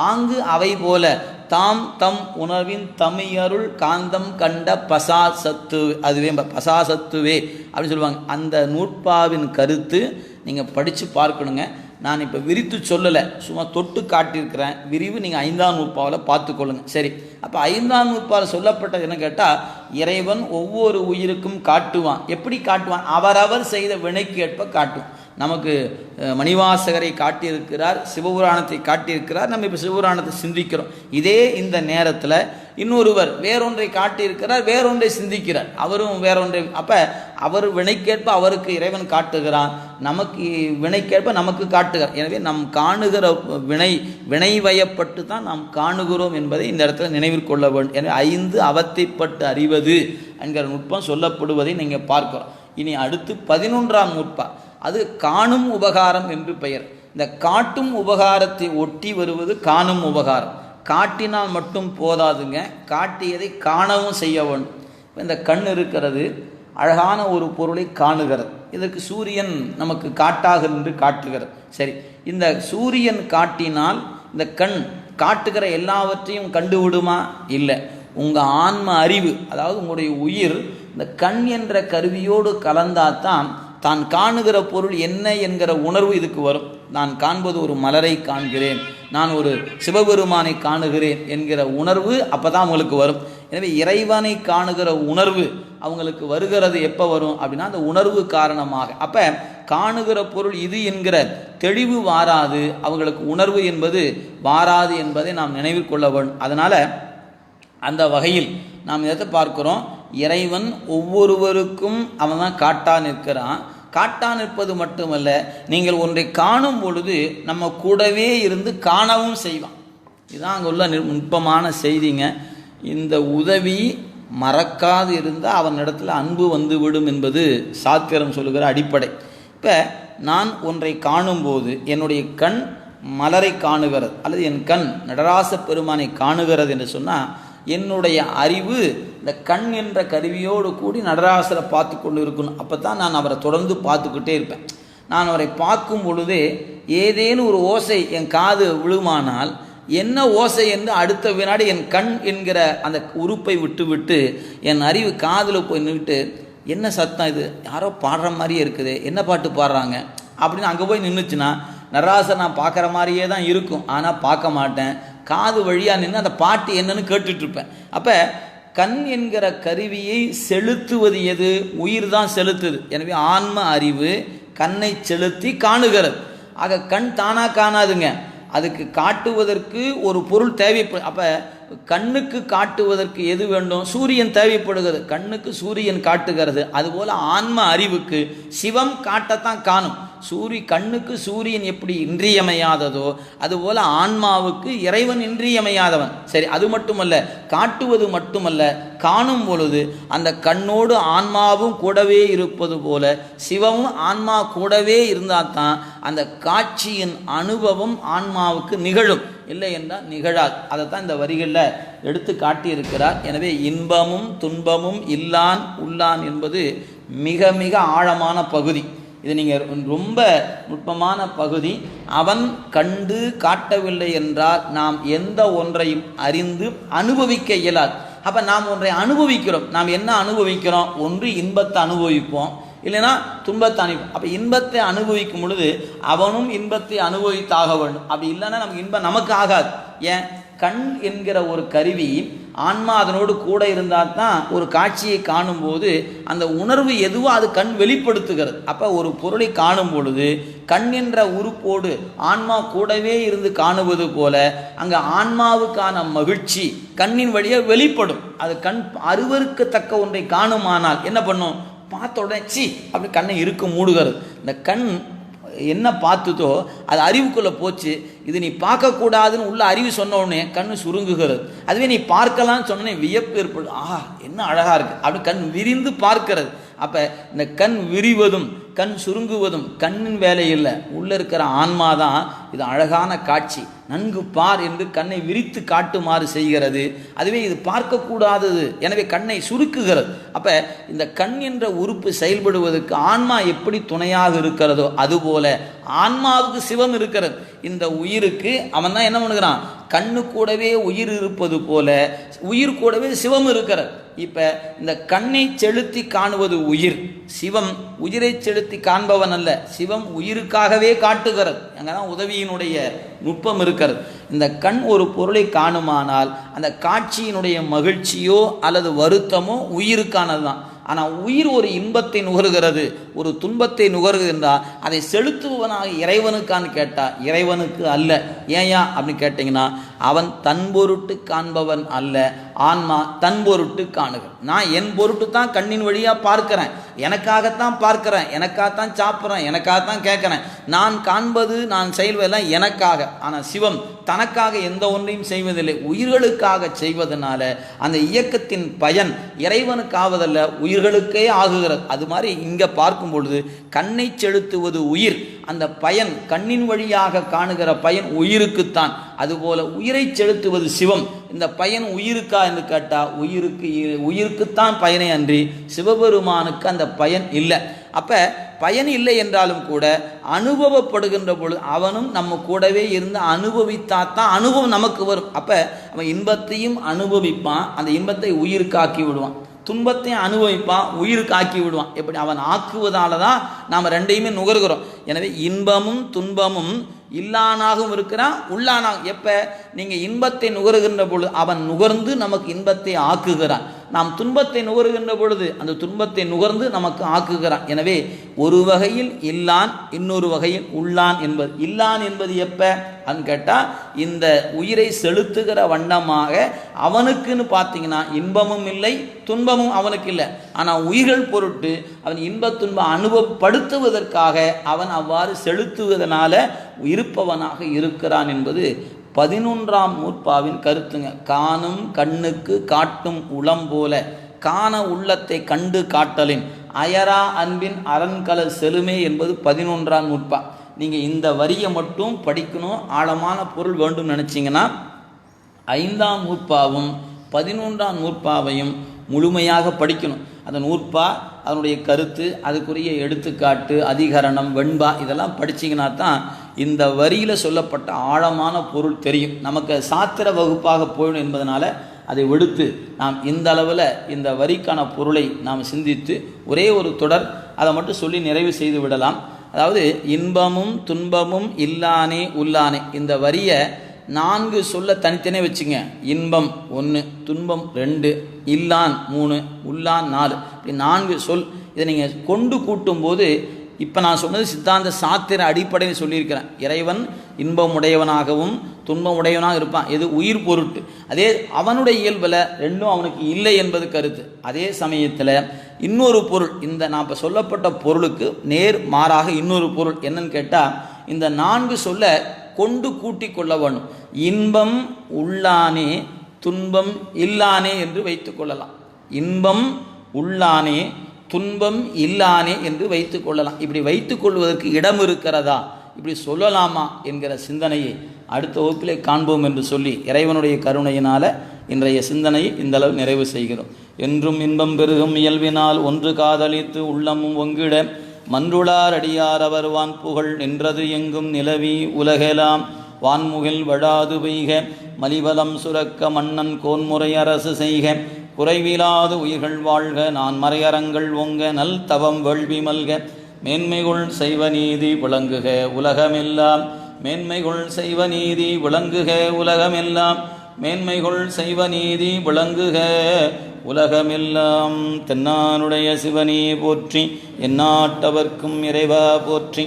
ஆங்கு அவை போல தாம் தம் உணர்வின் தமியருள் காந்தம் கண்ட பசாசத்து, அதுவே பசாசத்துவே அப்படின்னு சொல்லுவாங்க. அந்த நூற்பாவின் கருத்து நீங்கள் படித்து பார்க்கணுங்க. நான் இப்போ விரித்து சொல்லலை, சும்மா தொட்டு காட்டியிருக்கிறேன். விரிவு நீங்கள் 5ஆம் நூற்பாவில் பார்த்துக்கொள்ளுங்க. சரி, அப்போ 5ஆம் நூற்பாவில் சொல்லப்பட்டது என்ன கேட்டால், இறைவன் ஒவ்வொரு உயிருக்கும் காட்டுவான். எப்படி காட்டுவான்? அவரவர் செய்த வினைக்கு ஏற்ப காட்டுவான். நமக்கு மணிவாசகரை காட்டியிருக்கிறார், சிவபுராணத்தை காட்டியிருக்கிறார். நம்ம இப்போ சிவபுராணத்தை சிந்திக்கிறோம். இதே இந்த நேரத்தில் இன்னொருவர் வேறொன்றை காட்டியிருக்கிறார், வேறொன்றை சிந்திக்கிறார், அவரும் வேறொன்றை. அப்போ அவர் வினைக்கேற்ப அவருக்கு இறைவன் காட்டுகிறான், நமக்கு வினைக்கேற்ப நமக்கு காட்டுகிறார். எனவே நம் காணுகிற வினைவயப்பட்டு தான் நாம் காணுகிறோம் என்பதை இந்த இடத்துல நினைவில் கொள்ள வேண்டும். எனவே 5 அவத்தைப்பட்டு அறிவது என்கிற நுட்பம் சொல்லப்படுவதை நீங்கள் பார்க்கிறோம். இனி அடுத்து 11ஆம் நுட்பா, அது காணும் உபகாரம் என்று பெயர். இந்த காட்டும் உபகாரத்தை ஒட்டி வருவது காணும் உபகாரம். காட்டினால் மட்டும் போதாதுங்க, காட்டியதை காணவும் செய்ய வேண்டும். இந்த கண் இருக்கிறது, அழகான ஒரு பொருளை காணுகிறது. இதற்கு சூரியன் நமக்கு காட்டாக நின்று காட்டுகிறது. சரி, இந்த சூரியன் காட்டினால் இந்த கண் காட்டுகிற எல்லாவற்றையும் கண்டுவிடுமா? இல்லை. உங்கள் ஆன்ம அறிவு, அதாவது உங்களுடைய உயிர் இந்த கண் என்ற கருவியோடு கலந்தாதான் தான் காணுகிற பொருள் என்ன என்கிற உணர்வு இதுக்கு வரும். நான் காண்பது ஒரு மலரை காண்கிறேன், நான் ஒரு சிவபெருமானை காணுகிறேன் என்கிற உணர்வு அப்போ தான் அவங்களுக்கு வரும். எனவே இறைவனை காணுகிற உணர்வு அவங்களுக்கு வருகிறது எப்போ வரும் அப்படின்னா, அந்த உணர்வு காரணமாக. அப்போ காணுகிற பொருள் இது என்கிற தெளிவு வாராது, அவங்களுக்கு உணர்வு என்பது வாராது என்பதை நாம் நினைவில் கொள்ள வேண்டும். அதனால் அந்த வகையில் நாம் எதை பார்க்கிறோம்? இறைவன் ஒவ்வொருவருக்கும் அவன் தான் காட்டா நிற்கிறான். காட்டா நிற்பது மட்டுமல்ல, நீங்கள் ஒன்றை காணும் பொழுது நம்ம கூடவே இருந்து காணவும் செய்வான். இதுதான் அங்கே உள்ள நுட்பமான செய்திங்க. இந்த உதவி மறக்காது இருந்தால் அவனிடத்தில் அன்பு வந்துவிடும் என்பது சாத்திரம் சொல்லுகிற அடிப்படை. இப்போ நான் ஒன்றை காணும்போது என்னுடைய கண் மலரை காணுகிறது, அல்லது என் கண் நடராச பெருமானை காணுகிறது என்று சொன்னால், என்னுடைய அறிவு இந்த கண் என்ற கருவியோடு கூடி நடராசரை பார்த்து கொண்டு இருக்கணும். அப்போ தான் நான் அவரை தொடர்ந்து பார்த்துக்கிட்டே இருப்பேன். நான் அவரை பார்க்கும் பொழுதே ஏதேனும் ஒரு ஓசை என் காது விழுமானால், என்ன ஓசை என்று அடுத்த வினாடி என் கண் என்கிற அந்த உறுப்பை விட்டு விட்டு என் அறிவு காதில் போய் நின்றுட்டு, என்ன சத்தம் இது, யாரோ பாடுற மாதிரியே இருக்குது, என்ன பாட்டு பாடுறாங்க அப்படின்னு அங்கே போய் நின்றுச்சுன்னா, நடராசர் நான் பார்க்குற மாதிரியே தான் இருக்கும், ஆனால் பார்க்க மாட்டேன். காது வழியாக நின்று அந்த பாட்டு என்னன்னு கேட்டுட்ருப்பேன். அப்போ கண் என்கிற கருவியை செலுத்துவது எது? உயிர் தான் செலுத்துது. எனவே ஆன்ம அறிவு கண்ணை செலுத்தி காணுகிறது. ஆக கண் தானாக காணாதுங்க, அதுக்கு காட்டுவதற்கு ஒரு பொருள் தேவைப்படும். அப்போ கண்ணுக்கு காட்டுவதற்கு எது வேண்டும்? சூரியன் தேவைப்படுகிறது. கண்ணுக்கு சூரியன் காட்டுகிறது. அதுபோல் ஆன்ம அறிவுக்கு சிவம் காட்டத்தான் காணும். கண்ணுக்கு சூரியன் எப்படி இன்றியமையாததோ அதுபோல ஆன்மாவுக்கு இறைவன் இன்றியமையாதவன். சரி, அது மட்டுமல்ல, காட்டுவது மட்டுமல்ல, காணும் பொழுது அந்த கண்ணோடு ஆன்மாவும் கூடவே இருப்பது போல சிவமும் ஆன்மா கூடவே இருந்தால் தான் அந்த காட்சியின் அனுபவம் ஆன்மாவுக்கு நிகழும். இல்லை என்றால் நிகழாது. அதைத்தான் இந்த வரிகளில் எடுத்து காட்டியிருக்கிறார். எனவே இன்பமும் துன்பமும் இல்லான் உள்ளான் என்பது மிக மிக ஆழமான பகுதி. இது நீங்கள் ரொம்ப நுட்பமான பகுதி. அவன் கண்டு காட்டவில்லை என்றால் நாம் எந்த ஒன்றையும் அறிந்து அனுபவிக்க இயலாது. அப்போ நாம் ஒன்றை அனுபவிக்கிறோம். நாம் என்ன அனுபவிக்கிறோம்? ஒன்று இன்பத்தை அனுபவிப்போம், இல்லைன்னா துன்பத்தை அனுபவிப்போம். அப்போ இன்பத்தை அனுபவிக்கும் பொழுது அவனும் இன்பத்தை அனுபவித்தாக வேண்டும். அப்படி இல்லைன்னா நமக்கு இன்பம் நமக்கு ஆகாது. ஏன்? கண் என்கிற ஒரு கருவி ஆன்மா அதனோடு கூட இருந்தால் தான் ஒரு காட்சியை காணும்போது அந்த உணர்வு எதுவோ அது கண் வெளிப்படுத்துகிறது. அப்போ ஒரு பொருளை காணும் பொழுது கண் என்ற உறுப்போடு ஆன்மா கூடவே இருந்து காணுவது போல அங்கே ஆன்மாவுக்கான மகிழ்ச்சி கண்ணின் வழியாக வெளிப்படும். அது கண் அருவருக்கத்தக்க ஒன்றை காணுமானால் என்ன பண்ணும்? பார்த்த உடனே சி அப்படி கண்ணை இருக்க மூடுகிறது. இந்த கண் என்ன பார்த்துதோ அது அறிவுக்குள்ளே போச்சு. இது நீ பார்க்கக்கூடாதுன்னு உள்ள அறிவு சொன்ன உடனே கண் சுருங்குகிறது. அதுவே நீ பார்க்கலான்னு சொன்னோடனே வியப்பு ஏற்படும். ஆஹா, என்ன அழகாக இருக்குது அப்படி கண் விரிந்து பார்க்கிறது. அப்போ இந்த கண் விரிவதும் கண் சுருங்குவதும் கண்ணின் வேலை இல்லை, உள்ளே இருக்கிற ஆன்மா தான் இது அழகான காட்சி நன்கு பார் என்று கண்ணை விரித்து காட்டுமாறு செய்கிறது. அதுவே இது பார்க்கக்கூடாதது, எனவே கண்ணை சுருக்குகிறது. அப்போ இந்த கண் என்ற உறுப்பு செயல்படுவதற்கு ஆன்மா எப்படி துணையாக இருக்கிறதோ அதுபோல ஆன்மாவுக்கு சிவம் இருக்கிறது. இந்த உயிருக்கு அவன் தான் என்ன பண்ணுகிறான்? கண்ணு கூடவே உயிர் இருப்பது போல உயிர் கூடவே சிவம் இருக்கிறது. இப்போ இந்த கண்ணை செலுத்தி காணுவது உயிர், சிவம் உயிரை செலுத்தி காண்பவன் அல்ல. சிவம் உயிருக்காகவே காட்டுகிறது. அங்கே தான் உதவியினுடைய நுட்பம் இருக்கிறது. இந்த கண் ஒரு பொருளை காணுமானால் அந்த காட்சியினுடைய மகிழ்ச்சியோ அல்லது வருத்தமோ உயிருக்கானது தான். ஆனால் உயிர் ஒரு இன்பத்தை நுகர்கிறது, ஒரு துன்பத்தை நுகர்கின்றால் அதை செலுத்துபவனாக இறைவனுக்கான்னு கேட்டால் இறைவனுக்கு அல்ல. ஏயா அப்படின்னு கேட்டிங்கன்னா அவன் தன் பொருட்டு காண்பவன் அல்ல, ஆன்மா தன் பொருட்டு காணுகிறது. நான் என் பொருட்டு தான் கண்ணின் வழியாக பார்க்கிறேன், எனக்காகத்தான் பார்க்கிறேன், எனக்காகத்தான் சாப்பிட்றேன், எனக்காகத்தான் கேட்குறேன். நான் காண்பது நான் செயல்வதெல்லாம் எனக்காக. ஆனால் சிவம் தனக்காக எந்த ஒன்றையும் செய்வதில்லை, உயிர்களுக்காக செய்வதனால அந்த இயக்கத்தின் பயன் இறைவனுக்காவதல்ல உயிர்களுக்கே ஆகுகிறது. அது மாதிரி இங்கே பார்க்கும் பொழுது கண்ணை செலுத்துவது உயிர், அந்த பயன் கண்ணின் வழியாக காணுகிற பயன் உயிருக்குத்தான். அதுபோல உயிரை செலுத்துவது சிவம், இந்த பயன் உயிருக்கா என்று கேட்டால் உயிருக்குத்தான் பயனை அன்றி சிவபெருமானுக்கு அந்த பயன் இல்லை. அப்போ பயன் இல்லை என்றாலும் கூட அனுபவப்படுகின்ற பொழுது அவனும் நம்ம கூடவே இருந்து அனுபவித்தாத்தான் அனுபவம் நமக்கு வரும். அப்போ அவன் இன்பத்தையும் அனுபவிப்பான், அந்த இன்பத்தை உயிருக்காக்கி விடுவான், துன்பத்தையும் அனுபவிப்பான், உயிருக்கு ஆக்கி விடுவான். எப்படி? அவன் ஆக்குவதால தான் நாம் ரெண்டையுமே நுகர்கிறோம். எனவே இன்பமும் துன்பமும் இல்லானாகவும் இருக்கிறான், உள்ளானாகும். எப்போ நீங்கள் இன்பத்தை நுகருகின்ற பொழுது அவன் நுகர்ந்து நமக்கு இன்பத்தை ஆக்குகிறான். நாம் துன்பத்தை நுகருகின்ற பொழுது அந்த துன்பத்தை நுகர்ந்து நமக்கு ஆக்குகிறான். எனவே ஒரு வகையில் இல்லான், இன்னொரு வகையில் உள்ளான் என்பது. இல்லான் என்பது எப்போ அப்படின்னு கேட்டால் இந்த உயிரை செலுத்துகிற வண்ணமாக அவனுக்குன்னு பார்த்தீங்கன்னா இன்பமும் இல்லை துன்பமும் அவனுக்கு இல்லை. ஆனால் உயிர்கள் பொருட்டு அவன் இன்ப துன்பம் அனுபவப்படுத்துவதற்காக அவன் அவ்வாறு செலுத்துவதனால இருப்பவனாக இருக்கிறான் என்பது 11ஆம் நூற்பாவின் கருத்துங்க. காணும் கண்ணுக்கு காட்டும் உளம் போல காண உள்ளத்தை கண்டு காட்டலின் அயரா அன்பின் அரண்கல செலுமே என்பது 11ஆம் நூற்பா. நீங்கள் இந்த வரியை மட்டும் படிக்கணும், ஆழமான பொருள் வேண்டும் நினச்சிங்கன்னா 5ஆம் நூற்பாவும் 11ஆம் நூற்பாவையும் முழுமையாக படிக்கணும். அந்த நூற்பா, அதனுடைய கருத்து, அதுக்குரிய எடுத்துக்காட்டு, அதிகரணம், வெண்பா இதெல்லாம் படிச்சிங்கன்னா தான் இந்த வரியில் சொல்லப்பட்ட ஆழமான பொருள் தெரியும். நமக்கு சாத்திர வகுப்பாக போயிடும் என்பதனால அதை விடுத்து நாம் இந்த அளவில் இந்த வரிக்கான பொருளை நாம் சிந்தித்து ஒரே ஒரு தொடர் அதை மட்டும் சொல்லி நிறைவு செய்து விடலாம். அதாவது இன்பமும் துன்பமும் இல்லானே உள்ளானே, இந்த வரியை 4 சொல்ல தனித்தனே வச்சுங்க. இன்பம் 1, துன்பம் 2, இல்லான் 3, உள்ளான் 4, இப்படி 4 சொல். இதை நீங்கள் கொண்டு கூட்டும்போது இப்போ நான் சொன்னது சித்தாந்த சாத்திர அடிப்படையில் சொல்லியிருக்கிறேன். இறைவன் இன்பம் உடையவனாகவும் துன்பம் உடையவனாக இருப்பான். எது உயிர் பொருட்டு. அதே அவனுடைய இயல்பில் ரெண்டும் அவனுக்கு இல்லை என்பது கருத்து. அதே சமயத்தில் இன்னொரு பொருள், இந்த நான் இப்போ சொல்லப்பட்ட பொருளுக்கு நேர் மாறாக இன்னொரு பொருள் என்னன்னு கேட்டால், இந்த 4 சொல்ல கொண்டு கூட்டி கொள்ள வேணும். இன்பம் உள்ளானே துன்பம் இல்லானே என்று வைத்து கொள்ளலாம். இன்பம் உள்ளானே துன்பம் இல்லானே என்று வைத்து கொள்ளலாம். இப்படி வைத்து கொள்வதற்கு இடம் இருக்கிறதா, இப்படி சொல்லலாமா என்கிற சிந்தனையை அடுத்த வகுப்பிலே காண்போம் என்று சொல்லி இறைவனுடைய கருணையினால் இன்றைய சிந்தனையை இந்தளவு நிறைவு செய்கிறோம். என்றும் இன்பம் பெருகும் இயல்பினால் ஒன்று காதலித்து உள்ளமும் ஒங்கிட மன்றுளார் அடியார் அவர் வான் புகழ் நின்றது எங்கும் நிலவி உலகெலாம் வான்முகில் வழாது பெய்க மலிவலம் சுரக்க மன்னன் கோன்முறை அரசு செய்க குறைவிலாது உயிர்கள் வாழ்க நான் மறையறங்கள் ஒங்க நல் தவம் வேள்வி மல்க மேன்மைகுள் செய்வ நீதி விளங்குக உலகமெல்லாம் மேன்மைகுள் செய்வ நீதி விளங்குக உலகமெல்லாம் மேன்மைகுள் செய்வ நீதி விளங்குக உலகமெல்லாம். தென்னானுடைய சிவனே போற்றி, எந்நாட்டவர்க்கும் இறைவா போற்றி,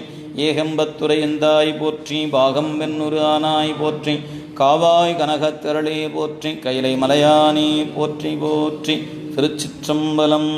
ஏகம்பத்துரை எந்தாய் போற்றி, பாகம் வெண்ணுரு ஆனாய் போற்றி, காவாய் கனகத்திரளே போற்றி, கைலை மலையானே போற்றி போற்றி. திருச்சிற்றம்பலம்.